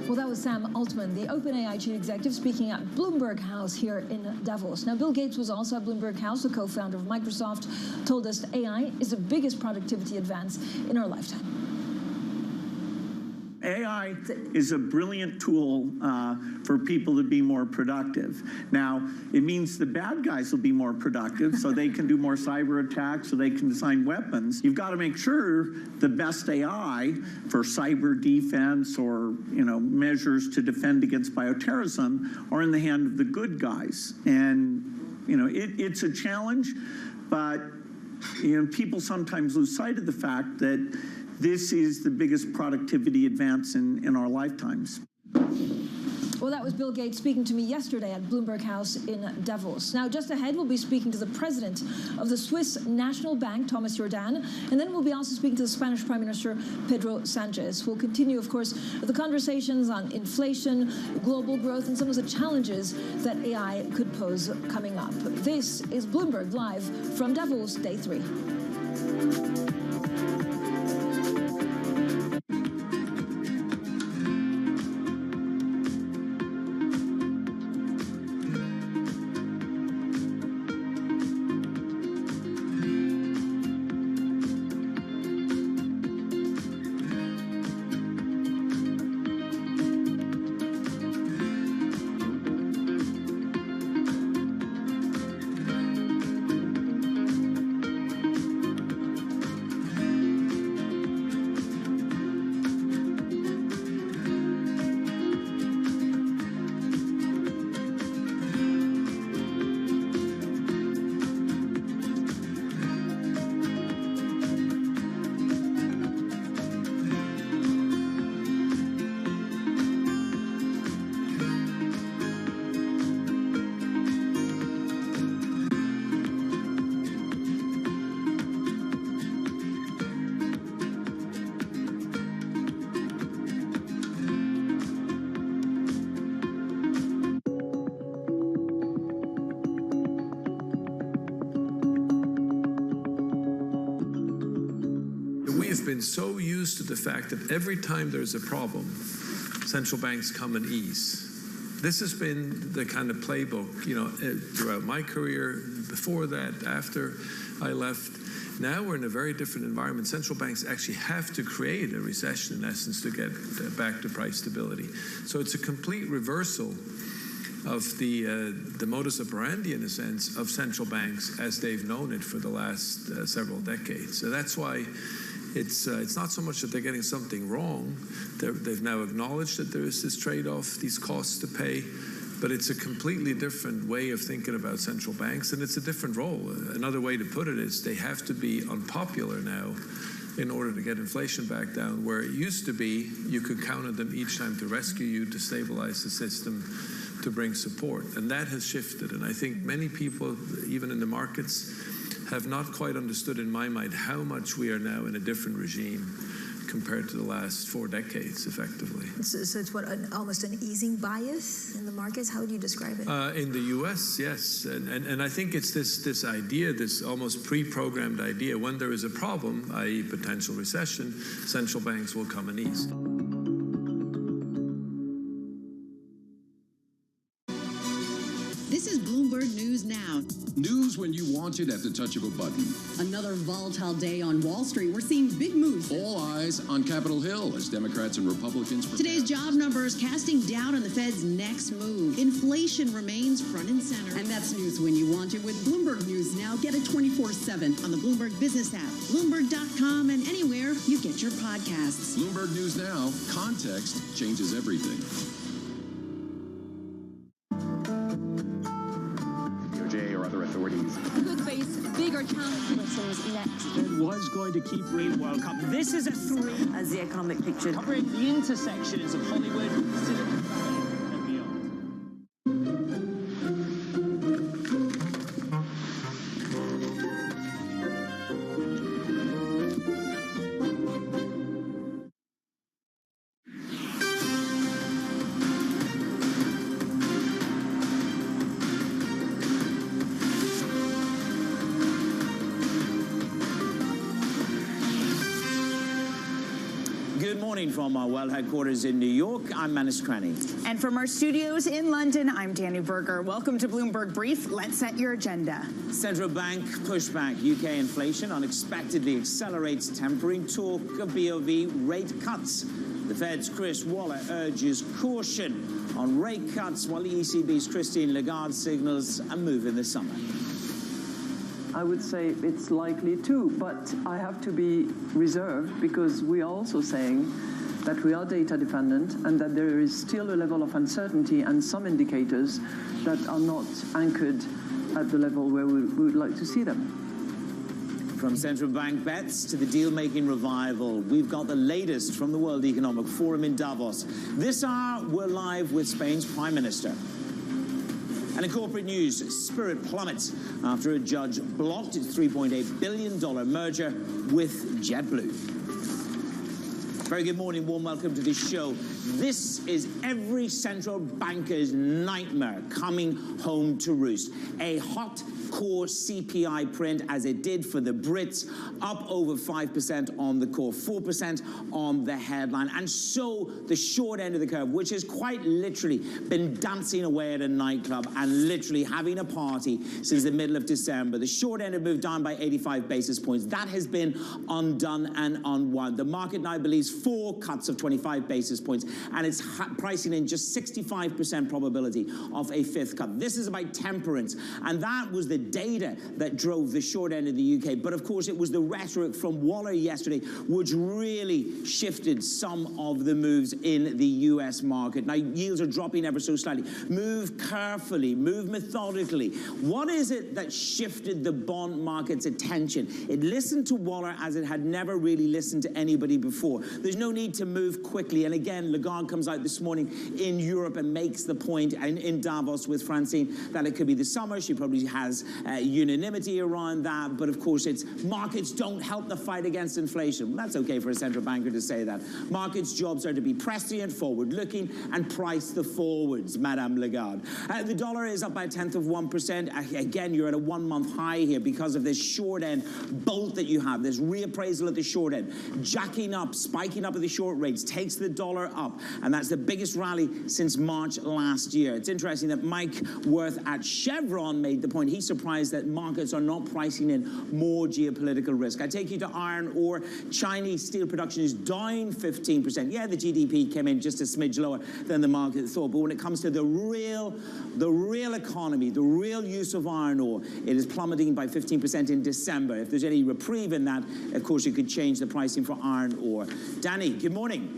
[SPEAKER 32] Well, that was Sam Altman, the OpenAI chief executive, speaking at Bloomberg House here in Davos. Now, Bill Gates was also at Bloomberg House, the co-founder of Microsoft, told us AI is the biggest productivity advance in our lifetime.
[SPEAKER 14] AI is a brilliant tool for people to be more productive. Now, it means the bad guys will be more productive, so they can do more cyber attacks, so they can design weapons. You've got to make sure the best AI for cyber defense or measures to defend against bioterrorism are in the hand of the good guys. And it's a challenge, but people sometimes lose sight of the fact that this is the biggest productivity advance in our lifetimes.
[SPEAKER 32] Well, that was Bill Gates speaking to me yesterday at Bloomberg House in Davos. Now, just ahead, we'll be speaking to the president of the Swiss National Bank, Thomas Jordan, and then we'll be also speaking to the Spanish Prime Minister, Pedro Sanchez. We'll continue, of course, the conversations on inflation, global growth, and some of the challenges that AI could pose coming up. This is Bloomberg Live from Davos, Day 3.
[SPEAKER 28] Been so used to the fact that every time there's a problem, central banks come and ease. This has been the kind of playbook, throughout my career, before that, after I left. Now we're in a very different environment. Central banks actually have to create a recession, in essence, to get back to price stability. So it's a complete reversal of the modus operandi, in a sense, of central banks as they've known it for the last several decades. So that's why It's not so much that they're getting something wrong. They've now acknowledged that there is this trade-off, these costs to pay, but it's a completely different way of thinking about central banks, and it's a different role. Another way to put it is they have to be unpopular now in order to get inflation back down, where it used to be you could count on them each time to rescue you, to stabilize the system, to bring support. And that has shifted. And I think many people, even in the markets, have not quite understood in my mind how much we are now in a different regime compared to the last 4 decades, effectively.
[SPEAKER 3] So it's what, almost an easing bias in the markets? How would you describe it?
[SPEAKER 28] In the U.S., yes. And I think it's this idea, this almost pre-programmed idea, when there is a problem, i.e. potential recession, central banks will come and ease.
[SPEAKER 4] This is Bloomberg News Now.
[SPEAKER 5] News when you want it at the touch of a button.
[SPEAKER 4] Another volatile day on Wall Street. We're seeing big moves.
[SPEAKER 5] All eyes on Capitol Hill as Democrats and Republicans prepare.
[SPEAKER 4] Today's job numbers casting doubt on the Fed's next move. Inflation remains front and center. And that's news when you want it with Bloomberg News Now. Get it 24/7 on the Bloomberg Business app, Bloomberg.com, and anywhere you get your podcasts.
[SPEAKER 5] Bloomberg News Now. Context changes everything.
[SPEAKER 4] Authorities.
[SPEAKER 6] Could face bigger challenges next.
[SPEAKER 32] Fed was going to keep rates. World Cup. This is a 3
[SPEAKER 10] as the economic picture.
[SPEAKER 32] Covering the intersections of Hollywood, Silicon Valley, and beyond.
[SPEAKER 24] From our world headquarters in New York, I'm Manus Cranny.
[SPEAKER 7] And from our studios in London, I'm Danny Berger. Welcome to Bloomberg Brief. Let's set your agenda.
[SPEAKER 24] Central bank pushback. UK inflation unexpectedly accelerates, tempering talk of BOV rate cuts. The Fed's Chris Waller urges caution on rate cuts, while the ECB's Christine Lagarde signals a move in the summer.
[SPEAKER 16] I would say it's likely too, but I have to be reserved because we are also saying that we are data dependent and that there is still a level of uncertainty and some indicators that are not anchored at the level where we would like to see them.
[SPEAKER 24] From central bank bets to the deal-making revival, we've got the latest from the World Economic Forum in Davos. This hour, we're live with Spain's Prime Minister. And in corporate news, Spirit plummets after a judge blocked its $3.8 billion merger with JetBlue. Very good morning, warm welcome to the show. This is every central banker's nightmare coming home to roost. A hot core CPI print, as it did for the Brits, up over 5% on the core, 4% on the headline. And so the short end of the curve, which has quite literally been dancing away at a nightclub and literally having a party since the middle of December. The short end had moved down by 85 basis points. That has been undone and unwound. The market now believes 4 cuts of 25 basis points, and it's pricing in just 65% probability of a 5th cut. This is about temperance, and that was the data that drove the short end of the UK. But of course, it was the rhetoric from Waller yesterday which really shifted some of the moves in the US market. Now, yields are dropping ever so slightly. Move carefully, move methodically. What is it that shifted the bond market's attention? It listened to Waller as it had never really listened to anybody before. There's no need to move quickly. And again, Lagarde comes out this morning in Europe and makes the point in Davos with Francine that it could be the summer. She probably has unanimity around that, but of course it's markets don't help the fight against inflation. Well, that's okay for a central banker to say that. Markets' jobs are to be prescient, forward-looking, and price the forwards, Madame Lagarde. The dollar is up by 1/10%. Again, you're at a 1-month high here because of this short end bolt that you have, this reappraisal at the short end, jacking up, spiking up at the short rates, takes the dollar up. up, and that's the biggest rally since March last year. It's interesting that Mike Worth at Chevron made the point. He's surprised that markets are not pricing in more geopolitical risk. I take you to iron ore. Chinese steel production is down 15%. Yeah, the GDP came in just a smidge lower than the market thought, but when it comes to the real economy, the real use of iron ore, it is plummeting by 15% in December. If there's any reprieve in that, of course, you could change the pricing for iron ore. Danny, good morning.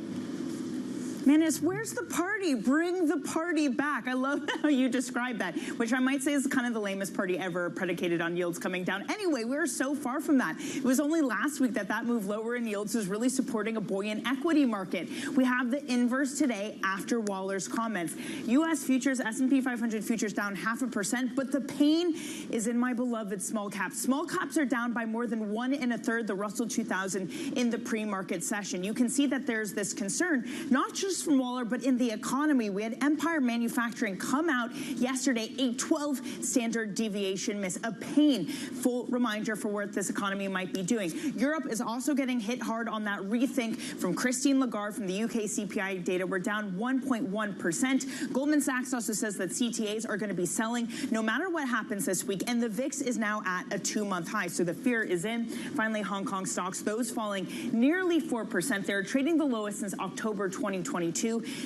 [SPEAKER 7] Manus, where's the party? Bring the party back. I love how you describe that, which I might say is kind of the lamest party ever, predicated on yields coming down. Anyway, we're so far from that. It was only last week that move lower in yields was really supporting a buoyant equity market. We have the inverse today after Waller's comments. U.S. futures, S&P 500 futures down 0.5%, but the pain is in my beloved small caps. Small caps are down by more than 1 1/3 the Russell 2000 in the pre-market session. You can see that there's this concern, not just from Waller, but in the economy. We had Empire Manufacturing come out yesterday, a 12 standard deviation miss, a painful reminder for what this economy might be doing. Europe is also getting hit hard on that rethink from Christine Lagarde from the UK CPI data. We're down 1.1%. Goldman Sachs also says that CTAs are going to be selling no matter what happens this week, and the VIX is now at a 2-month high, so the fear is in. Finally, Hong Kong stocks, those falling nearly 4%. They're trading the lowest since October 2022.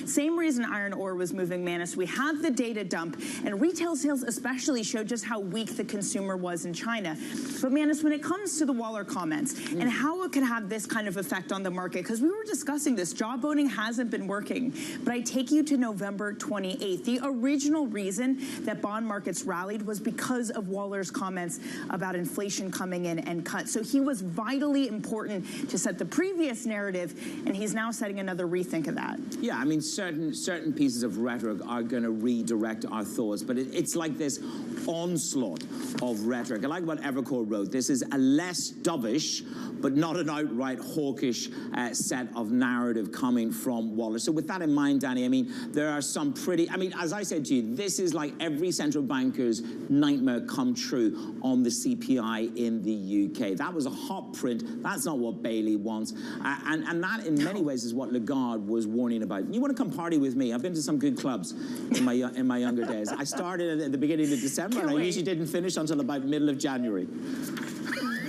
[SPEAKER 7] Same reason iron ore was moving, Manus. We had the data dump, and retail sales especially showed just how weak the consumer was in China. But Manus, when it comes to the Waller comments and how it could have this kind of effect on the market, because we were discussing this, job voting hasn't been working, but I take you to November 28th. The original reason that bond markets rallied was because of Waller's comments about inflation coming in and cut. So he was vitally important to set the previous narrative, and he's now setting another rethink of that.
[SPEAKER 24] Yeah, I mean, certain pieces of rhetoric are going to redirect our thoughts, but it's like this onslaught of rhetoric. I like what Evercore wrote. This is a less dovish, but not an outright hawkish set of narrative coming from Waller. So with that in mind, Danny, I mean, there are some pretty, I mean, as I said to you, this is like every central banker's nightmare come true on the CPI in the UK. That was a hot print. That's not what Bailey wants. And that, in many ways, is what Lagarde was warning about. You want to come party with me? I've been to some good clubs in my younger days. I started at the beginning of December, and I usually didn't finish until about middle of January.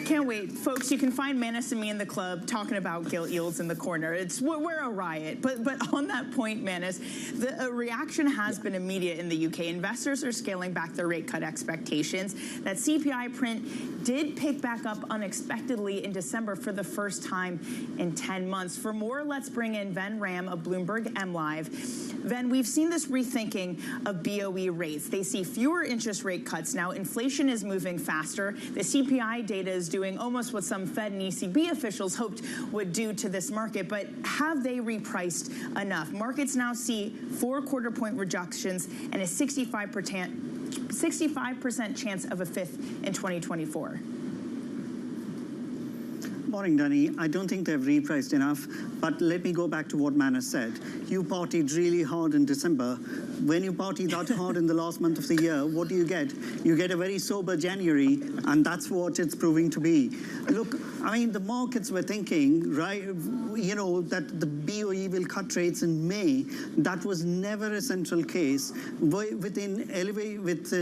[SPEAKER 7] Can't wait. Folks, you can find Manus and me in the club talking about gilt yields in the corner. We're a riot. But on that point, Manus, the reaction has been immediate in the UK. Investors are scaling back their rate cut expectations. That CPI print did pick back up unexpectedly in December for the first time in 10 months. For more, let's bring in Ven Ram of Bloomberg MLive. Ven, we've seen this rethinking of BOE rates. They see fewer interest rate cuts now. Inflation is moving faster. The CPI data is doing almost what some Fed and ECB officials hoped would do to this market, but have they repriced enough? Markets now see 4 quarter-point reductions and a 65% chance of a fifth in 2024.
[SPEAKER 1] Morning, Danny. I don't think they've repriced enough, but let me go back to what Manus said. You partied really hard in December. When you party that hard in the last month of the year, what do? You get a very sober January, and that's what it's proving to be. Look, I mean, the markets were thinking, right, you know, that the BOE will cut rates in May. That was never a central case. With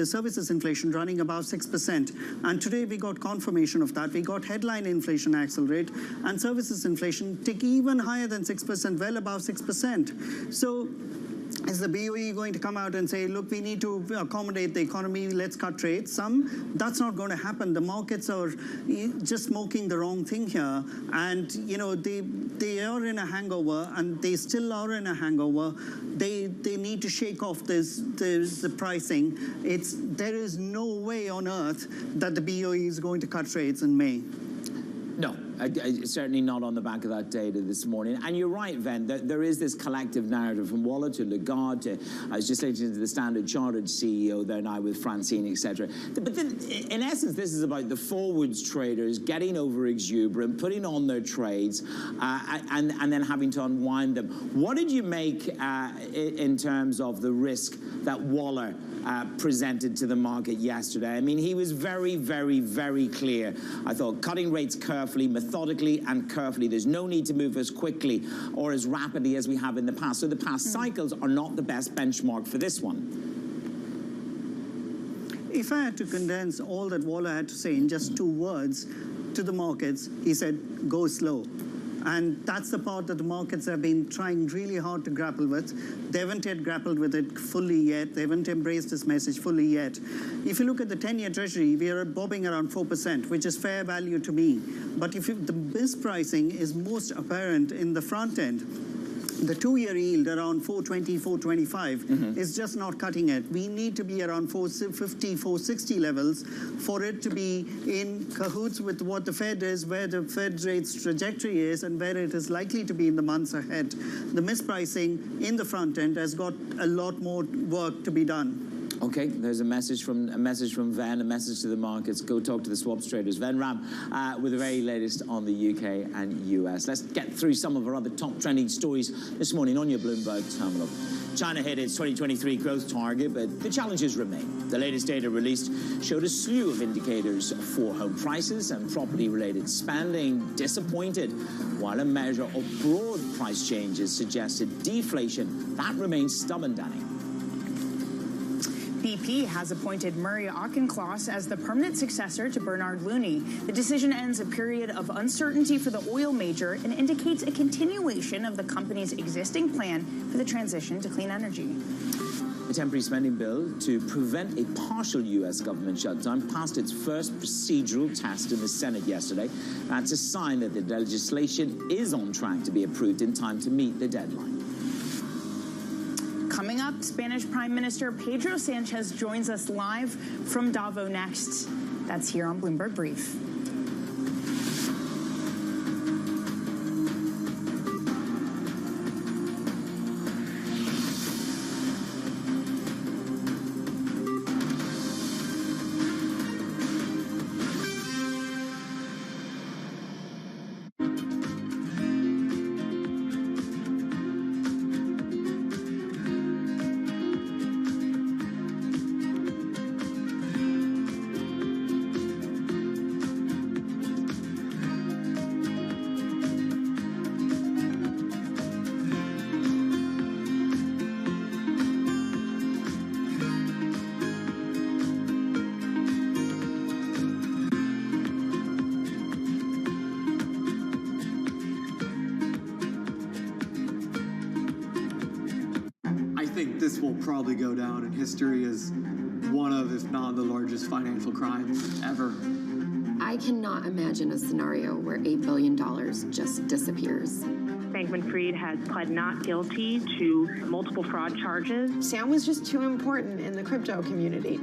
[SPEAKER 1] services inflation running above 6%. And today we got confirmation of that. We got headline inflation accelerate, and services inflation tick even higher than 6%, well above 6%. So is the BOE going to come out and say, look, we need to accommodate the economy, let's cut rates? That's not going to happen. The markets are just smoking the wrong thing here. And, you know, they are in a hangover, and they still are in a hangover. They need to shake off the pricing. There is no way on earth that the BOE is going to cut rates in May.
[SPEAKER 24] No, certainly not on the back of that data this morning. And you're right, Ven, there is this collective narrative from Waller to Lagarde to, I was just listening to the Standard Chartered CEO there now with Francine, etc. But then, in essence, this is about the forwards traders getting over exuberant, putting on their trades, and then having to unwind them. What did you make in terms of the risk that Waller presented to the market yesterday? I mean, he was very, very, very clear. I thought cutting rates carefully, methodically, methodically and carefully. There's no need to move as quickly or as rapidly as we have in the past. So the past cycles are not the best benchmark for this one.
[SPEAKER 1] If I had to condense all that Waller had to say in just 2 words to the markets, he said, go slow. And that's the part that the markets have been trying really hard to grapple with. They haven't yet grappled with it fully yet. They haven't embraced this message fully yet. If you look at the 10-year Treasury, we are bobbing around 4%, which is fair value to me. But if the mispricing is most apparent in the front end, the 2-year yield around 420, 425 is just not cutting it. We need to be around 450, 460 levels for it to be in cahoots with what the Fed is, where the Fed rate's trajectory is, and where it is likely to be in the months ahead. The mispricing in the front end has got a lot more work to be done.
[SPEAKER 24] Okay, there's a message from Ven, a message to the markets. Go talk to the swaps traders. Ven Ram with the very latest on the UK and US. Let's get through some of our other top trending stories this morning on your Bloomberg terminal. China hit its 2023 growth target, but the challenges remain. The latest data released showed a slew of indicators for home prices and property-related spending disappointed, while a measure of broad price changes suggested deflation. That remains stubborn, Danny.
[SPEAKER 7] BP has appointed Murray Auchincloss as the permanent successor to Bernard Looney. The decision ends a period of uncertainty for the oil major and indicates a continuation of the company's existing plan for the transition to clean energy.
[SPEAKER 24] A temporary spending bill to prevent a partial U.S. government shutdown passed its first procedural test in the Senate yesterday. That's a sign that the legislation is on track to be approved in time to meet the deadline.
[SPEAKER 7] Coming up, Spanish Prime Minister Pedro Sanchez joins us live from Davos next. That's here on Bloomberg Brief.
[SPEAKER 2] This will probably go down in history as one of, if not the largest financial crimes ever.
[SPEAKER 17] I cannot imagine a scenario where $8 billion just disappears.
[SPEAKER 11] Bankman-Fried has pled not guilty to multiple fraud charges.
[SPEAKER 8] Sam was just too important in the crypto community.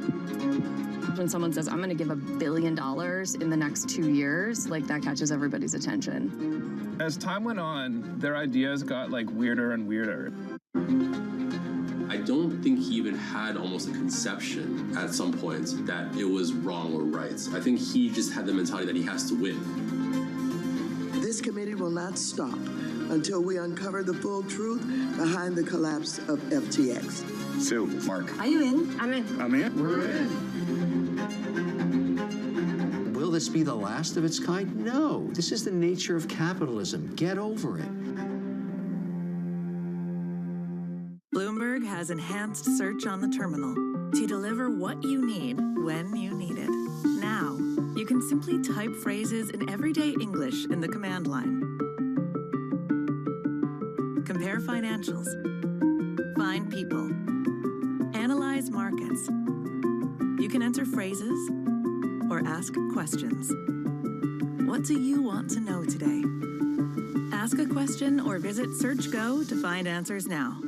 [SPEAKER 17] When someone says, I'm going to give $1 billion in the next 2 years, like that catches everybody's attention.
[SPEAKER 15] As time went on, their ideas got like weirder and weirder.
[SPEAKER 22] I don't think he even had almost a conception at some point that it was wrong or right. I think he just had the mentality that he has to win.
[SPEAKER 26] This committee will not stop until we uncover the full truth behind the collapse of FTX.
[SPEAKER 9] So, Mark.
[SPEAKER 8] Are you in? I'm in.
[SPEAKER 9] I'm in.
[SPEAKER 2] We're in.
[SPEAKER 9] Will this be the last of its kind? No. This is the nature of capitalism. Get over it.
[SPEAKER 12] Bloomberg has enhanced search on the terminal to deliver what you need when you need it. Now, you can simply type phrases in everyday English in the command line. Compare financials. Find people. Analyze markets. You can enter phrases or ask questions. What do you want to know today? Ask a question or visit SearchGo to find answers now.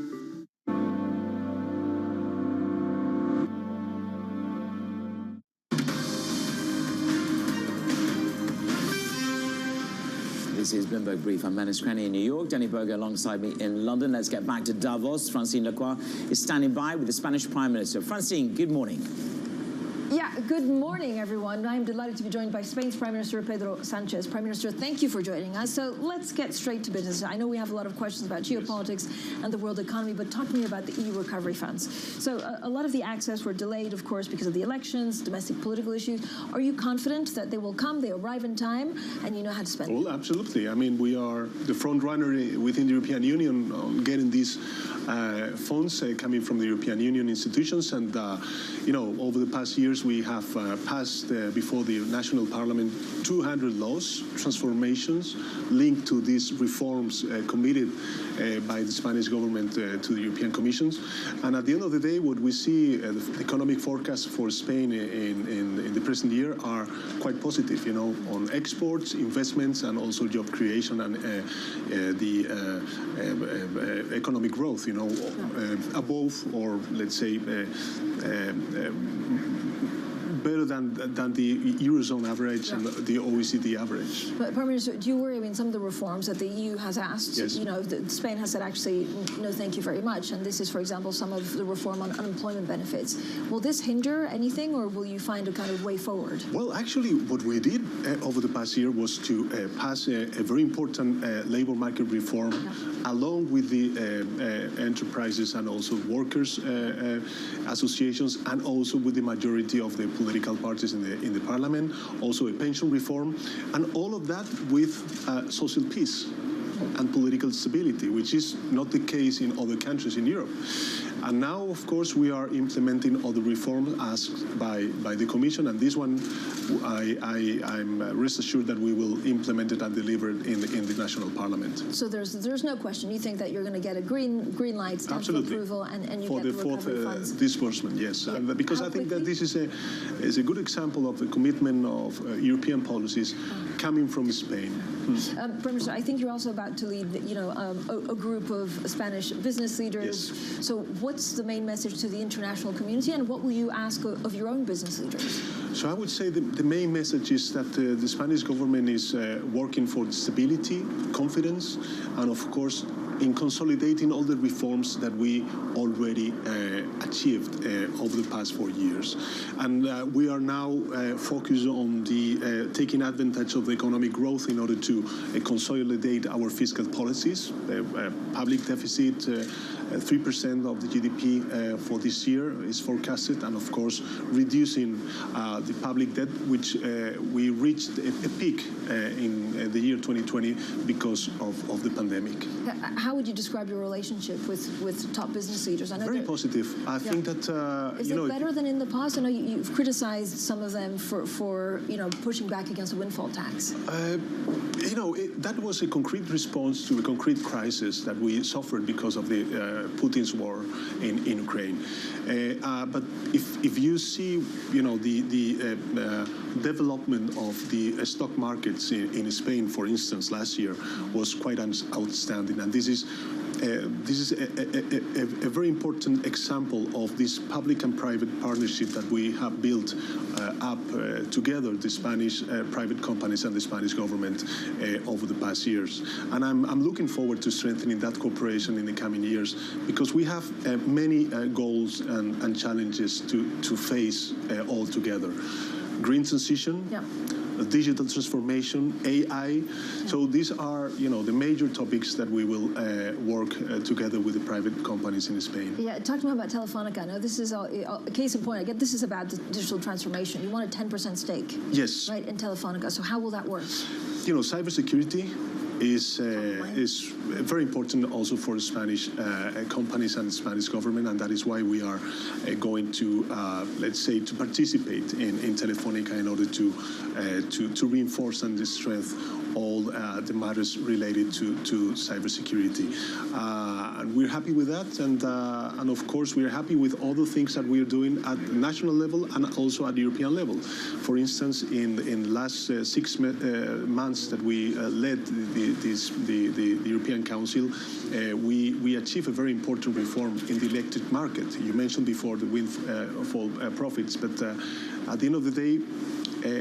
[SPEAKER 24] This is Bloomberg Brief. I'm Menace Cranny in New York. Danny Berger alongside me in London. Let's get back to Davos. Francine Lacroix is standing by with the Spanish Prime Minister. Francine, good morning.
[SPEAKER 32] Yeah, Good morning, everyone. I'm delighted to be joined by Spain's Prime Minister Pedro Sanchez. Prime Minister, thank you for joining us. So let's get straight to business. I know we have a lot of questions about geopolitics and the world economy, but talk to me about the EU recovery funds. So a lot of the access were delayed, of course, because of the elections, domestic political issues. Are you confident that they will come, they arrive in time, and you know how to spend them?
[SPEAKER 13] Well, absolutely. I mean, we are the front runner within the European Union on getting these funds coming from the European Union institutions. And, you know, over the past years, we have passed before the national parliament 200 laws, transformations linked to these reforms committed by the Spanish government to the European Commission. And at the end of the day, what we see, the economic forecasts for Spain in the present year are quite positive, you know, on exports, investments, and also job creation and the economic growth, you know, above, or let's say, better than the Eurozone average and the OECD average.
[SPEAKER 32] But Prime Minister, do you worry? I mean, some of the reforms that the EU has asked,
[SPEAKER 13] yes.
[SPEAKER 32] you know, Spain has said actually, no, thank you very much. And this is, for example, some of the reform on unemployment benefits. Will this hinder anything, or will you find a kind of way forward?
[SPEAKER 13] Well, actually, what we did over the past year was to pass a very important labor market reform, along with the enterprises and also workers' associations, and also with the majority of the political parties in the parliament, also a pension reform, and all of that with social peace and political stability, which is not the case in other countries in Europe. And now, of course, we are implementing all the reforms asked by the Commission, and this one, I'm rest assured that we will implement it and deliver it in the national parliament.
[SPEAKER 32] So there's no question. You think that you're going to get a green light, stamp of approval, and you
[SPEAKER 13] for
[SPEAKER 32] get
[SPEAKER 13] the
[SPEAKER 32] recovery funds?
[SPEAKER 13] fourth disbursement, yes.
[SPEAKER 32] Yeah.
[SPEAKER 13] And because I think that this is a good example of the commitment of European policies coming from Spain.
[SPEAKER 32] Prime Minister, I think you're also about to lead, you know, a group of Spanish business leaders.
[SPEAKER 13] Yes.
[SPEAKER 32] So what's the main message to the international community, and what will you ask of your own business leaders?
[SPEAKER 13] So I would say the main message is that the Spanish government is working for stability, confidence, and of course in consolidating all the reforms that we already achieved over the past 4 years. And we are now focused on the taking advantage of the economic growth in order to consolidate our fiscal policies, public deficit, 3% of the GDP for this year is forecasted, and of course reducing the public debt, which we reached a peak in the year 2020 because of the pandemic.
[SPEAKER 32] How would you describe your relationship with top business leaders? I know
[SPEAKER 13] very positive. I think that
[SPEAKER 32] is it better than in the past? I know you've criticized some of them for you know, pushing back against the windfall tax.
[SPEAKER 13] You know, that was a concrete response to a concrete crisis that we suffered because of the Putin's war in Ukraine. But if you see, you know, the development of the stock markets in Spain, for instance, last year was quite outstanding, and this is a very important example of this public and private partnership that we have built up together, the Spanish private companies and the Spanish government over the past years. And I'm looking forward to strengthening that cooperation in the coming years, because we have many goals and challenges to face all together. Green transition. Yeah. Digital transformation, AI. So these are, you know, the major topics that we will work together with the private companies in Spain.
[SPEAKER 32] Yeah, talk to me about Telefónica. Now, this is a case in point. I get this is about digital transformation. You want a 10% stake.
[SPEAKER 13] Yes.
[SPEAKER 32] Right, in Telefónica. So how will that work?
[SPEAKER 13] You know, cybersecurity is very important also for Spanish companies and the Spanish government, and that is why we are going to, let's say, to participate in Telefónica in order to reinforce and strengthen all the matters related to cybersecurity. And we're happy with that, and of course we're happy with all the things that we're doing at national level and also at the European level. For instance, in the last 6 months that we led the European Council, we achieved a very important reform in the electric market. You mentioned before the windfall profits, but at the end of the day,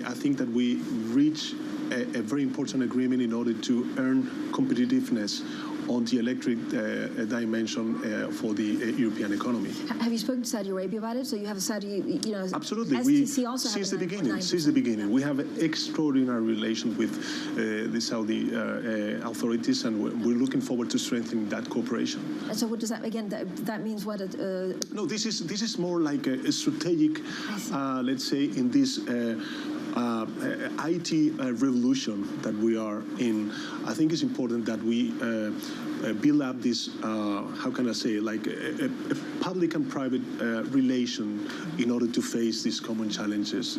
[SPEAKER 13] I think that we reach a very important agreement in order to earn competitiveness on the electric dimension for the European economy.
[SPEAKER 32] Have you spoken to Saudi Arabia about it? So you have a Saudi,
[SPEAKER 13] Absolutely.
[SPEAKER 32] STC also
[SPEAKER 13] since the
[SPEAKER 32] has
[SPEAKER 13] beginning, we have an extraordinary relation with the Saudi authorities, and we're looking forward to strengthening that cooperation.
[SPEAKER 32] And so what does that, again, that means what?
[SPEAKER 13] No, this is more like a strategic, let's say, in this IT revolution that we are in. I think it's important that we build up this, how can I say, like a public and private relation in order to face these common challenges,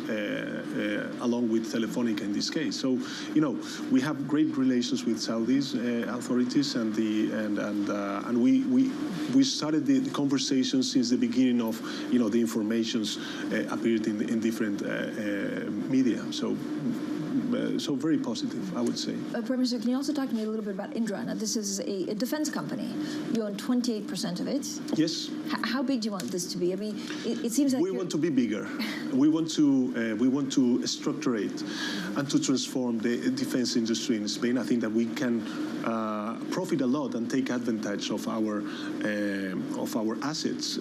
[SPEAKER 13] along with Telefonica in this case. So, we have great relations with Saudi's authorities, and we started the conversation since the beginning of, the informations appeared in different media. So very positive, I would say.
[SPEAKER 32] Prime Minister, can you also talk to me a little bit about Indra? Now, this is a defense company. You own 28% of it.
[SPEAKER 13] Yes.
[SPEAKER 32] How big do you want this to be? I mean, it seems like
[SPEAKER 13] we want to be bigger. We want to structure it and to transform the defense industry in Spain. I think that we can profit a lot and take advantage of our assets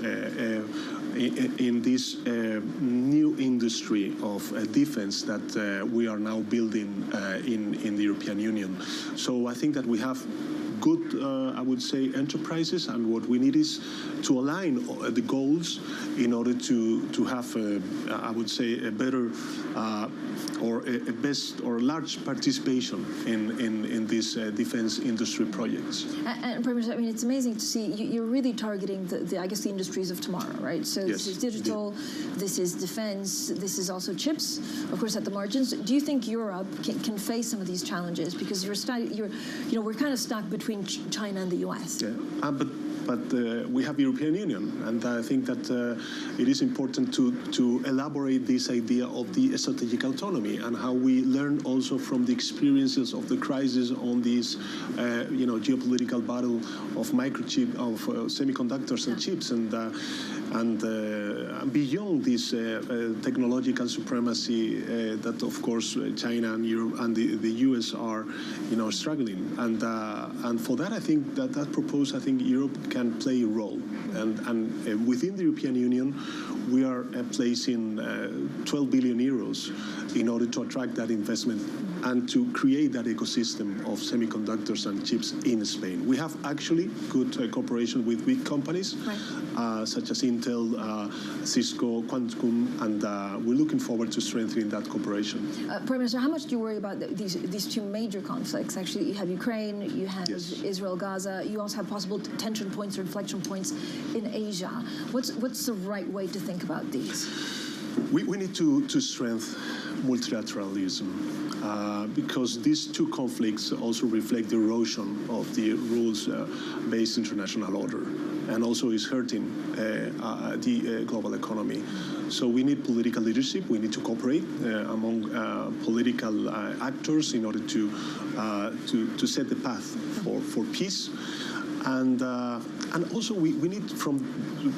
[SPEAKER 13] in this new industry of defense that we are now building in the European Union. So I think that we have good, I would say, enterprises, and what we need is to align the goals in order to have, I would say, a better or a best or large participation in these defense industry projects.
[SPEAKER 32] And Prime Minister, I mean, it's amazing to see you're really targeting I guess the industries of tomorrow, right? So
[SPEAKER 13] yes,
[SPEAKER 32] this is digital, this is defense, this is also chips, of course, at the margins. Do you think Europe can face some of these challenges? Because we're kind of stuck between China and the US.
[SPEAKER 13] Yeah, but we have European Union, and I think that it is important to elaborate this idea of the strategic autonomy and how we learn also from the experiences of the crisis on this, geopolitical battle of microchip, of semiconductors and chips, and beyond this technological supremacy that, of course, China and Europe and the US are, struggling, and for that, I think that proposal, I think Europe can play a role, and within the European Union, we are placing 12 billion euros in order to attract that investment and to create that ecosystem of semiconductors and chips in Spain. We have actually good cooperation with big companies, such as Intel, Cisco, Quantum, and we're looking forward to strengthening that cooperation.
[SPEAKER 32] Prime Minister, how much do you worry about these two major conflicts? Actually, you have Ukraine, you have Israel, Gaza, you also have possible tension points or inflection points in Asia. What's the right way to think about these?
[SPEAKER 13] We need to strengthen multilateralism. Because these two conflicts also reflect the erosion of the rules-based international order, and also is hurting the global economy. So we need political leadership. We need to cooperate among political actors in order to set the path for peace. And also we need, from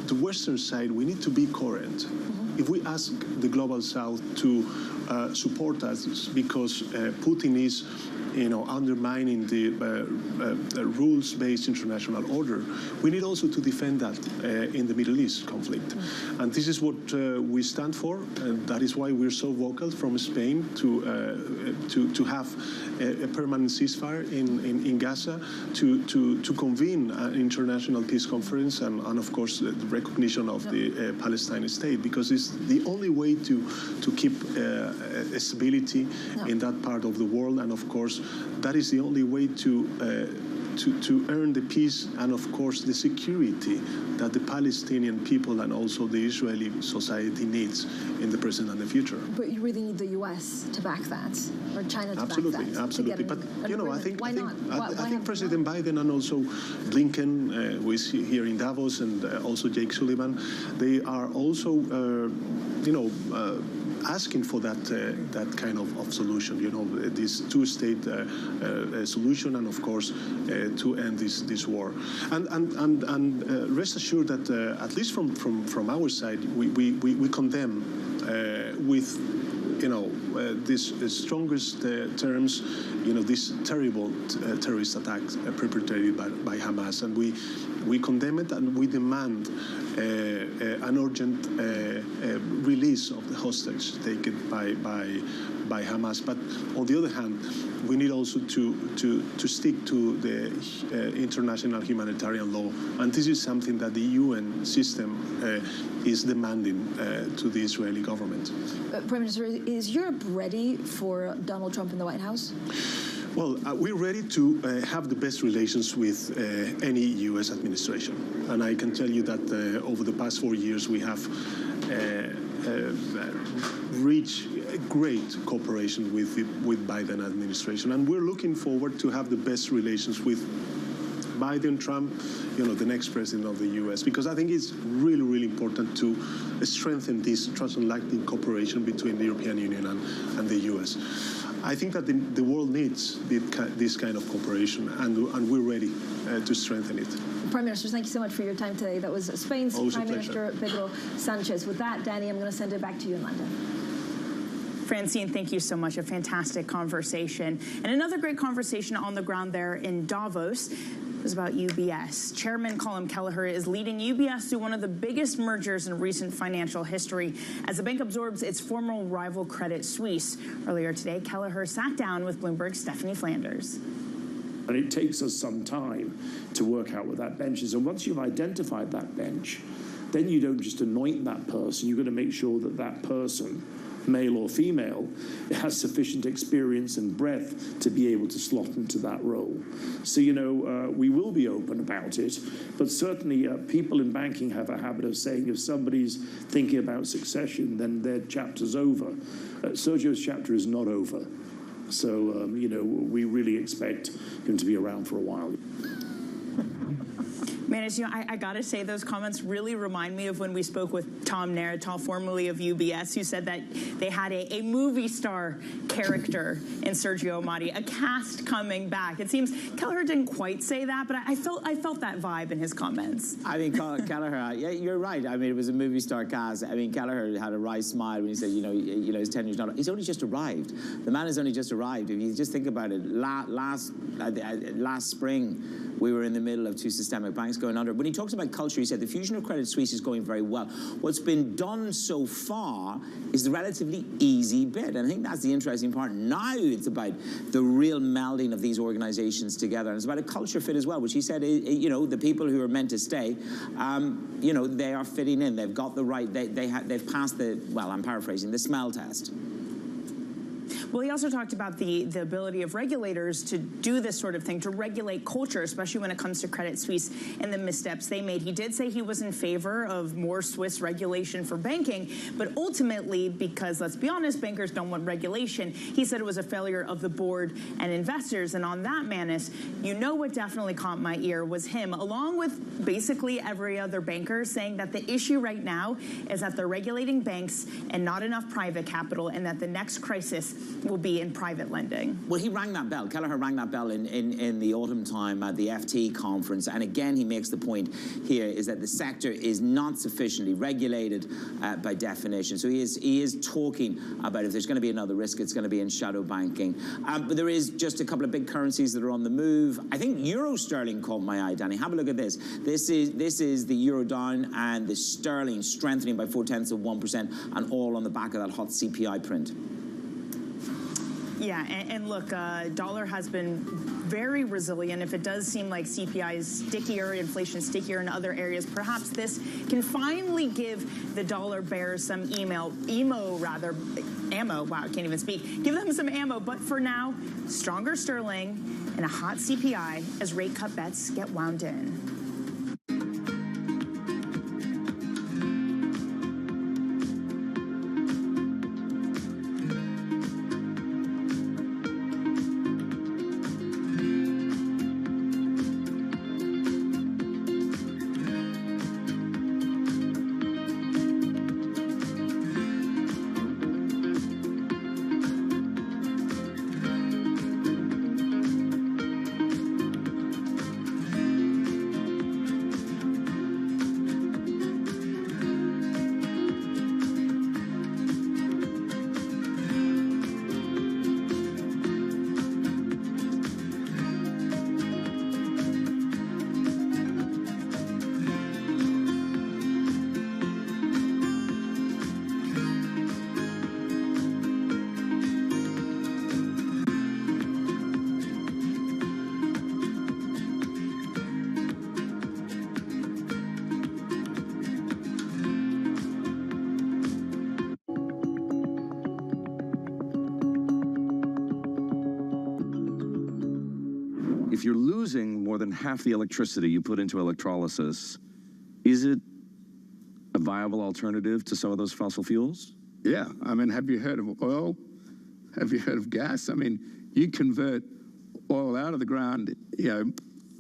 [SPEAKER 13] the Western side, we need to be coherent. Mm-hmm. If we ask the Global South to support us because Putin is, undermining the rules-based international order, we need also to defend that in the Middle East conflict. Mm-hmm. And this is what we stand for, and that is why we're so vocal from Spain to have a permanent ceasefire in Gaza, to convene an international peace conference, and of course the recognition of the Palestine state, because it's the only way to keep a stability in that part of the world, and of course that is the only way to earn the peace and, of course, the security that the Palestinian people and also the Israeli society needs in the present and the future.
[SPEAKER 32] But you really need the U.S. to back that, or China to back that.
[SPEAKER 13] Absolutely. But, I think President Biden and also Blinken, who is here in Davos, and also Jake Sullivan, they are also, asking for that kind of solution, this two-state solution, and of course to end this war. And rest assured that at least from our side, we condemn with these strongest terms, these terrible terrorist attacks perpetrated by Hamas, and we condemn it, and we demand an urgent release of the hostage taken by Hamas. But on the other hand, we need also to stick to the international humanitarian law, and this is something that the UN system is demanding to the Israeli government.
[SPEAKER 32] Prime Minister, is Europe ready for Donald Trump in the White House?
[SPEAKER 13] Well, we're ready to have the best relations with any U.S. administration. And I can tell you that over the past 4 years, we have reached great cooperation with Biden administration. And we're looking forward to have the best relations with Biden, Trump, the next president of the U.S., because I think it's really, really important to strengthen this transatlantic cooperation between the European Union and the U.S. I think that the world needs this kind of cooperation, and we're ready to strengthen it.
[SPEAKER 32] Prime Minister, thank you so much for your time today. That was Spain's Prime Minister Pedro Sanchez. With that, Danny, I'm going to send it back to you in London.
[SPEAKER 7] Francine, thank you so much. A fantastic conversation. And another great conversation on the ground there in Davos was about UBS. Chairman Colm Kelleher is leading UBS through one of the biggest mergers in recent financial history as the bank absorbs its former rival Credit Suisse. Earlier today, Kelleher sat down with Bloomberg's Stephanie Flanders.
[SPEAKER 3] And it takes us some time to work out what that bench is. And once you've identified that bench, then you don't just anoint that person. You've got to make sure that that person, male or female, has sufficient experience and breadth to be able to slot into that role. So, we will be open about it, but certainly people in banking have a habit of saying if somebody's thinking about succession, then their chapter's over. Sergio's chapter is not over. So, we really expect him to be around for a while.
[SPEAKER 7] Manus, I got to say those comments really remind me of when we spoke with Tom Naratal, formerly of UBS, who said that they had a movie star character in Sergio Amati, a cast coming back. It seems Kelleher didn't quite say that, but I felt that vibe in his comments.
[SPEAKER 24] I mean, Kelleher, yeah, you're right. I mean, it was a movie star cast. I mean, Kelleher had a wry smile when he said, his tenure's not. He's only just arrived. The man has only just arrived. If you just think about it, last spring, we were in the middle of two systemic banks going under. When he talks about culture, he said the fusion of Credit Suisse is going very well. What's been done so far is the relatively easy bit. And I think that's the interesting part. Now it's about the real melding of these organizations together. And it's about a culture fit as well, which he said, the people who are meant to stay, they are fitting in. They've got the right, they've passed the, well, I'm paraphrasing, the smell test.
[SPEAKER 7] Well, he also talked about the ability of regulators to do this sort of thing, to regulate culture, especially when it comes to Credit Suisse and the missteps they made. He did say he was in favor of more Swiss regulation for banking, but ultimately, because let's be honest, bankers don't want regulation, he said it was a failure of the board and investors. And on that, Manus, what definitely caught my ear was him, along with basically every other banker, saying that the issue right now is that they're regulating banks and not enough private capital, and that the next crisis will be in private lending.
[SPEAKER 24] Well, he rang that bell. Kelleher rang that bell in the autumn time at the FT conference. And again, he makes the point here is that the sector is not sufficiently regulated by definition. So he is talking about if there's going to be another risk, it's going to be in shadow banking. But there is just a couple of big currencies that are on the move. I think euro sterling caught my eye, Danny. Have a look at this. This is the euro down and the sterling strengthening by 0.4%, and all on the back of that hot CPI print.
[SPEAKER 7] Yeah, and look, dollar has been very resilient. If it does seem like CPI is stickier, inflation stickier in other areas, perhaps this can finally give the dollar bears some ammo. Wow, I can't even speak. Give them some ammo. But for now, stronger sterling and a hot CPI as rate cut bets get wound in.
[SPEAKER 14] if you're losing more than half the electricity you put into electrolysis, is it a viable alternative to some of those fossil fuels?
[SPEAKER 18] Yeah, I mean, have you heard of oil? Have you heard of gas? I mean, you convert oil out of the ground, you know,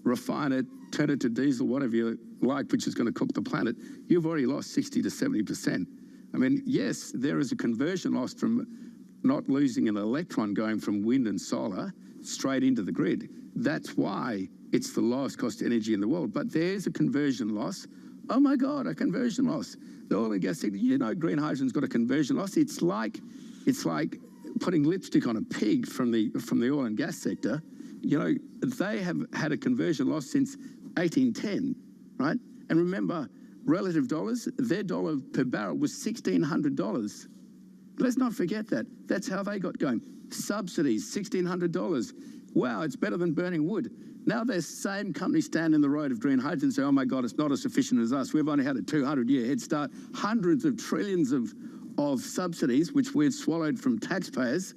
[SPEAKER 18] refine it, turn it to diesel, whatever you like, which is going to cook the planet. You've already lost 60 to 70%. I mean, yes, there is a conversion loss from not losing an electron going from wind and solar straight into the grid. That's why it's the lowest cost energy in the world. But there's a conversion loss. Oh my God, a conversion loss. The oil and gas sector, you know, green hydrogen's got a conversion loss. It's like putting lipstick on a pig from the oil and gas sector. You know, they have had a conversion loss since 1810, right? And remember, relative dollars, their dollar per barrel was $1,600. Let's not forget that. That's how they got going. Subsidies, $1,600. Wow, it's better than burning wood. Now the same companies stand in the road of green hydrogen and say, oh my God, it's not as efficient as us. We've only had a 200-year head start. Hundreds of trillions of subsidies, which we've swallowed from taxpayers.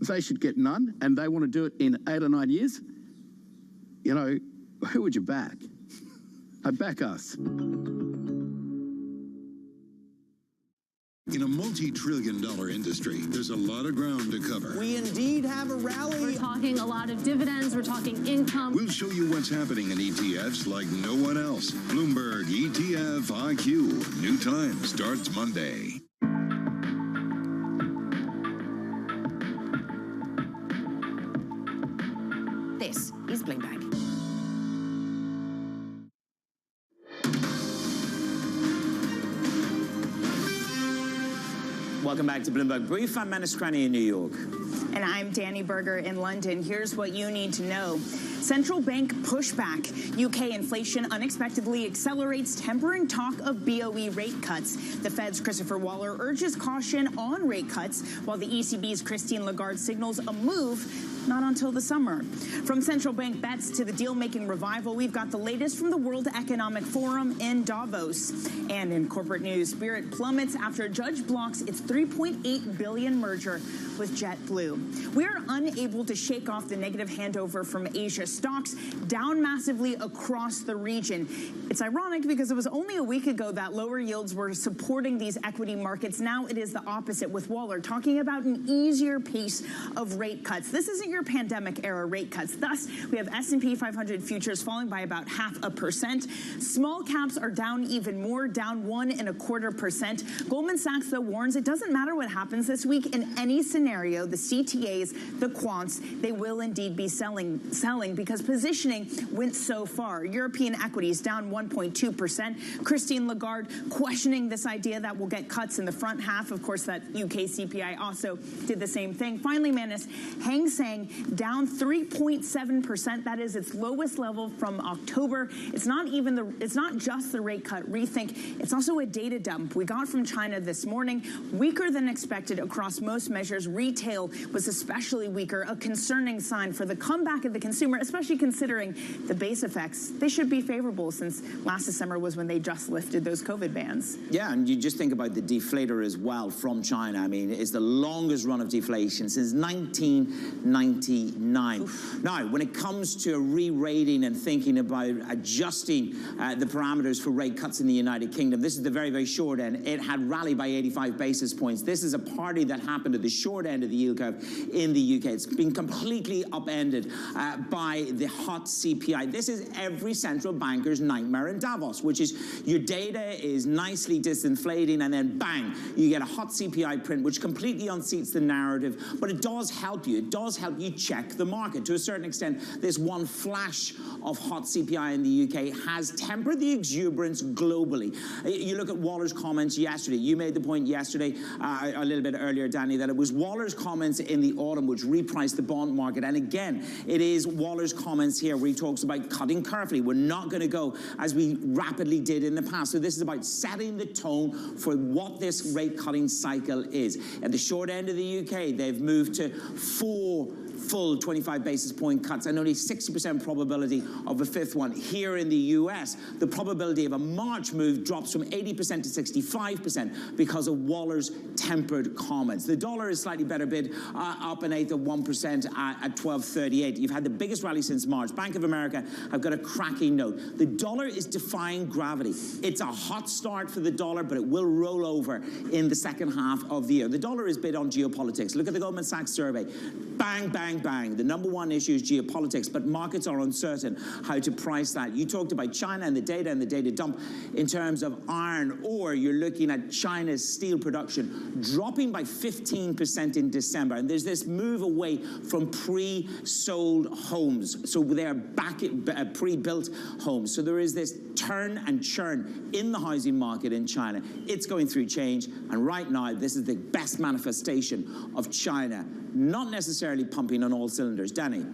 [SPEAKER 18] They should get none, and they want to do it in 8 or 9 years. You know, who would you back? I'd back us.
[SPEAKER 19] In a multi-trillion-dollar industry, there's a lot of ground to cover.
[SPEAKER 24] We indeed have a rally.
[SPEAKER 6] We're talking a lot of dividends. We're talking income.
[SPEAKER 19] We'll show you what's happening in ETFs like no one else. Bloomberg ETF IQ. New time starts Monday.
[SPEAKER 20] This is Bloomberg.
[SPEAKER 24] Welcome back to Bloomberg Brief. I'm Manus Cranny in New York.
[SPEAKER 7] And I'm Danny Berger in London. Here's what you need to know. Central bank pushback. UK inflation unexpectedly accelerates, tempering talk of BOE rate cuts. The Fed's Christopher Waller urges caution on rate cuts, while the ECB's Christine Lagarde signals a move not until the summer. From central bank bets to the deal-making revival, we've got the latest from the World Economic Forum in Davos. And in corporate news, Spirit plummets after a judge blocks its $3.8 billion merger with JetBlue. We are unable to shake off the negative handover from Asia. Stocks down massively across the region. It's ironic because it was only a week ago that lower yields were supporting these equity markets. Now it is the opposite, with Waller talking about an easier pace of rate cuts. This isn't your pandemic era rate cuts. Thus, we have S&P 500 futures falling by about 0.5%. Small caps are down even more, down 1.25%. Goldman Sachs, though, warns it doesn't matter what happens this week. In any scenario, the CTAs, the quants, they will indeed be selling because positioning went so far. European equities down 1.2%. Christine Lagarde questioning this idea that we'll get cuts in the front half. Of course, that UK CPI also did the same thing. Finally, Manus, Hang Seng down 3.7%. That is its lowest level from October. It's not just the rate cut rethink. It's also a data dump we got from China this morning. Weaker than expected across most measures. Retail was especially weaker, a concerning sign for the comeback of the consumer, especially considering the base effects. They should be favorable since last December was when they just lifted those COVID bans.
[SPEAKER 24] Yeah, and you just think about the deflator as well from China. I mean, it's the longest run of deflation since 1999. Oof. Now, when it comes to re-rating and thinking about adjusting the parameters for rate cuts in the United Kingdom, this is the very, very short end. It had rallied by 85 basis points. This is a party that happened at the short end of the yield curve in the UK. It's been completely upended by the hot CPI. This is every central banker's nightmare in Davos, which is your data is nicely disinflating and then bang, you get a hot CPI print, which completely unseats the narrative, but it does help you. It does help you check the market. To a certain extent, this one flash of hot CPI in the UK has tempered the exuberance globally. You look at Waller's comments yesterday. You made the point yesterday, a little bit earlier, Danny, that it was Waller's comments in the autumn which repriced the bond market. And again, it is Waller's comments here where he talks about cutting carefully. We're not going to go as we rapidly did in the past. So this is about setting the tone for what this rate cutting cycle is. At the short end of the UK, they've moved to 4 full 25 basis point cuts and only 60% probability of a fifth one. Here in the US, the probability of a March move drops from 80% to 65% because of Waller's tempered comments. The dollar is slightly better bid, up an eighth of 1% at 12.38. You've had the biggest rally since March. Bank of America have got a cracking note. The dollar is defying gravity. It's a hot start for the dollar, but it will roll over in the second half of the year. The dollar is bid on geopolitics. Look at the Goldman Sachs survey. Bang, bang, bang. The number one issue is geopolitics, but markets are uncertain how to price that. You talked about China and the data dump. In terms of iron ore, you're looking at China's steel production dropping by 15% in December. And there's this move away from pre-sold homes. So they're back at pre-built homes. So there is this turn and churn in the housing market in China. It's going through change. And right now, this is the best manifestation of China not necessarily pumping on all cylinders. Danny?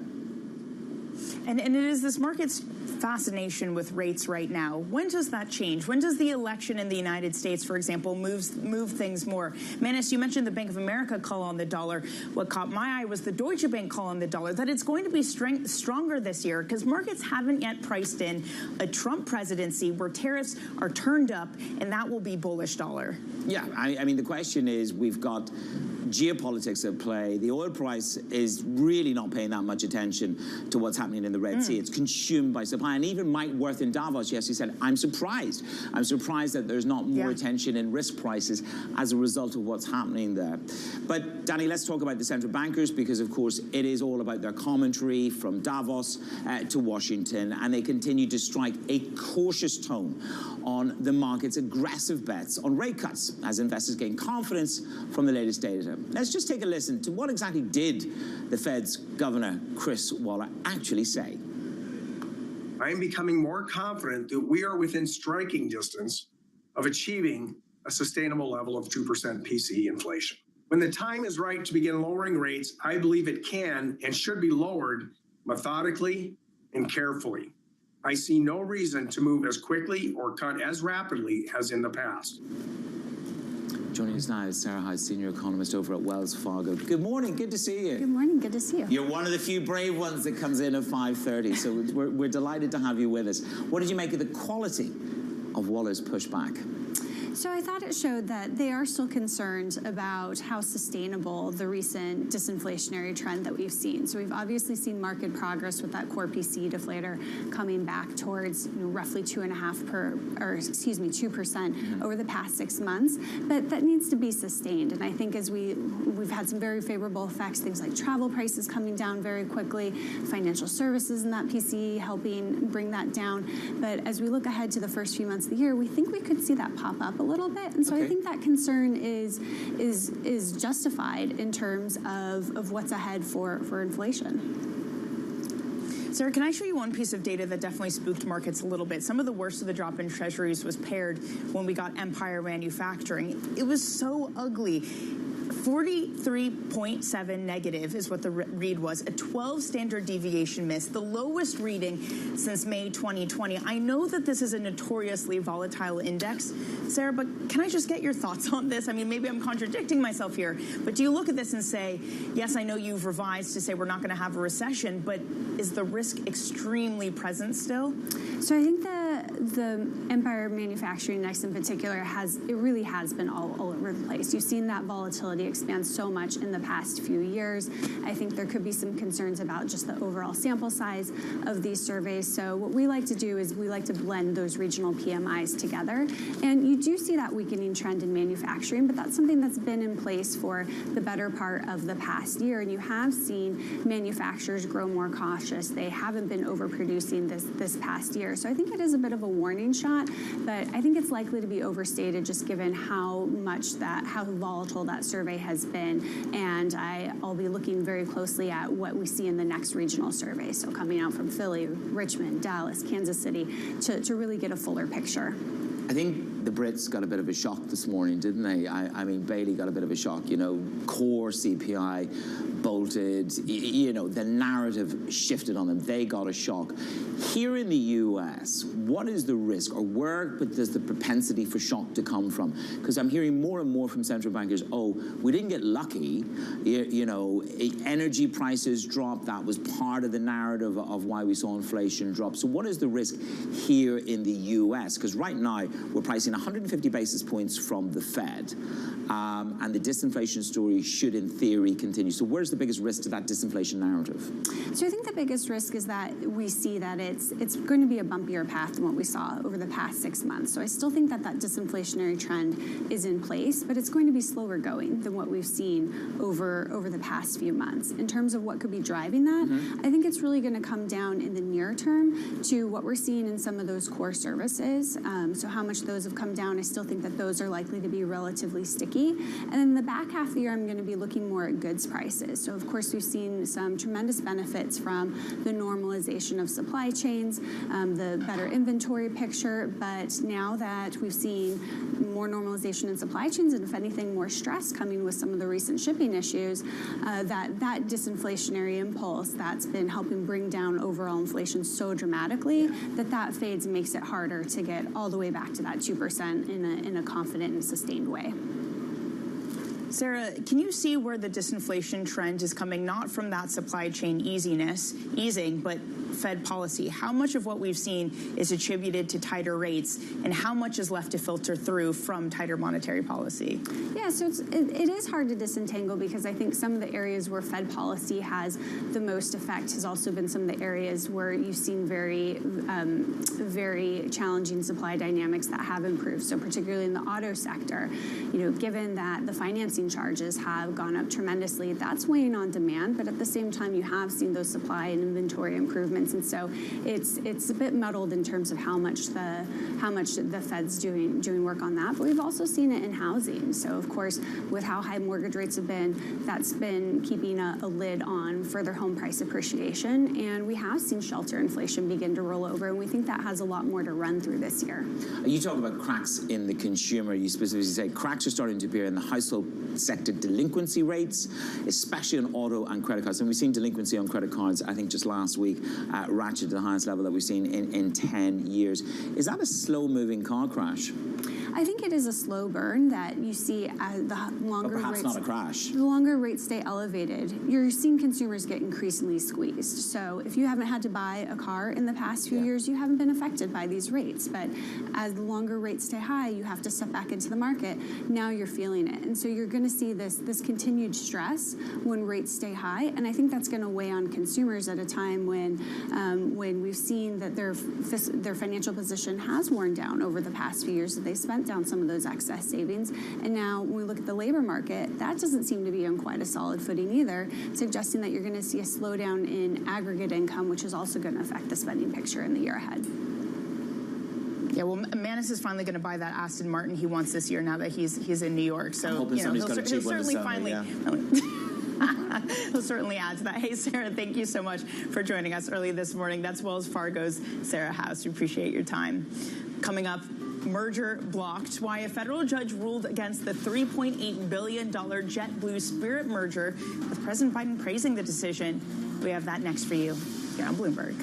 [SPEAKER 7] And it is this market's fascination with rates right now. When does that change? When does the election in the United States, for example, move things more? Manis, you mentioned the Bank of America call on the dollar. What caught my eye was the Deutsche Bank call on the dollar, that it's going to be stronger this year because markets haven't yet priced in a Trump presidency where tariffs are turned up, and that will be bullish dollar.
[SPEAKER 24] Yeah, I mean, the question is, we've got geopolitics at play. The oil price is really not paying that much attention to what's happening in the Red Sea. It's consumed by supply. And even Mike Wirth in Davos yesterday said, I'm surprised. I'm surprised that there's not more attention in risk prices as a result of what's happening there. But, Danny, let's talk about the central bankers because, of course, it is all about their commentary from Davos to Washington. And they continue to strike a cautious tone on the market's aggressive bets on rate cuts as investors gain confidence from the latest data. Let's just take a listen to what exactly did the Fed's Governor Chris Waller actually say.
[SPEAKER 4] I am becoming more confident that we are within striking distance of achieving a sustainable level of 2% PCE inflation. When the time is right to begin lowering rates, I believe it can and should be lowered methodically and carefully. I see no reason to move as quickly or cut as rapidly as in the past.
[SPEAKER 24] Joining us now is Sarah Hyde, senior economist over at Wells Fargo. Good morning, good to see you.
[SPEAKER 5] Good morning, good to see you.
[SPEAKER 24] You're one of the few brave ones that comes in at 5:30, so we're delighted to have you with us. What did you make of the quality of Waller's pushback?
[SPEAKER 5] So I thought it showed that they are still concerned about how sustainable the recent disinflationary trend that we've seen. So we've obviously seen market progress with that core PCE deflator coming back towards roughly 2% over the past 6 months. But that needs to be sustained. And I think as we've had some very favorable effects, things like travel prices coming down very quickly, financial services in that PCE helping bring that down. But as we look ahead to the first few months of the year, we think we could see that pop up a little bit, and so I think that concern is justified in terms of what's ahead for inflation.
[SPEAKER 7] Sarah, can I show you one piece of data that definitely spooked markets a little bit? Some of the worst of the drop in treasuries was paired when we got Empire Manufacturing. It was so ugly. 43.7 negative is what the read was, a 12 standard deviation miss, the lowest reading since May 2020. I know that this is a notoriously volatile index, Sarah, but can I just get your thoughts on this? I mean, maybe I'm contradicting myself here, but do you look at this and say, yes, I know you've revised to say we're not going to have a recession, but is the risk extremely present still?
[SPEAKER 5] So I think the Empire Manufacturing Index in particular really has been all over the place. You've seen that volatility expand so much in the past few years. I think there could be some concerns about just the overall sample size of these surveys. So what we like to do is we like to blend those regional PMIs together. And you do see that weakening trend in manufacturing, but that's something that's been in place for the better part of the past year. And you have seen manufacturers grow more cautious. They haven't been overproducing this past year. So I think it is a bit of a warning shot, but I think it's likely to be overstated just given how volatile that survey has been, and I'll be looking very closely at what we see in the next regional survey, so coming out from Philly, Richmond, Dallas, Kansas City, to really get a fuller picture.
[SPEAKER 24] I think The Brits got a bit of a shock this morning, didn't they? I mean, Bailey got a bit of a shock. You know, core CPI bolted. You know, the narrative shifted on them. They got a shock. Here in the U.S., what is the risk, or where does the propensity for shock to come from? Because I'm hearing more and more from central bankers, oh, we didn't get lucky. You know, energy prices dropped. That was part of the narrative of why we saw inflation drop. So what is the risk here in the U.S.? Because right now, we're pricing 150 basis points from the Fed, and the disinflation story should, in theory, continue. So where's the biggest risk to that disinflation narrative?
[SPEAKER 5] So I think the biggest risk is that we see that it's going to be a bumpier path than what we saw over the past 6 months. So I still think that disinflationary trend is in place, but it's going to be slower going than what we've seen over the past few months. In terms of what could be driving that, I think it's really going to come down in the near term to what we're seeing in some of those core services. So how much those have come down, I still think that those are likely to be relatively sticky. And then in the back half of the year, I'm going to be looking more at goods prices. So of course, we've seen some tremendous benefits from the normalization of supply chains, the better inventory picture. But now that we've seen more normalization in supply chains, and if anything, more stress coming with some of the recent shipping issues, that disinflationary impulse that's been helping bring down overall inflation so dramatically that fades and makes it harder to get all the way back to that 2% in a confident and sustained way.
[SPEAKER 7] Sarah, can you see where the disinflation trend is coming, not from that supply chain easing, but Fed policy? How much of what we've seen is attributed to tighter rates, and how much is left to filter through from tighter monetary policy?
[SPEAKER 5] Yeah, so it is hard to disentangle, because I think some of the areas where Fed policy has the most effect has also been some of the areas where you've seen very challenging supply dynamics that have improved. So particularly in the auto sector, you know, given that the financing charges have gone up tremendously, that's weighing on demand, but at the same time you have seen those supply and inventory improvements, and so it's a bit muddled in terms of how much the Fed's doing work on that. But we've also seen it in housing. So of course, with how high mortgage rates have been, that's been keeping a lid on further home price appreciation, and we have seen shelter inflation begin to roll over, and we think that has a lot more to run through this year.
[SPEAKER 24] You talk about cracks in the consumer. You specifically say cracks are starting to appear in the household sector delinquency rates, especially on auto and credit cards. And we've seen delinquency on credit cards, I think just last week, ratchet to the highest level that we've seen in 10 years. Is that a slow-moving car crash?
[SPEAKER 5] I think it is a slow burn that you see as the longer
[SPEAKER 24] perhaps
[SPEAKER 5] rates,
[SPEAKER 24] not a crash.
[SPEAKER 5] The longer rates stay elevated, you're seeing consumers get increasingly squeezed. So if you haven't had to buy a car in the past few years, you haven't been affected by these rates. But as the longer rates stay high, you have to step back into the market. Now you're feeling it. And so you're going to see this continued stress when rates stay high. And I think that's going to weigh on consumers at a time when we've seen that their financial position has worn down over the past few years, that they spent down some of those excess savings. And now when we look at the labor market, that doesn't seem to be on quite a solid footing either, suggesting that you're going to see a slowdown in aggregate income, which is also going to affect the spending picture in the year ahead.
[SPEAKER 7] Yeah, well, Manus is finally going to buy that Aston Martin he wants this year now that he's in New York. So
[SPEAKER 24] I'm hoping somebody's got a cheap one to sell me, yeah.
[SPEAKER 7] He'll certainly add to that. Hey, Sarah, thank you so much for joining us early this morning. That's Wells Fargo's Sarah House. We appreciate your time. Coming up, merger blocked, why a federal judge ruled against the $3.8 billion JetBlue Spirit merger, with President Biden praising the decision. We have that next for you here on Bloomberg.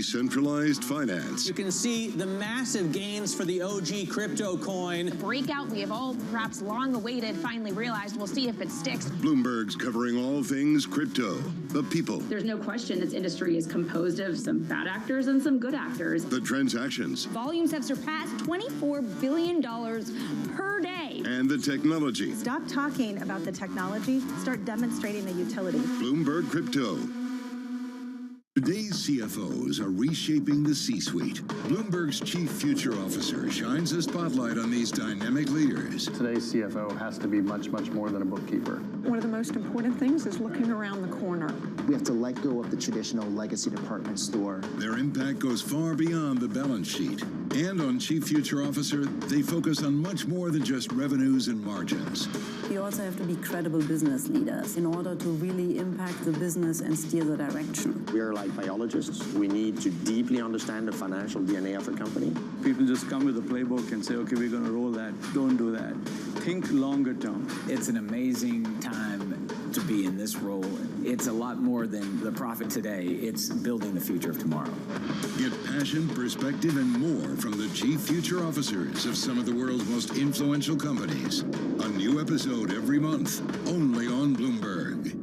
[SPEAKER 19] decentralized finance.
[SPEAKER 24] You can see the massive gains for the OG crypto coin.
[SPEAKER 6] Breakout we have all perhaps long awaited, finally realized. We'll see if it sticks.
[SPEAKER 19] Bloomberg's covering all things crypto, the people,
[SPEAKER 1] There's no question this industry is composed of some bad actors and some good actors.
[SPEAKER 19] the transactions,
[SPEAKER 6] Volumes have surpassed $24 billion per day.
[SPEAKER 19] and the technology.
[SPEAKER 10] Stop talking about the technology, start demonstrating the utility.
[SPEAKER 19] Bloomberg Crypto. Today's CFOs are reshaping the C-suite. Bloomberg's chief future officer shines a spotlight on these dynamic leaders.
[SPEAKER 11] Today's CFO has to be much, much more than a bookkeeper.
[SPEAKER 16] One of the most important things is looking around the corner.
[SPEAKER 21] We have to let go of the traditional legacy department store.
[SPEAKER 19] Their impact goes far beyond the balance sheet. And on chief future officer, they focus on much more than just revenues and margins.
[SPEAKER 23] You also have to be credible business leaders in order to really impact the business and steer the direction.
[SPEAKER 25] We are like biologists. We need to deeply understand the financial DNA of a company.
[SPEAKER 27] People just come with a playbook and say, okay, we're going to roll that. Don't do that. Think longer term.
[SPEAKER 24] It's an amazing time to be in this role. It's a lot more than the profit today. It's building the future of tomorrow.
[SPEAKER 19] Get passion, perspective, and more from the chief future officers of some of the world's most influential companies. A new episode every month, only on Bloomberg.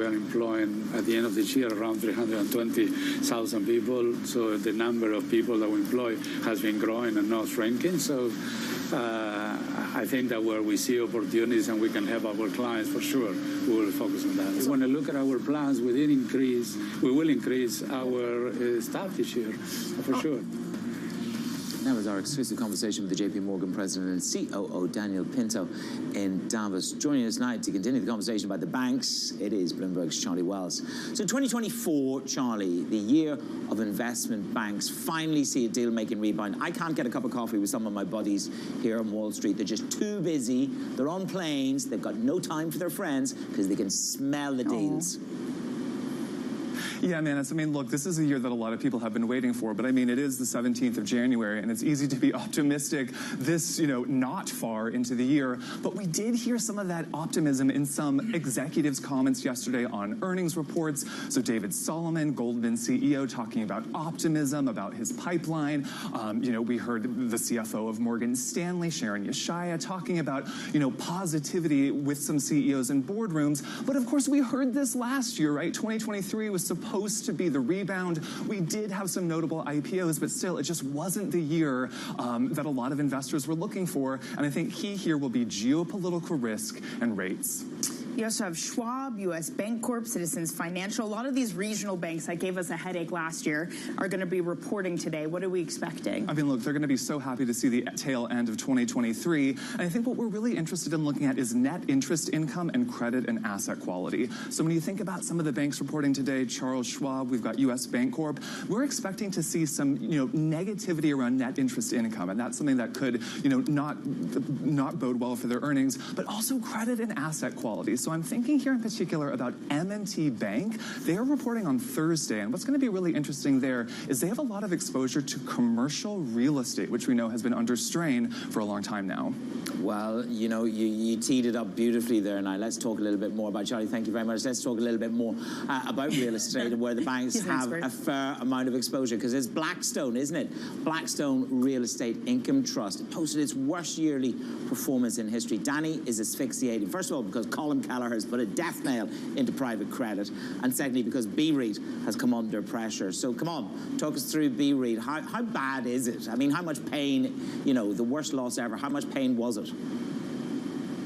[SPEAKER 11] Employing at the end of this year around 320,000 people. So the number of people that we employ has been growing and not shrinking. So I think that where we see opportunities and we can help our clients, for sure, we will focus on that. When I look at our plans, we will increase our staff this year, for sure.
[SPEAKER 24] That was our exclusive conversation with the JP Morgan President and COO Daniel Pinto in Davos. Joining us tonight to continue the conversation about the banks, it is Bloomberg's Charlie Wells. So 2024, Charlie, the year of investment banks, finally see a deal-making rebound. I can't get a cup of coffee with some of my buddies here on Wall Street. They're just too busy. They're on planes. They've got no time for their friends because they can smell the deals.
[SPEAKER 15] Yeah, man. I mean, look, this is a year that a lot of people have been waiting for, but I mean, it is the 17th of January, and it's easy to be optimistic this, not far into the year. But we did hear some of that optimism in some executives' comments yesterday on earnings reports. So David Solomon, Goldman CEO, talking about optimism, about his pipeline. We heard the CFO of Morgan Stanley, Sharon Yeshaya, talking about, positivity with some CEOs in boardrooms. But of course, we heard this last year, right? 2023 was supposed to be the rebound. We did have some notable IPOs, but still, it just wasn't the year that a lot of investors were looking for. And I think key here will be geopolitical risk and rates.
[SPEAKER 7] You also have Schwab, U.S. Bancorp, Citizens Financial. A lot of these regional banks that gave us a headache last year are going to be reporting today. What are we expecting?
[SPEAKER 15] I mean, look, they're going to be so happy to see the tail end of 2023. And I think what we're really interested in looking at is net interest income and credit and asset quality. So when you think about some of the banks reporting today, Charles Schwab, we've got U.S. Bancorp, we're expecting to see some, negativity around net interest income. And that's something that could, not bode well for their earnings, but also credit and asset quality. So I'm thinking here in particular about M&T Bank. They are reporting on Thursday, and what's going to be really interesting there is they have a lot of exposure to commercial real estate, which we know has been under strain for a long time now.
[SPEAKER 24] Well, you teed it up beautifully there. Now, let's talk a little bit more about, Charlie, thank you very much. Let's talk a little bit more about real estate and where the banks have a fair amount of exposure, because it's Blackstone, isn't it? Blackstone Real Estate Income Trust. It posted its worst yearly performance in history. Danny is asphyxiating. First of all, because Colin Keller has put a death nail into private credit, and secondly, because BREIT has come under pressure. So come on, talk us through BREIT. How bad is it? I mean, how much pain, the worst loss ever, how much pain was it?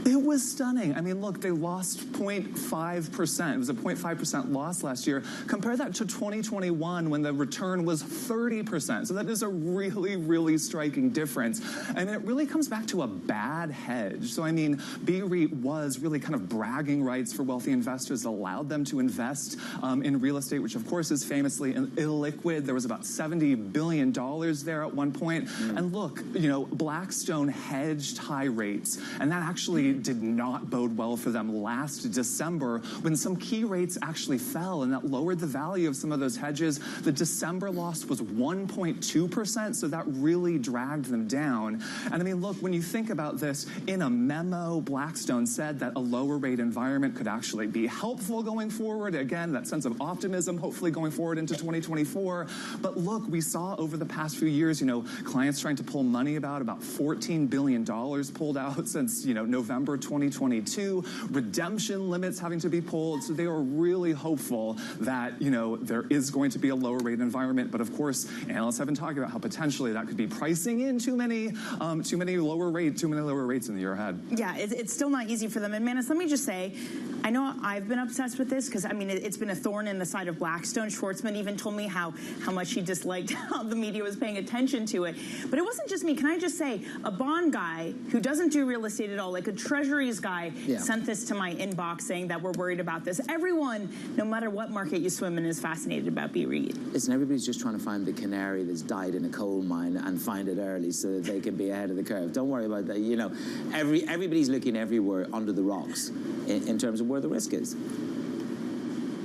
[SPEAKER 15] It was stunning. I mean, look, they lost 0.5%. It was a 0.5% loss last year. Compare that to 2021 when the return was 30%. So that is a really, really striking difference. And it really comes back to a bad hedge. So, I mean, BREIT was really kind of bragging rights for wealthy investors that allowed them to invest in real estate, which, of course, is famously illiquid. There was about $70 billion there at one point. And look, you know, Blackstone hedged high rates, and that actually did not bode well for them last December when some key rates actually fell, and that lowered the value of some of those hedges. The December loss was 1.2%, so that really dragged them down. And I mean, look, when you think about this, in a memo, Blackstone said that a lower rate environment could actually be helpful going forward. Again, that sense of optimism, hopefully going forward into 2024. But look, we saw over the past few years, you know, clients trying to pull money about $14 billion pulled out since, you know, November 2022, redemption limits having to be pulled. So they are really hopeful that, you know, there is going to be a lower rate environment. But of course, analysts have been talking about how potentially that could be pricing in too many lower rates in the year ahead.
[SPEAKER 7] Yeah, it's still not easy for them. And Manus, let me just say, I know I've been obsessed with this because, I mean, it's been a thorn in the side of Blackstone. Schwartzman even told me how much he disliked how the media was paying attention to it. But it wasn't just me. Can I just say, a bond guy who doesn't do real estate at all, like a treasuries guy, sent this to my inbox saying that we're worried about this. Everyone, no matter what market you swim in, is fascinated about BREIT.
[SPEAKER 24] Listen, everybody's just trying to find the canary that's died in a coal mine and find it early so that they can be ahead of the curve. Don't worry about that. You know, everybody's looking everywhere under the rocks in terms of where the risk is.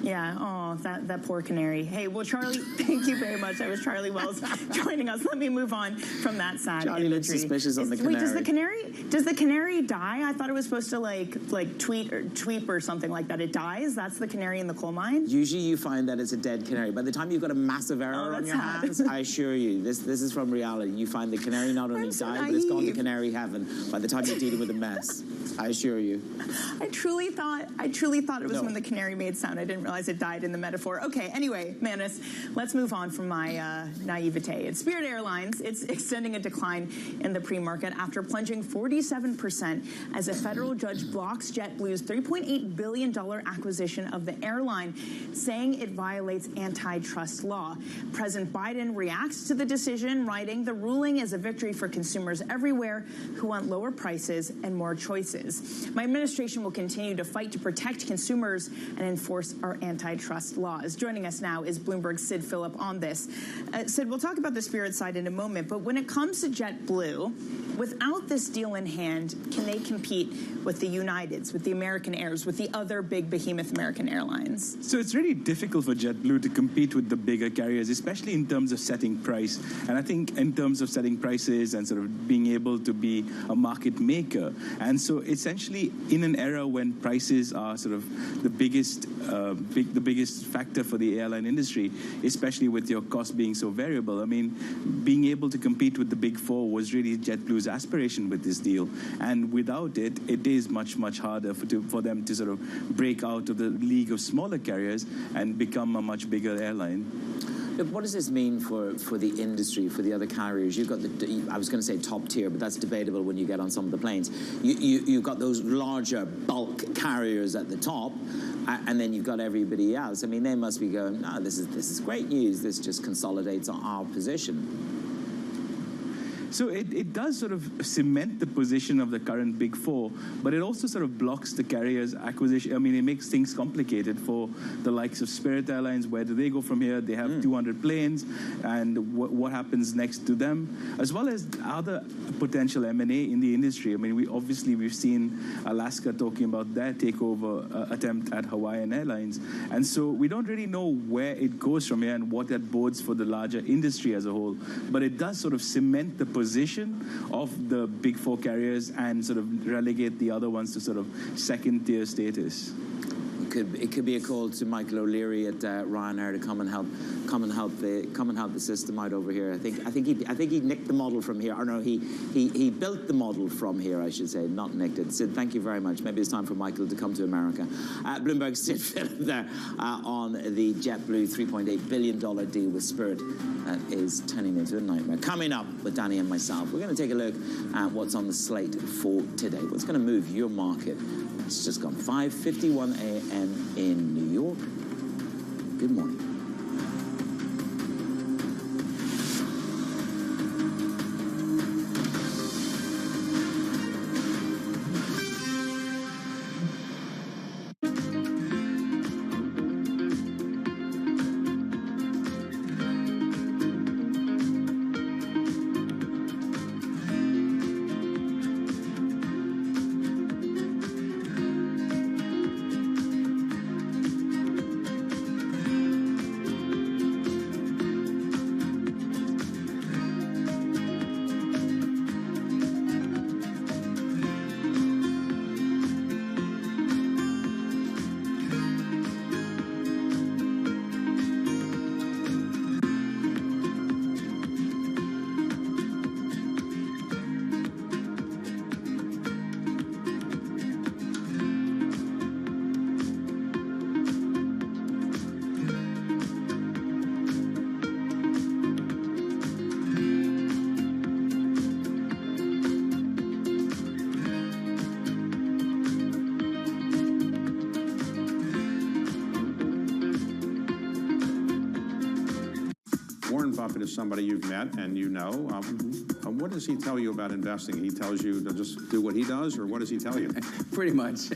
[SPEAKER 7] Yeah, oh, that poor canary. Hey, well, Charlie, thank you very much. That was Charlie Wells joining us. Let me move on from that sad
[SPEAKER 24] Charlie
[SPEAKER 7] imagery.
[SPEAKER 24] looks suspicious on the canary.
[SPEAKER 7] Wait, does the canary die? I thought it was supposed to like tweet or something like that. It dies? That's the canary in the coal mine?
[SPEAKER 24] Usually you find that it's a dead canary. By the time you've got a massive error on your hands, I assure you, this is from reality. You find the canary not only died, but it's gone to canary heaven by the time you're dealing with a mess. I assure you.
[SPEAKER 7] I truly thought it was when the canary made sound. I didn't realize it died in the metaphor. Okay, anyway, Manus, let's move on from my naivete. At Spirit Airlines, it's extending a decline in the pre-market after plunging 47% as a federal judge blocks JetBlue's $3.8 billion acquisition of the airline, saying it violates antitrust law. President Biden reacts to the decision, writing, "The ruling is a victory for consumers everywhere who want lower prices and more choices. My administration will continue to fight to protect consumers and enforce our antitrust laws." Joining us now is Bloomberg's Sid Phillip on this. Sid, we'll talk about the Spirit side in a moment, but when it comes to JetBlue, without this deal in hand, can they compete with the Uniteds, with the American Airs, with the other big behemoth American airlines?
[SPEAKER 2] So it's really difficult for JetBlue to compete with the bigger carriers, especially in terms of setting price. And I think in terms of setting prices and sort of being able to be a market maker. And so essentially in an era when prices are sort of the biggest factor for the airline industry, especially with your cost being so variable. I mean, being able to compete with the big four was really JetBlue's aspiration with this deal. And without it, it is much, much harder for them to sort of break out of the league of smaller carriers and become a much bigger airline.
[SPEAKER 24] Look, what does this mean for the industry, for the other carriers? You've got I was going to say top tier, but that's debatable when you get on some of the planes. You've got those larger bulk carriers at the top, and then you've got everybody else. I mean, they must be going, no, this is great news. This just consolidates our position.
[SPEAKER 2] So it does sort of cement the position of the current big four, but it also sort of blocks the carrier's acquisition. I mean, it makes things complicated for the likes of Spirit Airlines. Where do they go from here? They have 200 planes, and what happens next to them, as well as other potential M&A in the industry. I mean, we've seen Alaska talking about their takeover attempt at Hawaiian Airlines, and so we don't really know where it goes from here and what that bodes for the larger industry as a whole. But it does sort of cement the position of the big four carriers and sort of relegate the other ones to sort of second-tier status.
[SPEAKER 24] could be a call to Michael O'Leary at Ryanair to come and help the system out over here. I think he nicked the model from here, or no, he built the model from here, I should say, not nicked it. Sid, thank you very much. Maybe it's time for Michael to come to America. Bloomberg's Sid Phillip there on the JetBlue $3.8 billion deal with Spirit that is turning into a nightmare. Coming up with Danny and myself, we're going to take a look at what's on the slate for today. What's going to move your market? It's just gone 5:51 a.m. in New York. Good morning.
[SPEAKER 8] Warren Buffett is somebody you've met and you know. What does he tell you about investing? He tells you to just do what he does, or what does he tell you?
[SPEAKER 9] Pretty much.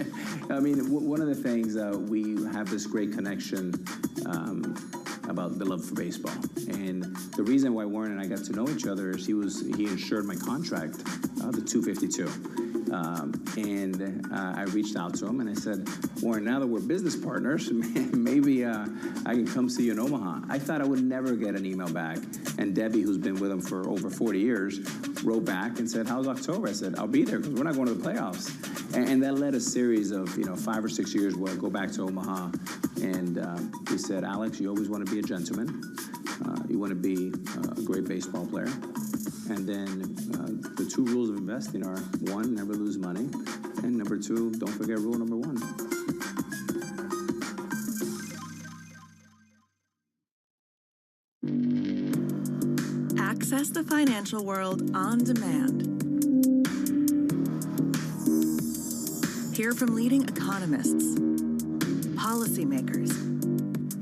[SPEAKER 9] I mean, one of the things, we have this great connection about the love for baseball. And the reason why Warren and I got to know each other is he insured my contract, the 252. I reached out to him and I said, Warren, now that we're business partners, maybe I can come see you in Omaha. I thought I would never get an email back. And Debbie, who's been with him for over 40 years, wrote back and said, how's October? I said, I'll be there because we're not going to the playoffs. And that led a series of 5 or 6 years where I go back to Omaha. And he said, Alex, you always want to be a gentleman. You want to be a great baseball player. And then the 2 rules of investing are, 1, never lose money, and number 2, don't forget rule number 1.
[SPEAKER 12] Access the financial world on demand. Hear from leading economists, policymakers,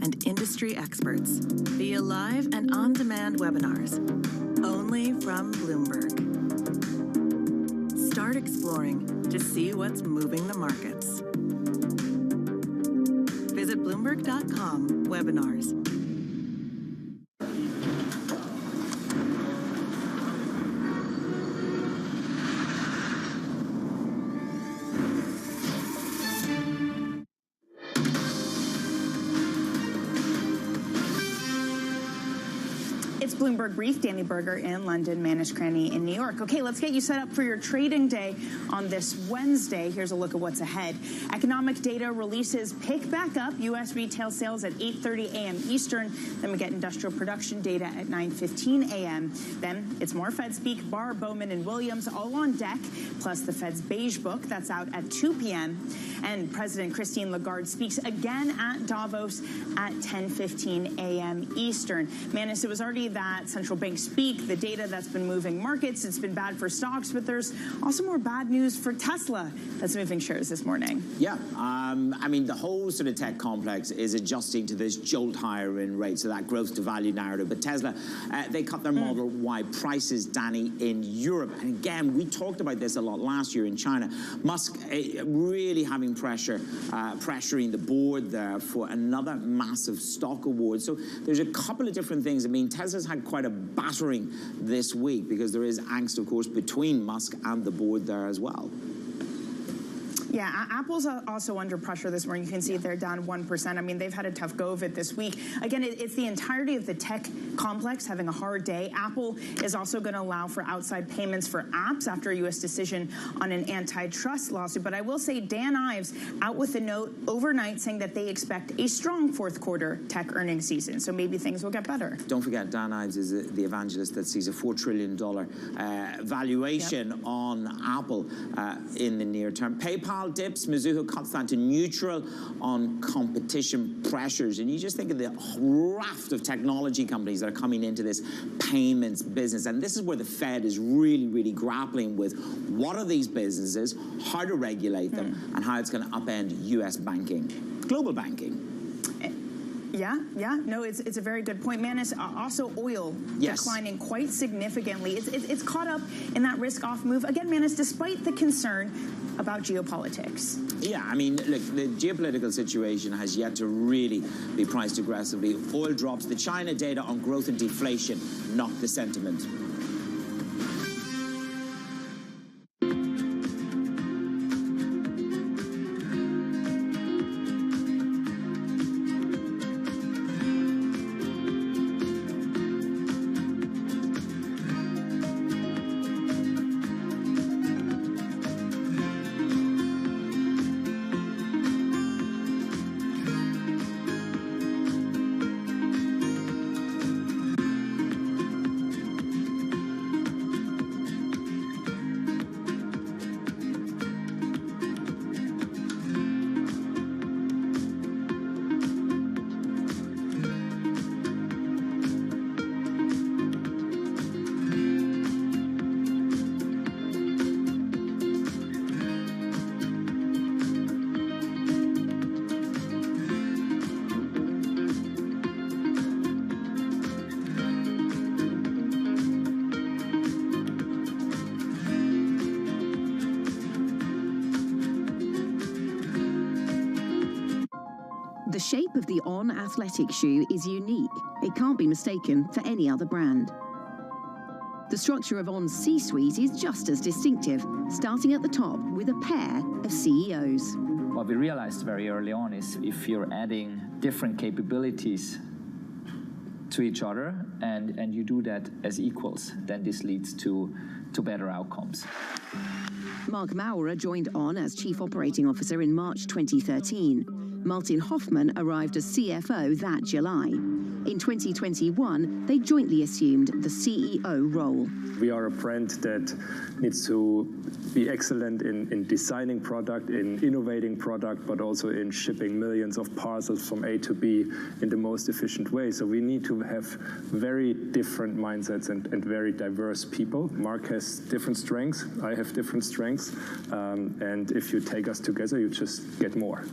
[SPEAKER 12] and industry experts via live and on-demand webinars, only from Bloomberg. Start exploring to see what's moving the markets. Visit Bloomberg.com/webinars.
[SPEAKER 7] Bloomberg Brief, Danny Berger in London, Manish Krani in New York. Okay, let's get you set up for your trading day on this Wednesday. Here's a look at what's ahead. Economic data releases pick back up. U.S. retail sales at 8:30 a.m. Eastern. Then we get industrial production data at 9:15 a.m. Then it's more Fed speak. Barr, Bowman, and Williams all on deck, plus the Fed's beige book that's out at 2 p.m. And President Christine Lagarde speaks again at Davos at 10:15 a.m. Eastern. Manis, it was already that central bank speak, the data that's been moving markets. It's been bad for stocks, but there's also more bad news for Tesla that's moving shares this morning.
[SPEAKER 24] Yeah, I mean, the whole sort of tech complex is adjusting to this jolt higher in rates, so that growth to value narrative. But Tesla, they cut their model-wide prices, Danny, in Europe. And again, we talked about this a lot last year in China. Musk really having pressuring the board there for another massive stock award. So there's a couple of different things. I mean, Tesla's had quite a battering this week because there is angst, of course, between Musk and the board there as well.
[SPEAKER 7] Yeah, Apple's also under pressure this morning. You can see they're down 1%. I mean, they've had a tough go of it this week. Again, it's the entirety of the tech complex having a hard day. Apple is also going to allow for outside payments for apps after a U.S. decision on an antitrust lawsuit. But I will say Dan Ives out with a note overnight saying that they expect a strong fourth quarter tech earnings season. So maybe things will get better.
[SPEAKER 24] Don't forget, Dan Ives is the evangelist that sees a $4 trillion valuation on Apple in the near term. PayPal dips, Mizuho cuts down to neutral on competition pressures. And you just think of the raft of technology companies that are coming into this payments business. And this is where the Fed is really, really grappling with what are these businesses, how to regulate them, and how it's going to upend U.S. banking, global banking.
[SPEAKER 7] Yeah. No, it's a very good point. Manus, also oil declining quite significantly. It's caught up in that risk-off move. Again, Manus, despite the concern about geopolitics.
[SPEAKER 24] Yeah, I mean, look, the geopolitical situation has yet to really be priced aggressively. Oil drops. The China data on growth and deflation knocked the sentiment.
[SPEAKER 3] The shape of the On athletic shoe is unique. It can't be mistaken for any other brand. The structure of On's C-suite is just as distinctive, starting at the top with a pair of CEOs.
[SPEAKER 13] What we realized very early on is if you're adding different capabilities to each other and you do that as equals, then this leads to better outcomes.
[SPEAKER 3] Mark Maurer joined On as Chief Operating Officer in March 2013. Martin Hoffman arrived as CFO that July. In 2021, they jointly assumed the CEO role.
[SPEAKER 14] We are a brand that needs to be excellent in designing product, in innovating product, but also in shipping millions of parcels from A to B in the most efficient way. So we need to have very different mindsets and very diverse people. Mark has different strengths, I have different strengths, and if you take us together, you just get more.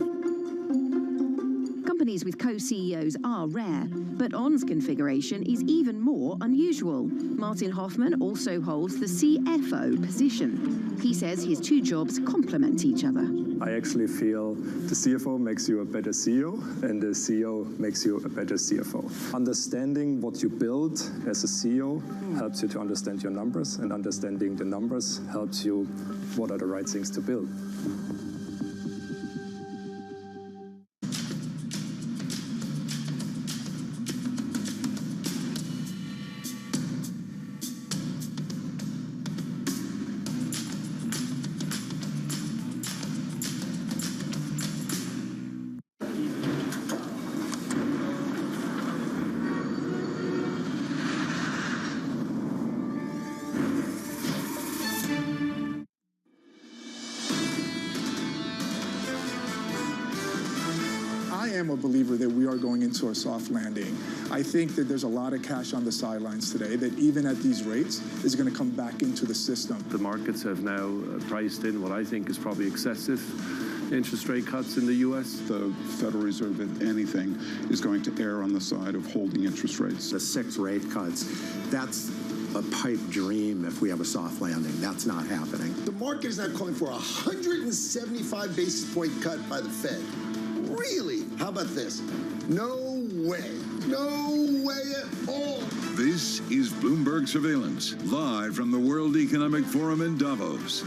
[SPEAKER 3] Companies with co-CEOs are rare, but On's configuration is even more unusual. Martin Hoffman also holds the CFO position. He says his two jobs complement each other.
[SPEAKER 14] I actually feel the CFO makes you a better CEO, and the CEO makes you a better CFO. Understanding what you build as a CEO helps you to understand your numbers, and understanding the numbers helps you what are the right things to build.
[SPEAKER 17] I am a believer that we are going into a soft landing. I think that there's a lot of cash on the sidelines today that even at these rates is going to come back into the system.
[SPEAKER 27] The markets have now priced in what I think is probably excessive interest rate cuts in the U.S.
[SPEAKER 18] The Federal Reserve, if anything, is going to err on the side of holding interest rates.
[SPEAKER 22] The 6 rate cuts, that's a pipe dream if we have a soft landing. That's not happening.
[SPEAKER 26] The market is now calling for a 175 basis point cut by the Fed. Really? How about this? No way. No way at all.
[SPEAKER 19] This is Bloomberg Surveillance, live from the World Economic Forum in Davos.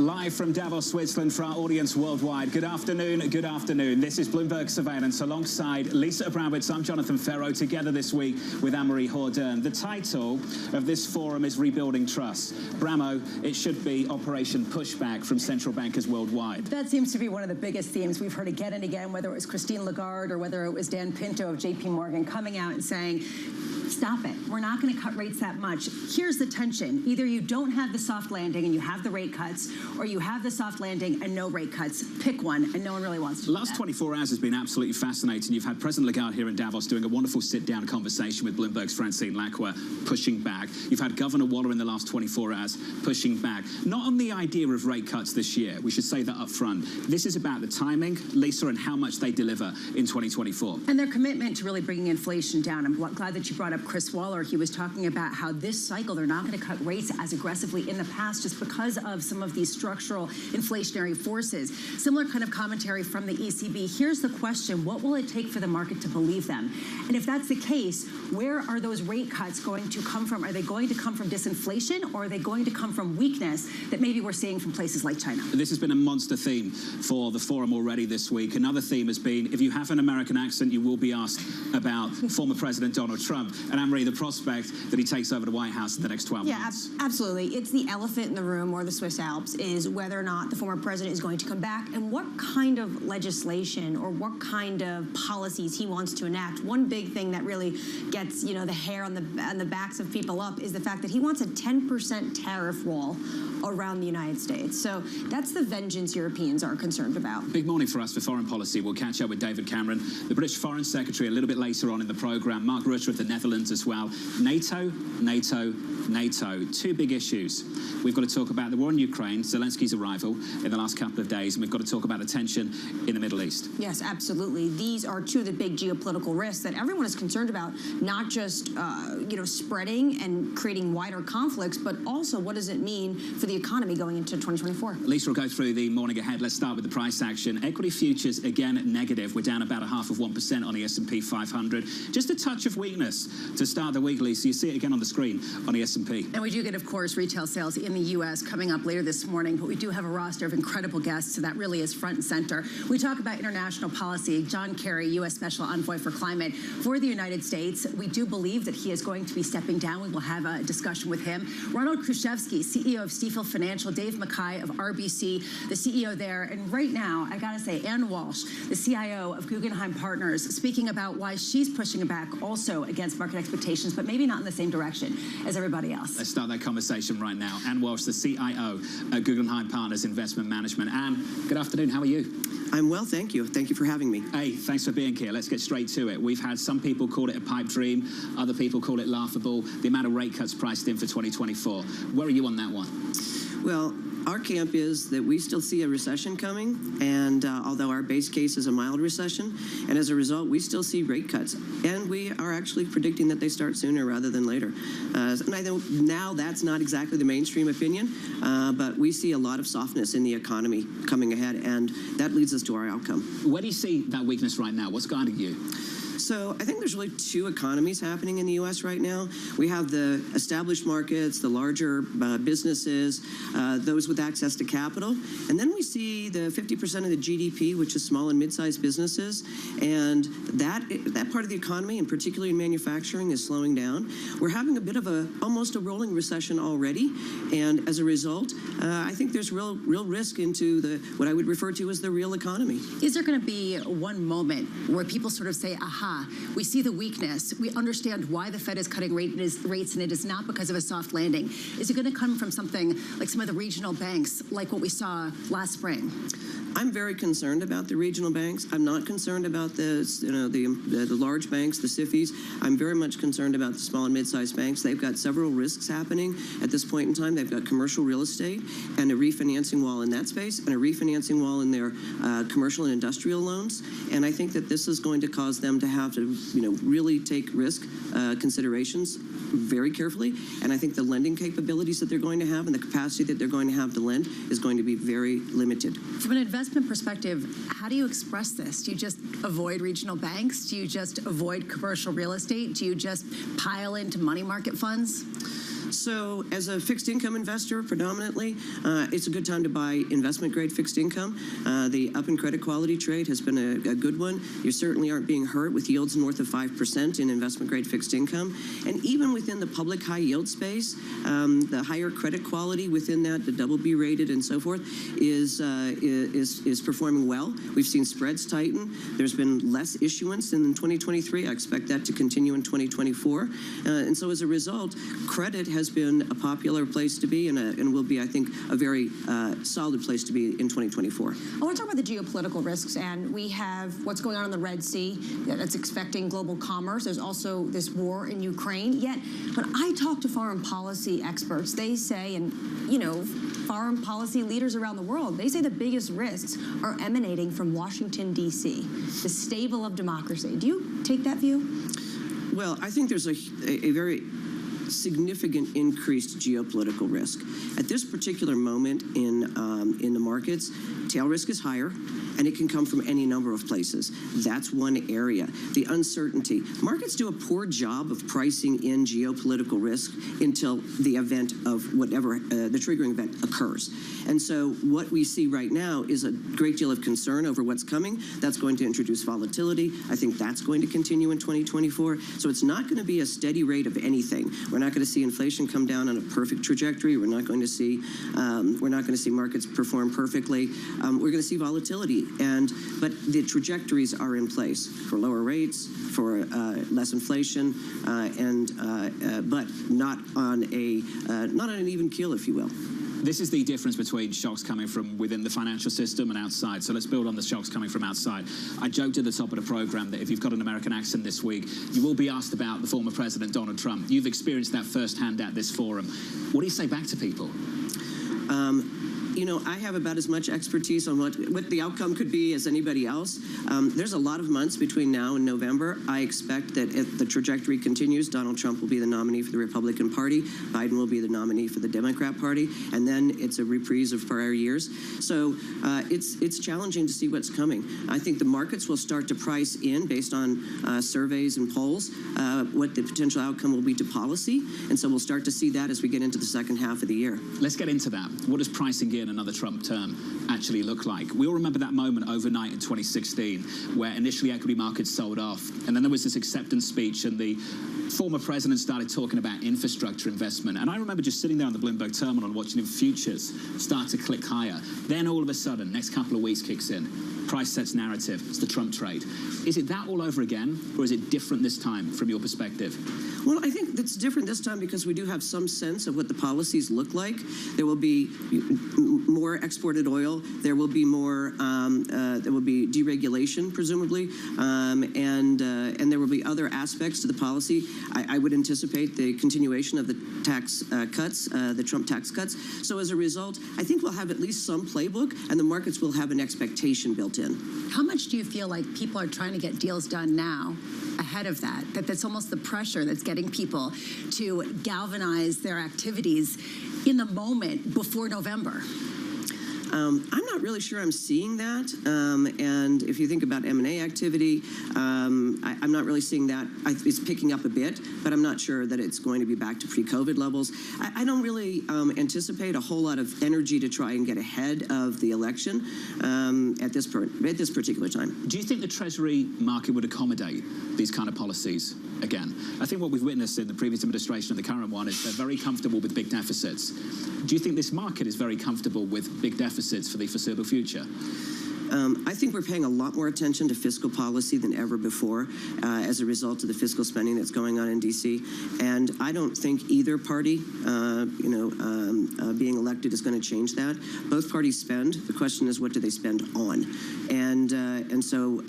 [SPEAKER 1] Live from Davos, Switzerland for our audience worldwide. Good afternoon, good afternoon. This is Bloomberg Surveillance alongside Lisa Abramowitz. I'm Jonathan Ferro, together this week with Anne-Marie Hordern. The title of this forum is Rebuilding Trust. Bramo, it should be Operation Pushback from central bankers worldwide.
[SPEAKER 4] That seems to be one of the biggest themes we've heard again and again, whether it was Christine Lagarde or whether it was Dan Pinto of JP Morgan coming out and saying, stop it. We're not going to cut rates that much. Here's the tension. Either you don't have the soft landing and you have the rate cuts, or you have the soft landing and no rate cuts. Pick one, and no one really wants to do that.
[SPEAKER 1] Last 24 hours has been absolutely fascinating. You've had President Lagarde here in Davos doing a wonderful sit-down conversation with Bloomberg's Francine Lacqua, pushing back. You've had Governor Waller in the last 24 hours pushing back. Not on the idea of rate cuts this year. We should say that up front. This is about the timing, Lisa, and how much they deliver in 2024.
[SPEAKER 4] And their commitment to really bringing inflation down. I'm glad that you brought up Chris Waller. He was talking about how this cycle they're not going to cut rates as aggressively in the past just because of some of these structural inflationary forces. Similar kind of commentary from the ECB. Here's the question: what will it take for the market to believe them? And if that's the case, where are those rate cuts going to come from? Are they going to come from disinflation, or are they going to come from weakness that maybe we're seeing from places like China?
[SPEAKER 1] This has been a monster theme for the forum already this week. Another theme has been, if you have an American accent, you will be asked about former President Donald Trump. And Anne-Marie, the prospect that he takes over the White House in the next 12 months.
[SPEAKER 5] Yeah, absolutely. It's the elephant in the room, or the Swiss Alps, is whether or not the former president is going to come back and what kind of legislation or what kind of policies he wants to enact. One big thing that really gets, the hair on the backs of people up is the fact that he wants a 10% tariff wall around the United States. So that's the vengeance Europeans are concerned about.
[SPEAKER 1] Big morning for us for foreign policy. We'll catch up with David Cameron, the British Foreign Secretary, a little bit later on in the programme. Mark Rutte of the Netherlands as well. NATO. Two big issues. We've got to talk about the war in Ukraine, Zelensky's arrival in the last couple of days, and we've got to talk about the tension in the Middle East.
[SPEAKER 5] Yes, absolutely. These are two of the big geopolitical risks that everyone is concerned about, not just, spreading and creating wider conflicts, but also what does it mean for the economy going into 2024?
[SPEAKER 1] Lisa will go through the morning ahead. Let's start with the price action. Equity futures, again, negative. We're down about 0.5% on the S&P 500. Just a touch of weakness to start the week, Lisa. You see it again on the screen on the S&P.
[SPEAKER 4] And we do get, of course, retail sales in the U.S. coming up later this morning, but we do have a roster of incredible guests, so that really is front and center. We talk about international policy. John Kerry, U.S. Special Envoy for Climate for the United States. We do believe that he is going to be stepping down. We will have a discussion with him. Ronald Kruszewski, CEO of Stifel Financial, Dave Mackay of RBC, the CEO there. And right now, I got to say, Ann Walsh, the CIO of Guggenheim Partners, speaking about why she's pushing back also against market expectations, but maybe not in the same direction as everybody else.
[SPEAKER 1] Let's start that conversation right now. Ann Walsh, the CIO at Guggenheim Partners Investment Management. Ann, good afternoon. How are you?
[SPEAKER 6] I'm well, thank you. Thank you for having me.
[SPEAKER 1] Hey, thanks for being here. Let's get straight to it. We've had some people call it a pipe dream. Other people call it laughable. The amount of rate cuts priced in for 2024. Where are you on that one?
[SPEAKER 6] Well, our camp is that we still see a recession coming, and although our base case is a mild recession, and as a result, we still see rate cuts. And we are actually predicting that they start sooner rather than later. And I know now that's not exactly the mainstream opinion, but we see a lot of softness in the economy coming ahead, and that leads us to our outcome.
[SPEAKER 1] Where do you see that weakness right now? What's guiding you?
[SPEAKER 6] So I think there's really two economies happening in the U.S. right now. We have the established markets, the larger businesses, those with access to capital. And then we see the 50% of the GDP, which is small and mid-sized businesses. And that part of the economy, and particularly in manufacturing, is slowing down. We're having a bit of almost a rolling recession already. And as a result, I think there's real risk into what I would refer to as the real economy.
[SPEAKER 4] Is there going to be one moment where people sort of say, aha, we see the weakness. We understand why the Fed is cutting rates, and it is not because of a soft landing. Is it going to come from something like some of the regional banks, like what we saw last spring?
[SPEAKER 6] I'm very concerned about the regional banks. I'm not concerned about the large banks, the SIFIs. I'm very much concerned about the small and mid-sized banks. They've got several risks happening at this point in time. They've got commercial real estate and a refinancing wall in that space, and a refinancing wall in their commercial and industrial loans. And I think that this is going to cause them to have to, really take risk considerations very carefully. And I think the lending capabilities that they're going to have and the capacity that they're going to have to lend is going to be very limited.
[SPEAKER 4] From an investment perspective, how do you express this? Do you just avoid regional banks? Do you just avoid commercial real estate? Do you just pile into money market funds?
[SPEAKER 6] So as a fixed income investor, predominantly, it's a good time to buy investment grade fixed income. The up in credit quality trade has been a good one. You certainly aren't being hurt with yields north of 5% in investment grade fixed income. And even within the public high yield space, the higher credit quality within that, the BB rated and so forth, is performing well. We've seen spreads tighten. There's been less issuance than in 2023. I expect that to continue in 2024. And so as a result, credit has been a popular place to be and will be, I think, a very solid place to be in 2024.
[SPEAKER 5] I want to talk about the geopolitical risks, and we have what's going on in the Red Sea that's affecting global commerce. There's also this war in Ukraine. Yet, when I talk to foreign policy experts, they say, and foreign policy leaders around the world, they say the biggest risks are emanating from Washington, D.C., the stable of democracy. Do you take that view?
[SPEAKER 6] Well, I think there's a very significant increased geopolitical risk. At this particular moment in the markets, tail risk is higher, and it can come from any number of places. That's one area. The uncertainty. Markets do a poor job of pricing in geopolitical risk until the event of whatever, the triggering event occurs. And so what we see right now is a great deal of concern over what's coming. That's going to introduce volatility. I think that's going to continue in 2024. So it's not going to be a steady rate of anything. We're not going to see inflation come down on a perfect trajectory. We're not going to see markets perform perfectly. We're going to see volatility, but the trajectories are in place for lower rates, for less inflation, but not on an even keel, if you will.
[SPEAKER 1] This is the difference between shocks coming from within the financial system and outside. So let's build on the shocks coming from outside. I joked at the top of the program that if you've got an American accent this week, you will be asked about the former president, Donald Trump. You've experienced that firsthand at this forum. What do you say back to people?
[SPEAKER 6] I have about as much expertise on what the outcome could be as anybody else. There's a lot of months between now and November. I expect that if the trajectory continues, Donald Trump will be the nominee for the Republican Party. Biden will be the nominee for the Democrat Party. And then it's a reprise of prior years. So it's challenging to see what's coming. I think the markets will start to price in, based on surveys and polls, what the potential outcome will be to policy. And so we'll start to see that as we get into the second half of the year.
[SPEAKER 1] Let's get into that. What does pricing in another Trump term actually look like? We all remember that moment overnight in 2016 where initially equity markets sold off, and then there was this acceptance speech and the former president started talking about infrastructure investment. And I remember just sitting there on the Bloomberg terminal and watching futures start to click higher. Then all of a sudden, next couple of weeks kicks in. Price sets narrative. It's the Trump trade. Is it that all over again, or is it different this time from your perspective?
[SPEAKER 6] Well, I think it's different this time because we do have some sense of what the policies look like. There will be more exported oil. There will be more. There will be deregulation, presumably, and there will be other aspects to the policy. I would anticipate the continuation of the tax cuts, the Trump tax cuts. So as a result, I think we'll have at least some playbook, and the markets will have an expectation built in.
[SPEAKER 4] How much do you feel like people are trying to get deals done now ahead of that? That's almost the pressure that's getting people to galvanize their activities in the moment before November?
[SPEAKER 6] I'm not really sure I'm seeing that. And if you think about M&A activity, I'm not really seeing that. It's picking up a bit, but I'm not sure that it's going to be back to pre-COVID levels. I don't really anticipate a whole lot of energy to try and get ahead of the election at this particular time.
[SPEAKER 1] Do you think the Treasury market would accommodate these kind of policies again? I think what we've witnessed in the previous administration and the current one is they're very comfortable with big deficits. Do you think this market is very comfortable with big deficits for the foreseeable future?
[SPEAKER 6] I think we're paying a lot more attention to fiscal policy than ever before as a result of the fiscal spending that's going on in D.C. And I don't think either party, being elected is going to change that. Both parties spend. The question is, what do they spend on? And so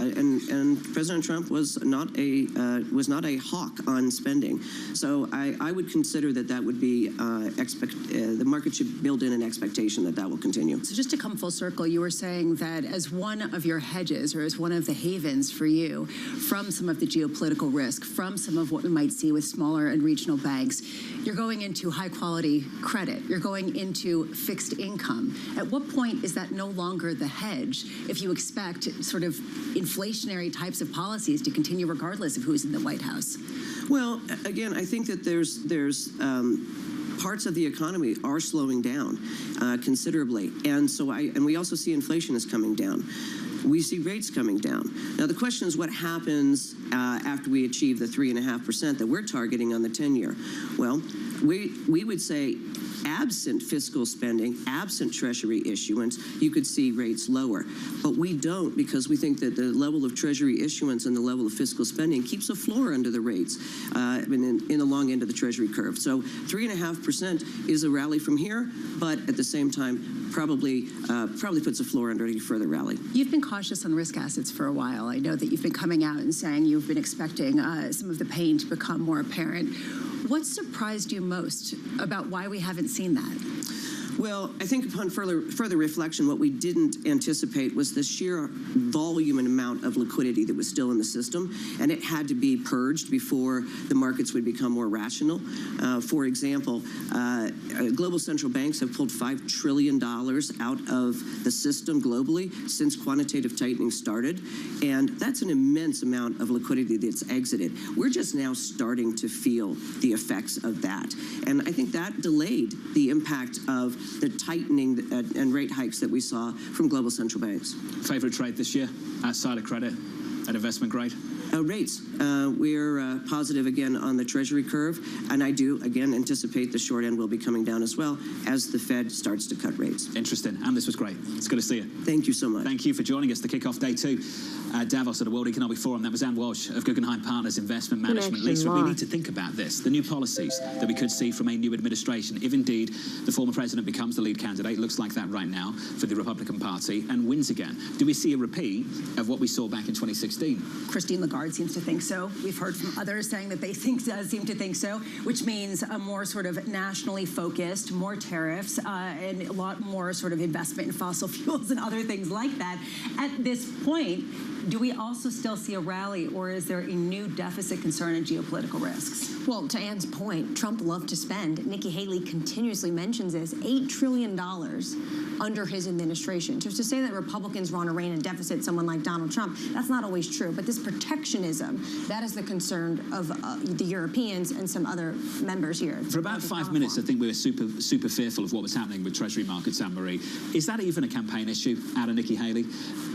[SPEAKER 6] President Trump was not a hawk on spending. So I would consider that would be the market should build in an expectation that will continue.
[SPEAKER 4] So just to come full circle, you were saying that as one of your hedges, or as one of the havens for you from some of the geopolitical risk, from some of what we might see with smaller and regional banks, you're going into high quality credit, you're going into fixed income. At what point is that no longer the hedge if you expect sort of inflationary types of policies to continue regardless of who's in the White House?
[SPEAKER 6] Well, again, I think that there's parts of the economy are slowing down considerably. And we also see inflation is coming down. We see rates coming down. Now, the question is what happens after we achieve the 3.5% that we're targeting on the 10-year? Well, we would say absent fiscal spending, absent Treasury issuance, you could see rates lower. But we don't, because we think that the level of Treasury issuance and the level of fiscal spending keeps a floor under the rates in the long end of the Treasury curve. So 3.5% is a rally from here, but at the same time, probably puts a floor under any further rally.
[SPEAKER 4] You've been cautious on risk assets for a while. I know that you've been coming out and saying you've been expecting some of the pain to become more apparent. What surprised you most about why we haven't seen that?
[SPEAKER 6] Well, I think upon further reflection, what we didn't anticipate was the sheer volume and amount of liquidity that was still in the system, and it had to be purged before the markets would become more rational. For example, global central banks have pulled $5 trillion out of the system globally since quantitative tightening started, and that's an immense amount of liquidity that's exited. We're just now starting to feel the effects of that, and I think that delayed the impact of the tightening and rate hikes that we saw from global central banks.
[SPEAKER 1] Favorite trade this year, outside of credit and investment grade?
[SPEAKER 6] Rates. We're positive again on the Treasury curve, and I do, again, anticipate the short end will be coming down as well as the Fed starts to cut rates.
[SPEAKER 1] Interesting. And this was great. It's good to see you.
[SPEAKER 6] Thank you so much.
[SPEAKER 1] Thank you for joining us to kick off day 2 at Davos at the World Economic Forum. That was Anne Walsh of Guggenheim Partners Investment Management. Lisa, we need to think about this, the new policies that we could see from a new administration, if indeed the former president becomes the lead candidate, looks like that right now for the Republican Party, and wins again. Do we see a repeat of what we saw back in 2016?
[SPEAKER 4] Christine Lagarde seems to think so. We've heard from others saying that they seem to think so, which means a more sort of nationally focused, more tariffs, and a lot more sort of investment in fossil fuels and other things like that. At this point, do we also still see a rally, or is there a new deficit concern and geopolitical risks?
[SPEAKER 5] Well, to Anne's point, Trump loved to spend. Nikki Haley continuously mentions this, $8 trillion under his administration. So to say that Republicans want to rein in deficit someone like Donald Trump, that's not always true. But this protectionism, that is the concern of the Europeans and some other members here.
[SPEAKER 1] For about 5 minutes, I think we were super fearful of what was happening with Treasury markets, Anne-Marie. Is that even a campaign issue out of Nikki Haley?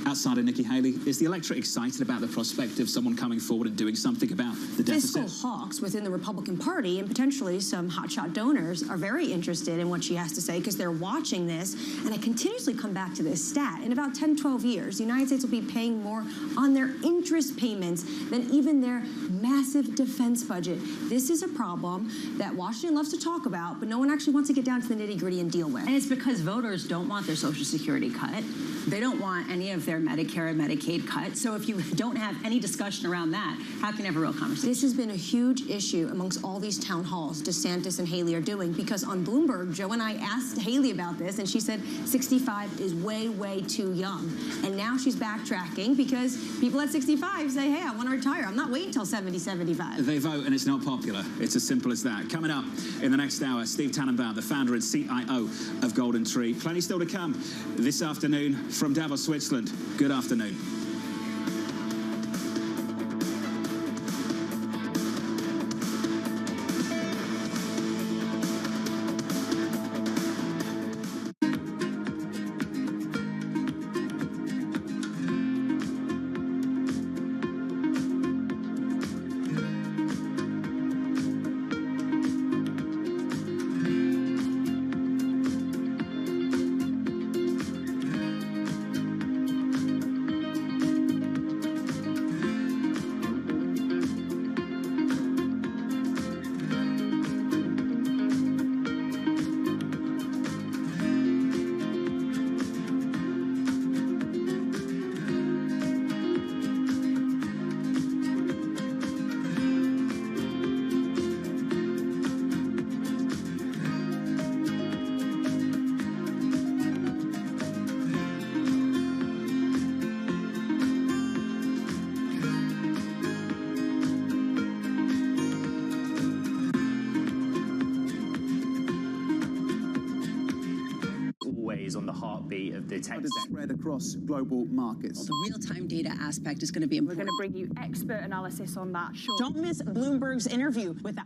[SPEAKER 1] Outside of Nikki Haley, is the electorate excited about the prospect of someone coming forward and doing something about the deficit?
[SPEAKER 5] Fiscal hawks within the Republican Party and potentially some hotshot donors are very interested in what she has to say because they're watching this. And I continuously come back to this stat. In about 10, 12 years, the United States will be paying more on their interest payments than even their massive defense budget. This is a problem that Washington loves to talk about, but no one actually wants to get down to the nitty-gritty and deal with.
[SPEAKER 4] And it's because voters don't want their Social Security cut. They don't want any of their Medicare and Medicaid cut. So if you don't have any discussion around that, how can you have a real conversation?
[SPEAKER 5] This has been a huge issue amongst all these town halls DeSantis and Haley are doing, because on Bloomberg, Joe and I asked Haley about this, and she said 65 is way, way too young. And now she's backtracking because people at 65 say, hey, I want to retire. I'm not waiting until 70, 75.
[SPEAKER 1] They vote and it's not popular. It's as simple as that. Coming up in the next hour, Steve Tannenbaum, the founder and CIO of Golden Tree. Plenty still to come this afternoon from Davos, Switzerland. Good afternoon.
[SPEAKER 10] On the heartbeat of the tech
[SPEAKER 11] spread across global markets.
[SPEAKER 4] The real-time data aspect is going to be important.
[SPEAKER 16] We're going to bring you expert analysis on that.
[SPEAKER 7] Don't miss Bloomberg's interview with the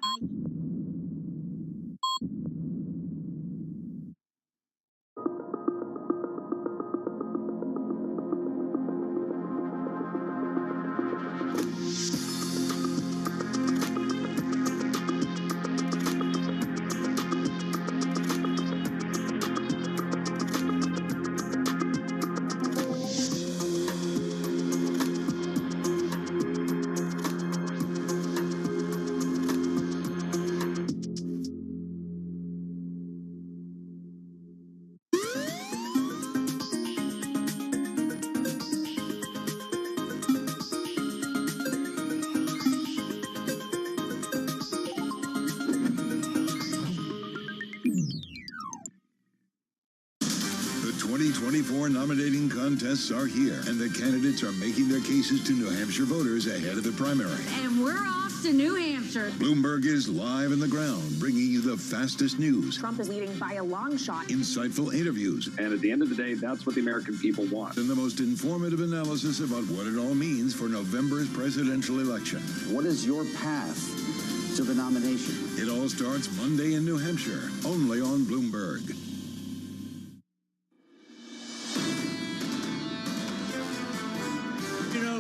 [SPEAKER 19] 2024 nominating contests are here, and the candidates are making their cases to New Hampshire voters ahead of the primary.
[SPEAKER 2] And we're off to New Hampshire.
[SPEAKER 19] Bloomberg is live on the ground, bringing you the fastest news.
[SPEAKER 2] Trump is leading by a long shot.
[SPEAKER 19] Insightful interviews.
[SPEAKER 8] And at the end of the day, that's what the American people want.
[SPEAKER 19] And the most informative analysis about what it all means for November's presidential election.
[SPEAKER 8] What is your path to the nomination?
[SPEAKER 19] It all starts Monday in New Hampshire, only on Bloomberg.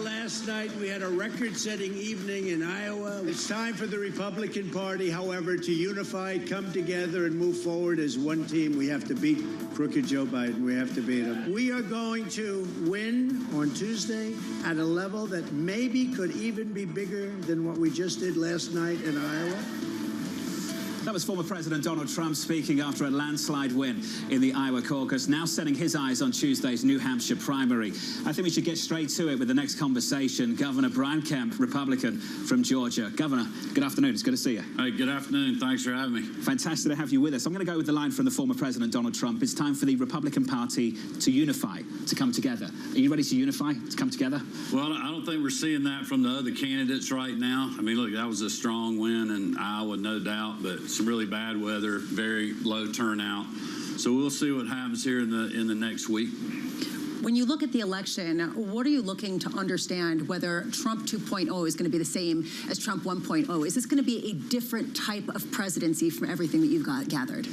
[SPEAKER 15] Last night we had a record-setting evening in Iowa. It's time for the Republican Party, however, to unify, come together, and move forward as one team. We have to beat crooked Joe Biden. We have to beat him. We are going to win on Tuesday at a level that maybe could even be bigger than what we just did last night in Iowa.
[SPEAKER 1] That was former President Donald Trump speaking after a landslide win in the Iowa caucus, now setting his eyes on Tuesday's New Hampshire primary. I think we should get straight to it with the next conversation. Governor Brian Kemp, Republican from Georgia. Governor, good afternoon. It's good to see you.
[SPEAKER 20] Hey, good afternoon. Thanks for having me.
[SPEAKER 1] Fantastic to have you with us. I'm going to go with the line from the former President Donald Trump. It's time for the Republican Party to unify, to come together. Are you ready to unify, to come together?
[SPEAKER 20] Well, I don't think we're seeing that from the other candidates right now. I mean, look, that was a strong win in Iowa, no doubt, but some really bad weather, very low turnout. So we'll see what happens here in the next week.
[SPEAKER 4] When you look at the election, what are you looking to understand whether Trump 2.0 is going to be the same as Trump 1.0? Is this going to be a different type of presidency from everything that you've gathered?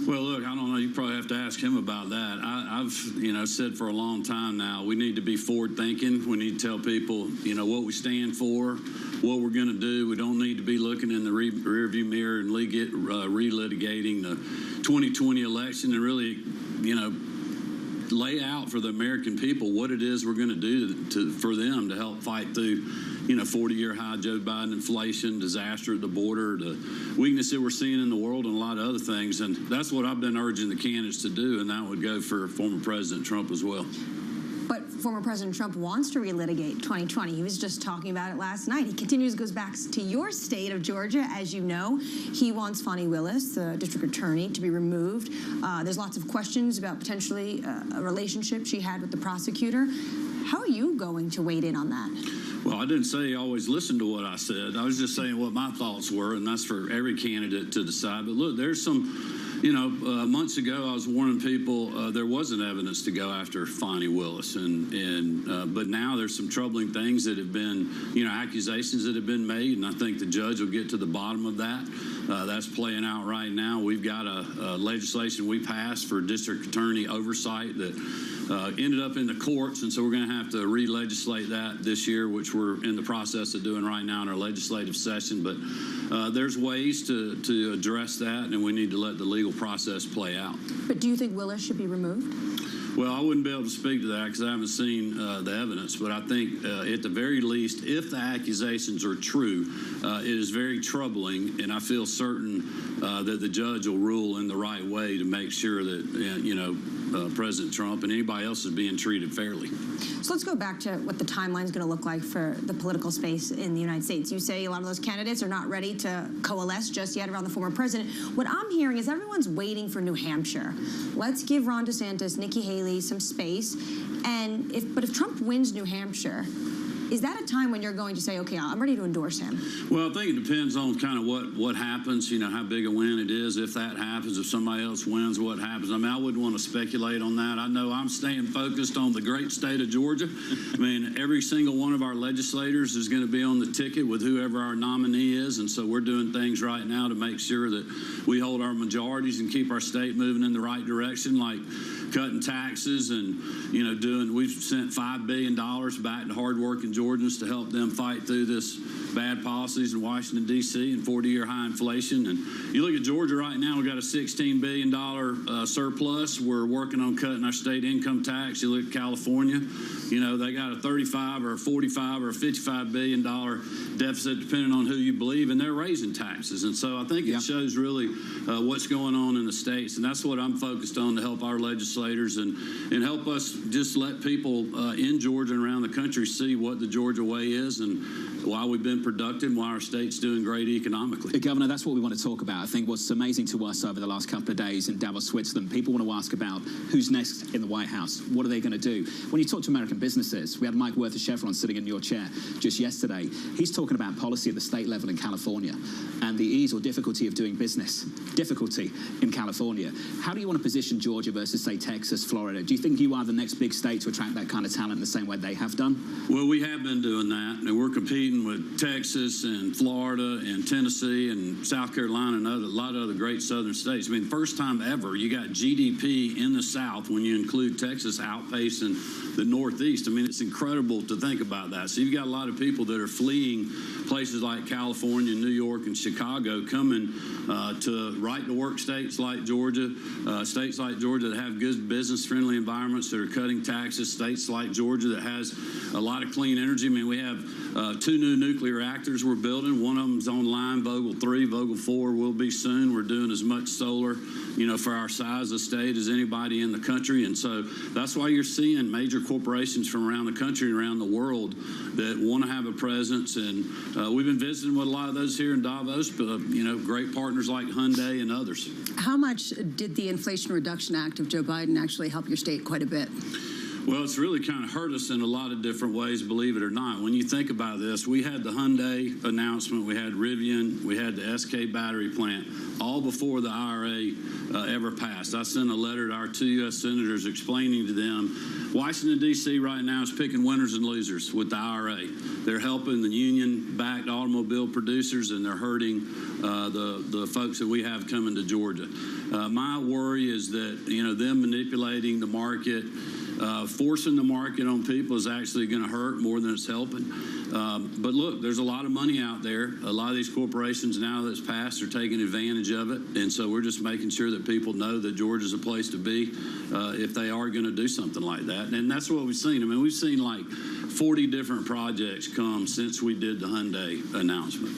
[SPEAKER 20] Well, look, I don't know. You probably have to ask him about that. I've said for a long time now, we need to be forward thinking. We need to tell people, what we stand for, what we're going to do. We don't need to be looking in the rearview mirror and relitigating the 2020 election and really, lay out for the American people what it is we're going to do for them to help fight through 40-year high Joe Biden inflation, disaster at the border, the weakness that we're seeing in the world, and a lot of other things. And that's what I've been urging the candidates to do, and that would go for former President Trump as well.
[SPEAKER 5] But former President Trump wants to relitigate 2020. He was just talking about it last night. He goes back to your state of Georgia. As you know, he wants Fani Willis, the district attorney, to be removed. There's lots of questions about potentially a relationship she had with the prosecutor. How are you going to weigh in on that?
[SPEAKER 20] Well, I didn't say always listen to what I said. I was just saying what my thoughts were, and that's for every candidate to decide. But look, there's some... months ago, I was warning people there wasn't evidence to go after Fani Willis, but now there's some troubling things that have been, accusations that have been made, and I think the judge will get to the bottom of that. That's playing out right now. We've got a legislation we passed for district attorney oversight that ended up in the courts, and so we're going to have to re-legislate that this year, which we're in the process of doing right now in our legislative session. But there's ways to address that, and we need to let the legal process play out.
[SPEAKER 5] But do you think Willis should be removed?
[SPEAKER 20] Well, I wouldn't be able to speak to that because I haven't seen the evidence, but I think at the very least, if the accusations are true, it is very troubling, and I feel certain that the judge will rule in the right way to make sure that, President Trump and anybody else is being treated fairly.
[SPEAKER 5] So let's go back to what the timeline is going to look like for the political space in the United States. You say a lot of those candidates are not ready to coalesce just yet around the former president. What I'm hearing is everyone's waiting for New Hampshire. Let's give Ron DeSantis, Nikki Haley some space. But if Trump wins New Hampshire, is that a time when you're going to say, okay, I'm ready to endorse him?
[SPEAKER 20] Well, I think it depends on kind of what happens, how big a win it is, if that happens, if somebody else wins, what happens. I mean, I wouldn't want to speculate on that. I know I'm staying focused on the great state of Georgia. I mean, every single one of our legislators is going to be on the ticket with whoever our nominee is, and so we're doing things right now to make sure that we hold our majorities and keep our state moving in the right direction, like cutting taxes and, we've sent $5 billion back to hardworking Georgians to help them fight through this bad policies in Washington, D.C. and 40-year high inflation. And you look at Georgia right now, we've got a $16 billion surplus. We're working on cutting our state income tax. You look at California, they got a $35 or a $45 or a $55 billion deficit, depending on who you believe, and they're raising taxes. And so I think it shows really what's going on in the states, and that's what I'm focused on to help our legislators and help us just let people in Georgia and around the country see what the Georgia way is and why we've been productive, why our state's doing great economically.
[SPEAKER 1] Governor, that's what we want to talk about. I think what's amazing to us over the last couple of days in Davos, Switzerland, people want to ask about who's next in the White House. What are they going to do? When you talk to American businesses, we had Mike Worth of Chevron sitting in your chair just yesterday. He's talking about policy at the state level in California and the ease or difficulty of doing business. Difficulty in California. How do you want to position Georgia versus, say, Texas, Florida? Do you think you are the next big state to attract that kind of talent in the same way they have done?
[SPEAKER 20] Well, we have been doing that, and we're competing with Texas and Florida and Tennessee and South Carolina and a lot of other great southern states. I mean, first time ever, you got GDP in the South when you include Texas outpacing the Northeast. I mean, it's incredible to think about that. So you've got a lot of people that are fleeing places like California, New York, and Chicago, coming to right-to-work states like Georgia, states like Georgia that have good business-friendly environments that are cutting taxes, states like Georgia that has a lot of clean energy. I mean, we have 2 new nuclear reactors we're building. One of them's online, Vogtle 3, Vogtle 4 will be soon. We're doing as much solar, for our size of state as anybody in the country. And so that's why you're seeing major corporations from around the country and around the world that want to have a presence. And we've been visiting with a lot of those here in Davos, but, great partners like Hyundai and others.
[SPEAKER 4] How much did the Inflation Reduction Act of Joe Biden actually help your state? Quite a bit.
[SPEAKER 20] Well, it's really kind of hurt us in a lot of different ways, believe it or not. When you think about this, we had the Hyundai announcement, we had Rivian, we had the SK battery plant, all before the IRA ever passed. I sent a letter to our 2 U.S. senators explaining to them, Washington, D.C. right now is picking winners and losers with the IRA. They're helping the union-backed automobile producers, and they're hurting the folks that we have coming to Georgia. My worry is that, them manipulating the market, forcing the market on people is actually going to hurt more than it's helping. But look, there's a lot of money out there. A lot of these corporations now that's passed are taking advantage of it. And so we're just making sure that people know that Georgia's a place to be if they are going to do something like that. And that's what we've seen. I mean, we've seen like 40 different projects come since we did the Hyundai announcement.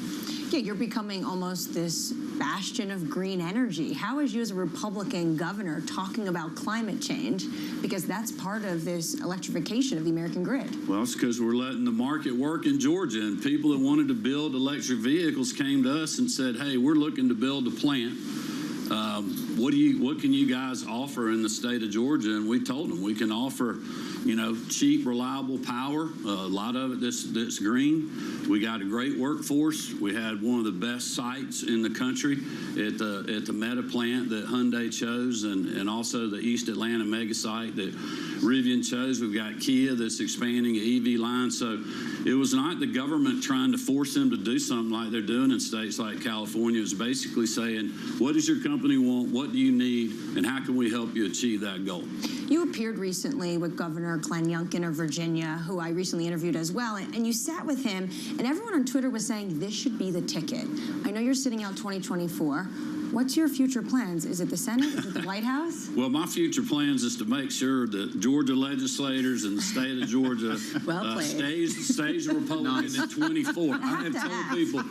[SPEAKER 5] Yeah, you're becoming almost this bastion of green energy. How is you as a Republican governor talking about climate change? Because that's part of this electrification of the American grid.
[SPEAKER 20] Well, it's because we're letting the market work in Georgia, and people that wanted to build electric vehicles came to us and said, hey, we're looking to build a plant. What can you guys offer in the state of Georgia? And we told them we can offer, cheap, reliable power. A lot of it that's green. We got a great workforce. We had one of the best sites in the country at the Meta plant that Hyundai chose, and also the East Atlanta mega site that Rivian chose. We've got Kia that's expanding an EV line. So it was not the government trying to force them to do something like they're doing in states like California. It was basically saying, what does your company want? What do you need? And how can we help you achieve that goal?
[SPEAKER 5] You appeared recently with Governor Glenn Youngkin of Virginia, who I recently interviewed as well, and you sat with him, and everyone on Twitter was saying this should be the ticket. I know you're sitting out 2024. What's your future plans? Is it the Senate? Is it the White House?
[SPEAKER 20] Well, my future plans is to make sure that Georgia legislators and the state of Georgia stays Republican in 24. I have told people,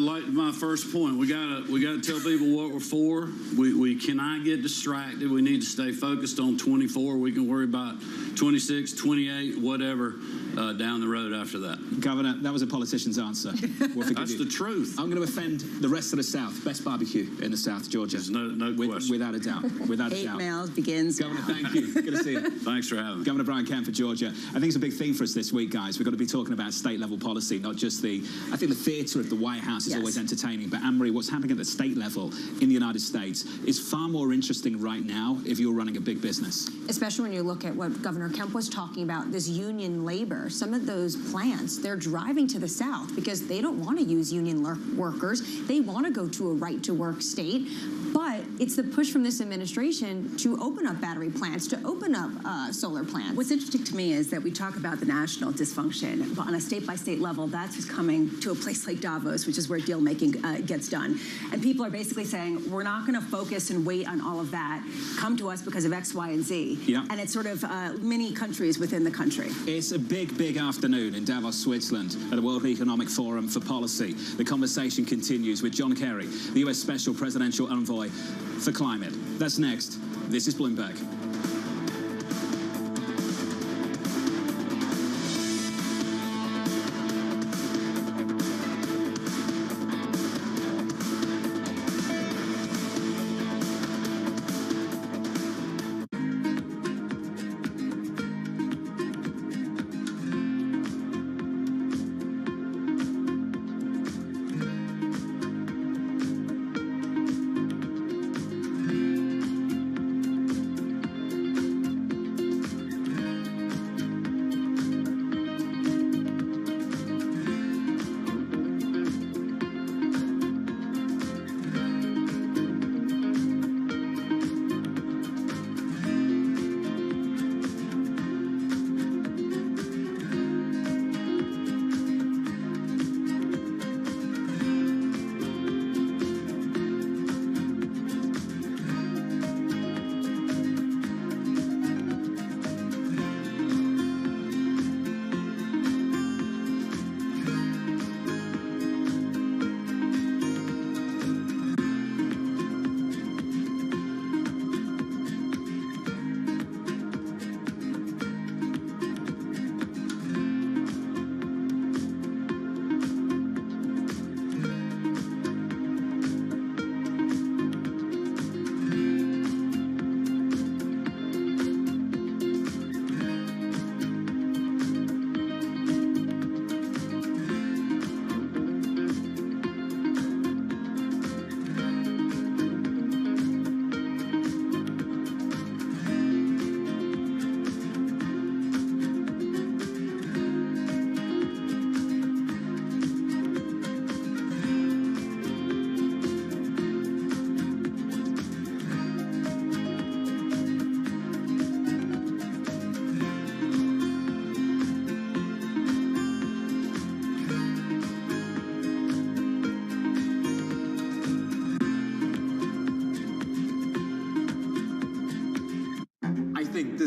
[SPEAKER 20] like my first point, we gotta tell people what we're for. We cannot get distracted. We need to stay focused on 24. We can worry about 26, 28, whatever. Down the road after that.
[SPEAKER 1] Governor, that was a politician's answer.
[SPEAKER 20] That's the truth.
[SPEAKER 1] I'm going to offend the rest of the South. Best barbecue in the South, Georgia.
[SPEAKER 20] There's no question.
[SPEAKER 1] Without a doubt. Without a doubt.
[SPEAKER 4] 8 Mails begins
[SPEAKER 1] Governor,
[SPEAKER 4] now.
[SPEAKER 1] thank you. Good to see you.
[SPEAKER 20] Thanks for having me.
[SPEAKER 1] Governor Brian Kemp for Georgia. I think it's a big theme for us this week, guys. We've got to be talking about state-level policy, not just I think the theatre of the White House is always entertaining, but Anne-Marie, what's happening at the state level in the United States is far more interesting right now if you're running a big business.
[SPEAKER 5] Especially when you look at what Governor Kemp was talking about, this union labor. Some of those plants, they're driving to the South because they don't want to use union workers. They want to go to a right-to-work state. But it's the push from this administration to open up battery plants, to open up solar plants.
[SPEAKER 4] What's interesting to me is that we talk about the national dysfunction, but on a state-by-state level, that's what's coming to a place like Davos, which is where deal-making gets done. And people are basically saying, we're not going to focus and wait on all of that. Come to us because of X, Y, and Z.
[SPEAKER 1] Yeah.
[SPEAKER 4] And it's sort of many countries within the country.
[SPEAKER 1] It's a big afternoon in Davos, Switzerland, at the World Economic Forum for Policy. The conversation continues with John Kerry, the U.S. Special Presidential Envoy for Climate. That's next. This is Bloomberg.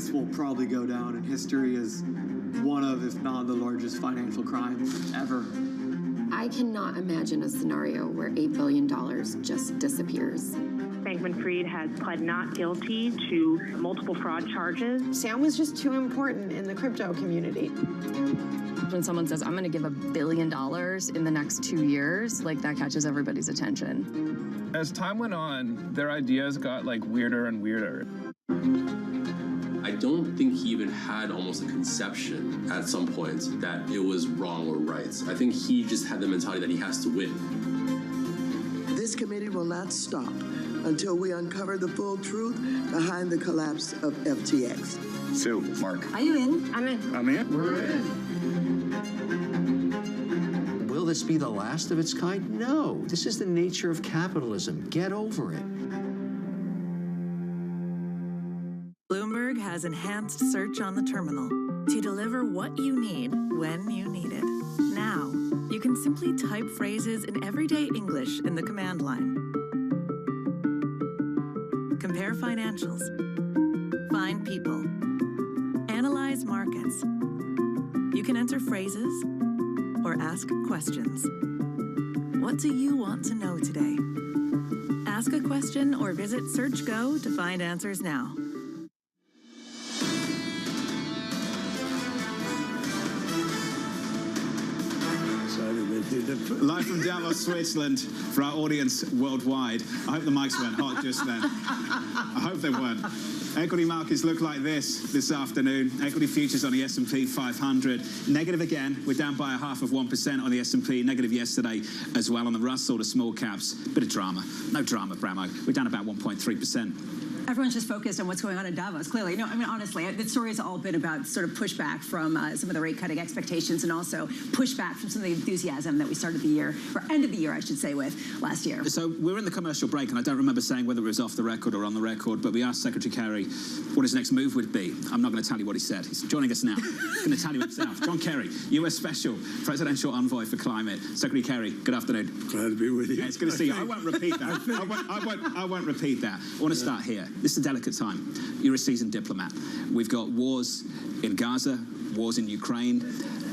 [SPEAKER 9] this will probably go down in history as one of, if not the largest financial crime ever.
[SPEAKER 12] I cannot imagine a scenario where $8 billion just disappears.
[SPEAKER 13] Bankman-Fried has pled not guilty to multiple fraud charges.
[SPEAKER 21] Sam was just too important in the crypto community.
[SPEAKER 16] When someone says, I'm going to give $1 billion in the next 2 years, like that catches everybody's attention.
[SPEAKER 23] As time went on, their ideas got like weirder and weirder.
[SPEAKER 24] I don't think he even had almost a conception at some point that it was wrong or right. I think he just had the mentality that he has to win.
[SPEAKER 25] This committee will not stop until we uncover the full truth behind the collapse of FTX.
[SPEAKER 18] Sue, Mark.
[SPEAKER 5] Are you in?
[SPEAKER 13] I'm in.
[SPEAKER 18] I'm in.
[SPEAKER 25] We're in.
[SPEAKER 8] Will this be the last of its kind? No. This is the nature of capitalism. Get over it.
[SPEAKER 28] Bloomberg has enhanced search on the terminal to deliver what you need when you need it. Now, you can simply type phrases in everyday English in the command line. Compare financials. Find people. Analyze markets. You can enter phrases or ask questions. What do you want to know today? Ask a question or visit SearchGo to find answers now.
[SPEAKER 1] Live from Davos, Switzerland, for our audience worldwide. I hope the mics weren't hot just then. I hope they weren't. Equity markets look like this afternoon. Equity futures on the S&P 500. Negative again. We're down by 0.5% on the S&P. Negative yesterday as well on the Russell, the small caps. Bit of drama. No drama, Bramo. We're down about 1.3%.
[SPEAKER 4] Everyone's just focused on what's going on in Davos, clearly. No, I mean, honestly, the story's all been about sort of pushback from some of the rate-cutting expectations and also pushback from some of the enthusiasm that we started the year, or end of the year, I should say, with last year.
[SPEAKER 1] So we're in the commercial break, and I don't remember saying whether it was off the record or on the record, but we asked Secretary Kerry what his next move would be. I'm not going to tell you what he said. He's joining us now. He's going to tell you himself. John Kerry, U.S. Special Presidential Envoy for Climate. Secretary Kerry, good afternoon.
[SPEAKER 29] Glad to be with you.
[SPEAKER 1] Yeah, it's good to see you. I won't repeat that. I won't repeat that. I want to start here. This is a delicate time. You're a seasoned diplomat. We've got wars in Gaza, wars in Ukraine,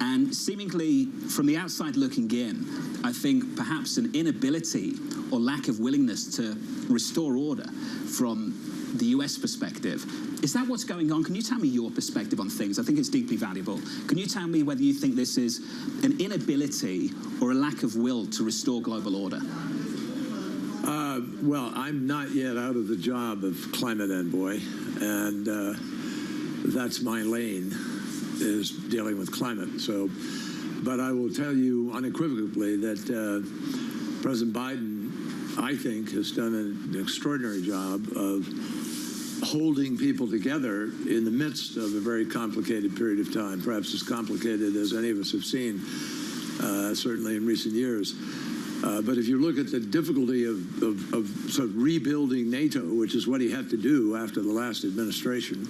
[SPEAKER 1] and seemingly from the outside looking in, I think perhaps an inability or lack of willingness to restore order from the US perspective. Is that what's going on? Can you tell me your perspective on things? I think it's deeply valuable. Can you tell me whether you think this is an inability or a lack of will to restore global order?
[SPEAKER 29] Well, I'm not yet out of the job of climate envoy, and that's my lane, is dealing with climate. So, but I will tell you unequivocally that President Biden, I think, has done an extraordinary job of holding people together in the midst of a very complicated period of time, perhaps as complicated as any of us have seen, certainly in recent years. But if you look at the difficulty of sort of rebuilding NATO, which is what he had to do after the last administration,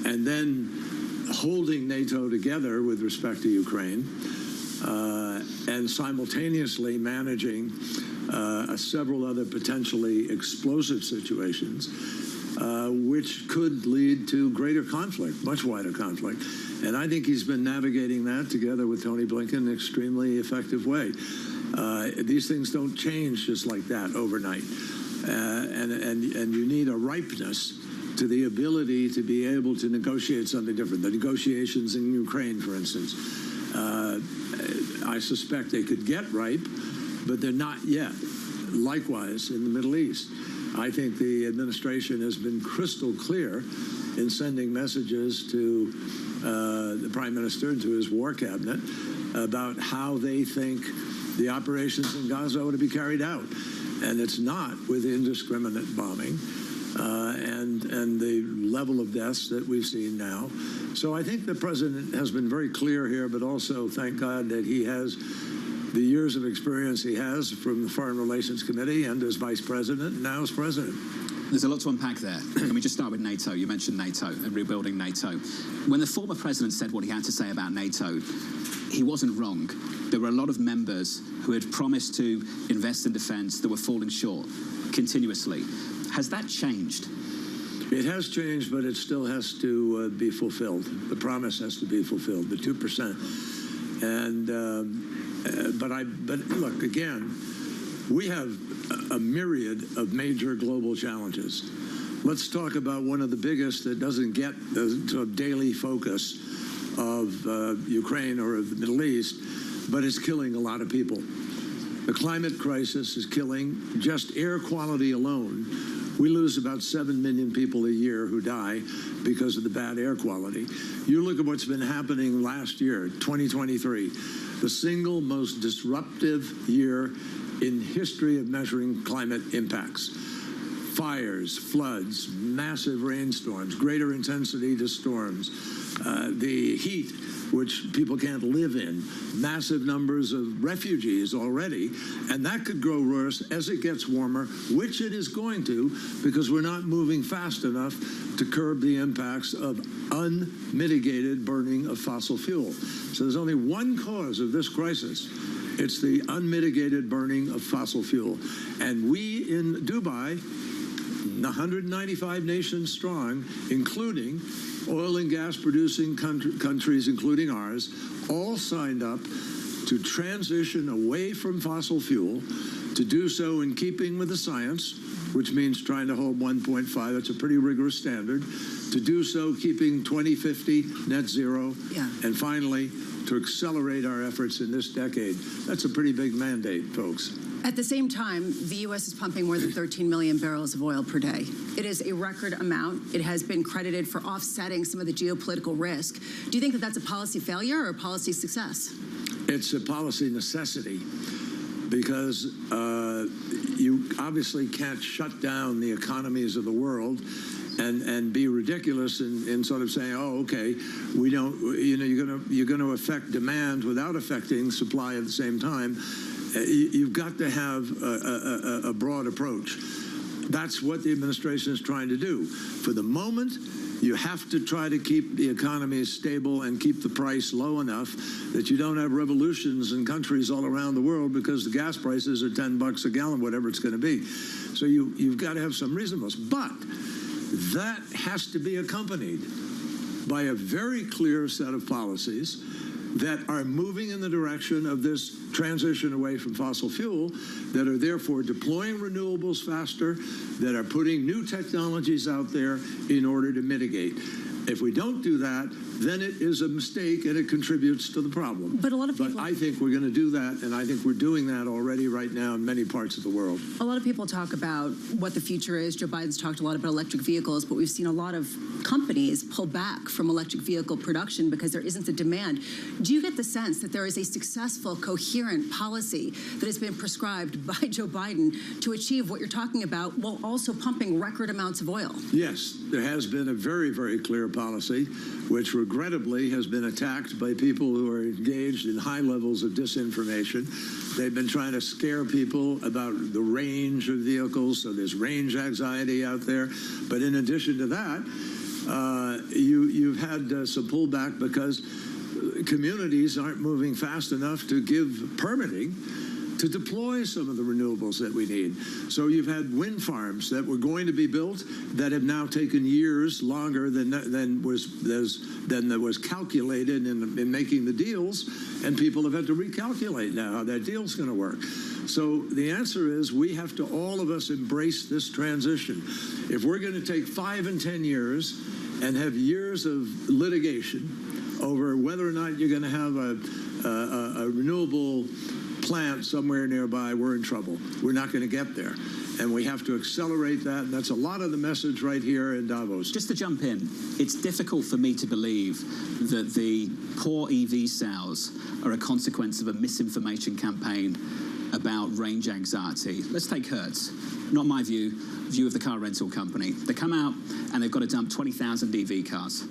[SPEAKER 29] and then holding NATO together with respect to Ukraine, and simultaneously managing several other potentially explosive situations, which could lead to greater conflict, much wider conflict. And I think he's been navigating that together with Tony Blinken in an extremely effective way. These things don't change just like that overnight. And you need a ripeness to the ability to be able to negotiate something different. The negotiations in Ukraine, for instance, I suspect they could get ripe, but they're not yet. Likewise, in the Middle East, I think the administration has been crystal clear in sending messages to the Prime Minister and to his war cabinet about how they think the operations in Gaza ought to be carried out. And it's not with indiscriminate bombing and the level of deaths that we've seen now. So I think the president has been very clear here, but also, thank God, that he has the years of experience he has from the Foreign Relations Committee and as vice president and now as president.
[SPEAKER 1] There's a lot to unpack there. Can we just start with NATO? You mentioned NATO and rebuilding NATO. When the former president said what he had to say about NATO, he wasn't wrong. There were a lot of members who had promised to invest in defense that were falling short continuously. Has that changed?
[SPEAKER 29] It has changed, but it still has to be fulfilled. The promise has to be fulfilled, the 2%. And but look, again, we have a myriad of major global challenges. Let's talk about one of the biggest that doesn't get the sort of daily focus of Ukraine or of the Middle East, but it's killing a lot of people. The climate crisis is killing just air quality alone. We lose about 7 million people a year who die because of the bad air quality. You look at what's been happening last year, 2023, the single most disruptive year in history of measuring climate impacts. Fires, floods, massive rainstorms, greater intensity to storms, the heat, which people can't live in, massive numbers of refugees already, and that could grow worse as it gets warmer, which it is going to, because we're not moving fast enough to curb the impacts of unmitigated burning of fossil fuel. So there's only one cause of this crisis. It's the unmitigated burning of fossil fuel. And we in Dubai, 195 nations strong, including oil and gas producing countries, including ours, all signed up to transition away from fossil fuel, to do so in keeping with the science, which means trying to hold 1.5. That's a pretty rigorous standard. To do so, keeping 2050 net zero. Yeah. And finally, to accelerate our efforts in this decade. That's a pretty big mandate, folks.
[SPEAKER 4] At the same time, the U.S. is pumping more than 13 million barrels of oil per day. It is a record amount. It has been credited for offsetting some of the geopolitical risk. Do you think that that's a policy failure or a policy success?
[SPEAKER 29] It's a policy necessity, because you obviously can't shut down the economies of the world and be ridiculous in sort of saying, oh, okay, we don't, you know, you're going to affect demand without affecting supply at the same time. You've got to have a broad approach. That's what the administration is trying to do. For the moment, you have to try to keep the economy stable and keep the price low enough that you don't have revolutions in countries all around the world because the gas prices are $10 a gallon, whatever it's going to be. So you've got to have some reasonableness. But that has to be accompanied by a very clear set of policies that are moving in the direction of this transition away from fossil fuel, that are therefore deploying renewables faster, that are putting new technologies out there in order to mitigate. If we don't do that, then it is a mistake and it contributes to the problem.
[SPEAKER 4] But a lot of people...
[SPEAKER 29] But I think we're going to do that, and I think we're doing that already right now in many parts of the world.
[SPEAKER 4] A lot of people talk about what the future is. Joe Biden's talked a lot about electric vehicles, but we've seen a lot of companies pull back from electric vehicle production because there isn't the demand. Do you get the sense that there is a successful, coherent policy that has been prescribed by Joe Biden to achieve what you're talking about while also pumping record amounts of oil?
[SPEAKER 29] Yes, there has been a very, very clear policy, which regrettably has been attacked by people who are engaged in high levels of disinformation. They've been trying to scare people about the range of vehicles, so there's range anxiety out there. But in addition to that, you've had some pullback because communities aren't moving fast enough to give permitting to deploy some of the renewables that we need. So you've had wind farms that were going to be built that have now taken years longer than was calculated in making the deals, and people have had to recalculate now how that deal's going to work. So the answer is we have to, all of us, embrace this transition. If we're going to take 5 and 10 years and have years of litigation over whether or not you're going to have a renewable plant somewhere nearby, we're in trouble. We're not going to get there. And we have to accelerate that. And that's a lot of the message right here in Davos.
[SPEAKER 1] Just to jump in, it's difficult for me to believe that the poor EV sales are a consequence of a misinformation campaign about range anxiety. Let's take Hertz. Not my view of the car rental company. They come out and they've got to dump 20,000 EV cars.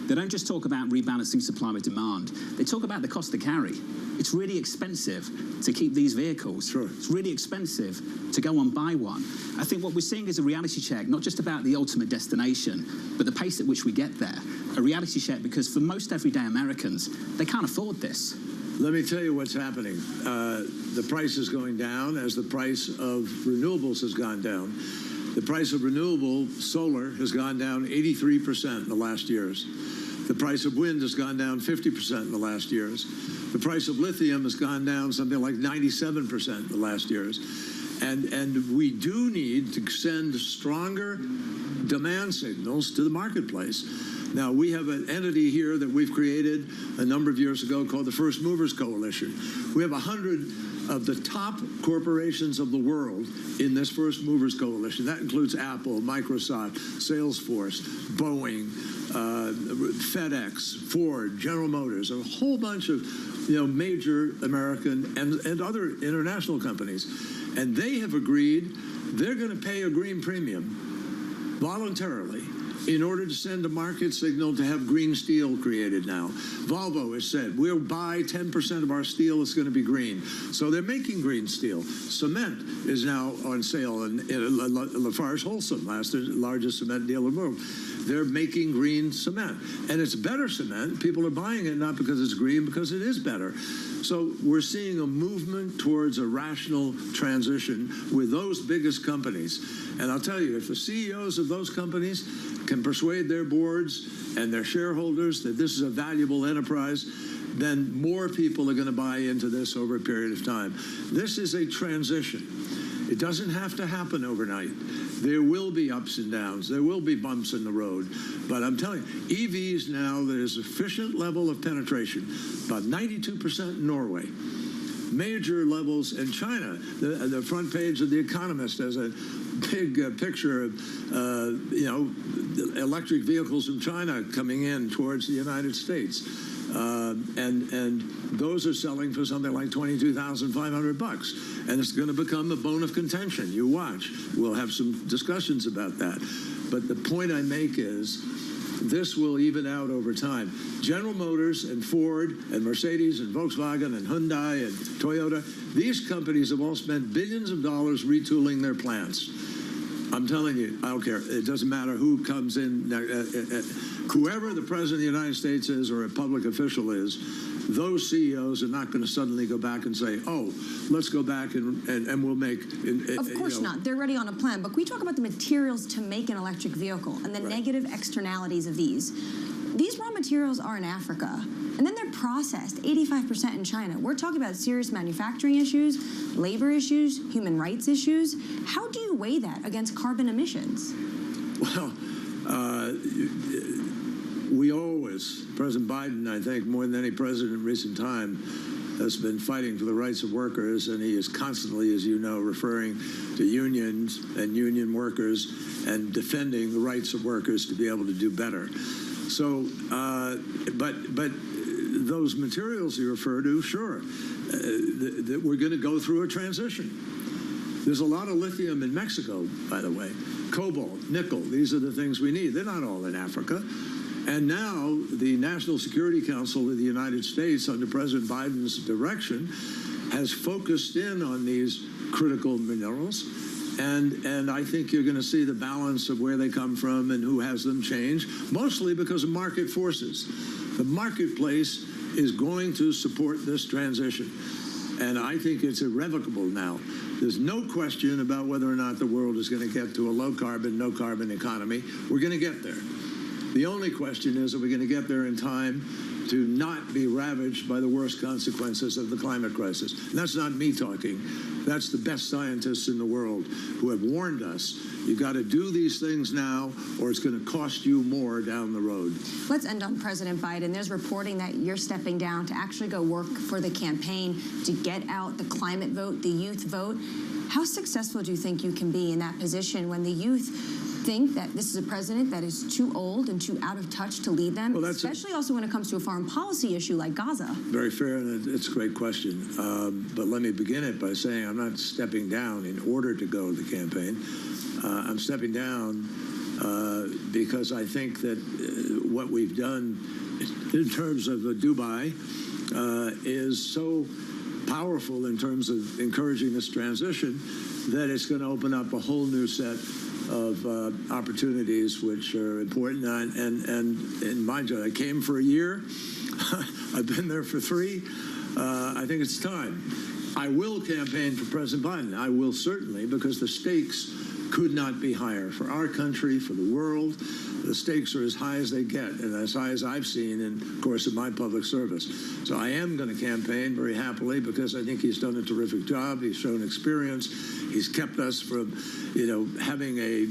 [SPEAKER 1] They don't just talk about rebalancing supply with demand. They talk about the cost to carry. It's really expensive to keep these vehicles.
[SPEAKER 29] Sure.
[SPEAKER 1] It's really expensive to go and buy one. I think what we're seeing is a reality check, not just about the ultimate destination, but the pace at which we get there. A reality check because for most everyday Americans, they can't afford this.
[SPEAKER 29] Let me tell you what's happening. The price is going down as the price of renewables has gone down. The price of renewable solar has gone down 83% in the last years. The price of wind has gone down 50% in the last years. The price of lithium has gone down something like 97% in the last years. And we do need to send stronger demand signals to the marketplace. Now, we have an entity here that we've created a number of years ago called the First Movers Coalition. We have 100 of the top corporations of the world in this First Movers Coalition. That includes Apple, Microsoft, Salesforce, Boeing, FedEx, Ford, General Motors, a whole bunch of major American and other international companies. And they have agreed they're going to pay a green premium voluntarily in order to send a market signal to have green steel created now. Volvo has said, we'll buy 10% of our steel that's going to be green. So they're making green steel. Cement is now on sale in Lafarge Holcim, largest cement dealer in the world. They're making green cement. And it's better cement. People are buying it not because it's green, because it is better. So we're seeing a movement towards a rational transition with those biggest companies. And I'll tell you, if the CEOs of those companies can persuade their boards and their shareholders that this is a valuable enterprise, then more people are going to buy into this over a period of time. This is a transition. It doesn't have to happen overnight. There will be ups and downs. There will be bumps in the road. But I'm telling you, EVs now, there's a sufficient level of penetration, about 92% in Norway. Major levels in China. The front page of The Economist has a big picture of, electric vehicles from China coming in towards the United States. And those are selling for something like $22,500, and it's going to become a bone of contention. You watch. We'll have some discussions about that. But the point I make is this will even out over time. General Motors and Ford and Mercedes and Volkswagen and Hyundai and Toyota, these companies have all spent billions of dollars retooling their plants. I'm telling you, I don't care. It doesn't matter who comes in. Whoever the president of the United States is or a public official is, those CEOs are not going to suddenly go back and say, oh, let's go back and we'll make...
[SPEAKER 5] Of course not. They're ready on a plan. But we talk about the materials to make an electric vehicle and the negative externalities of these. These raw materials are in Africa, and then they're processed 85% in China. We're talking about serious manufacturing issues, labor issues, human rights issues. How do you weigh that against carbon emissions?
[SPEAKER 29] Well, we always, President Biden, I think, more than any president in recent time, has been fighting for the rights of workers, and he is constantly, as you know, referring to unions and union workers and defending the rights of workers to be able to do better. So, but those materials you refer to, sure, that we're going to go through a transition. There's a lot of lithium in Mexico, by the way. Cobalt, nickel, these are the things we need. They're not all in Africa. And now the National Security Council of the United States, under President Biden's direction, has focused in on these critical minerals. And I think you're going to see the balance of where they come from and who has them change, mostly because of market forces. The marketplace is going to support this transition. And I think it's irrevocable now. There's no question about whether or not the world is going to get to a low-carbon, no-carbon economy. We're going to get there. The only question is, are we going to get there in time to not be ravaged by the worst consequences of the climate crisis? And that's not me talking. That's the best scientists in the world who have warned us. You've got to do these things now, or it's going to cost you more down the road.
[SPEAKER 5] Let's end on President Biden. There's reporting that you're stepping down to actually go work for the campaign to get out the climate vote, the youth vote. How successful do you think you can be in that position when the youth think that this is a president that is too old and too out of touch to lead them, well, especially also when it comes to a foreign policy issue like Gaza? Very fair, and it's a great question. But let me begin it by saying I'm not stepping down in order to go to the campaign. I'm stepping down because I think that what we've done in terms of Dubai is so powerful in terms of encouraging this transition that it's going to open up a whole new set of opportunities which are important. And in my job, I came for a year. I've been there for 3. I think it's time. I will campaign for President Biden. I will certainly, because the stakes
[SPEAKER 29] could not be higher. For our country, for the world, the stakes are as high as they get, and as high as I've seen in the course of my public service. So I am going to campaign very happily because I think he's done a terrific job. He's shown experience. He's kept us from, having a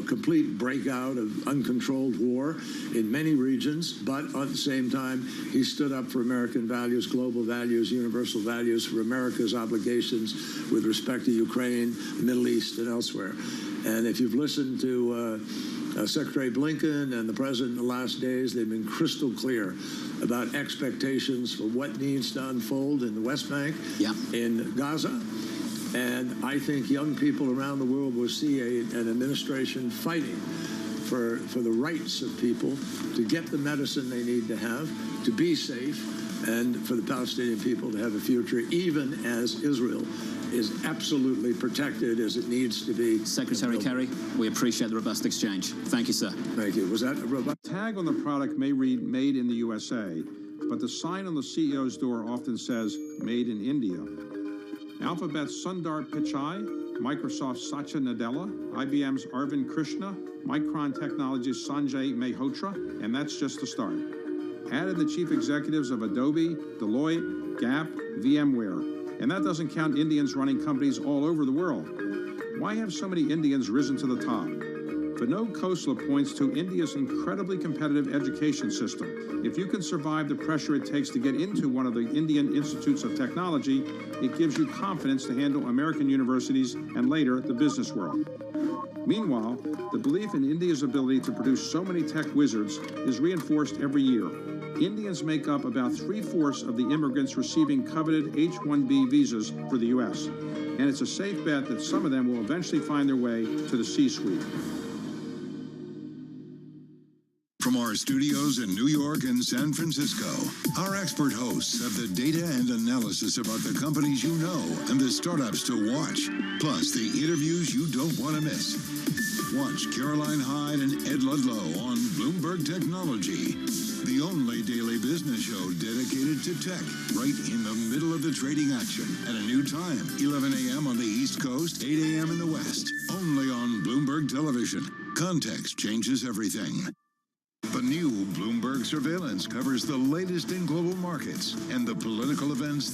[SPEAKER 29] complete breakout of uncontrolled war in many regions. But at the same time, he stood up for American values, global values, universal values, for America's obligations with respect to Ukraine, the Middle East, and elsewhere. And if you've listened to Secretary Blinken and the President in the last days, they've been crystal clear about expectations for what needs to unfold in the West Bank, in Gaza. And I think young people around the world will see an administration fighting for the rights of people to get the medicine they need to have, to be safe, and for the Palestinian people to have a future, even as Israel is absolutely protected as it needs to be.
[SPEAKER 1] Secretary Kerry, we appreciate the robust exchange. Thank you, sir.
[SPEAKER 29] Thank you. Was that a robust?
[SPEAKER 3] Tag on the product may read "Made in the USA," but the sign on the CEO's door often says "Made in India." Alphabet's Sundar Pichai, Microsoft's Satya Nadella, IBM's Arvind Krishna, Micron Technology's Sanjay Mehrotra, and that's just the start. Added the chief executives of Adobe, Deloitte, Gap, VMware, and that doesn't count Indians running companies all over the world. Why have so many Indians risen to the top? Vinod Khosla points to India's incredibly competitive education system. If you can survive the pressure it takes to get into one of the Indian institutes of technology, it gives you confidence to handle American universities and later the business world. Meanwhile, the belief in India's ability to produce so many tech wizards is reinforced every year. Indians make up about 3/4 of the immigrants receiving coveted H-1B visas for the U.S., and it's a safe bet that some of them will eventually find their way to the C-suite.
[SPEAKER 19] From our studios in New York and San Francisco, our expert hosts have the data and analysis about the companies you know and the startups to watch, plus the interviews you don't want to miss. Watch Caroline Hyde and Ed Ludlow on Bloomberg Technology, the only daily business show dedicated to tech, right in the middle of the trading action at a new time, 11 a.m. on the East Coast, 8 a.m. in the West, only on Bloomberg Television. Context changes everything. The new Bloomberg Surveillance covers the latest in global markets and the political events that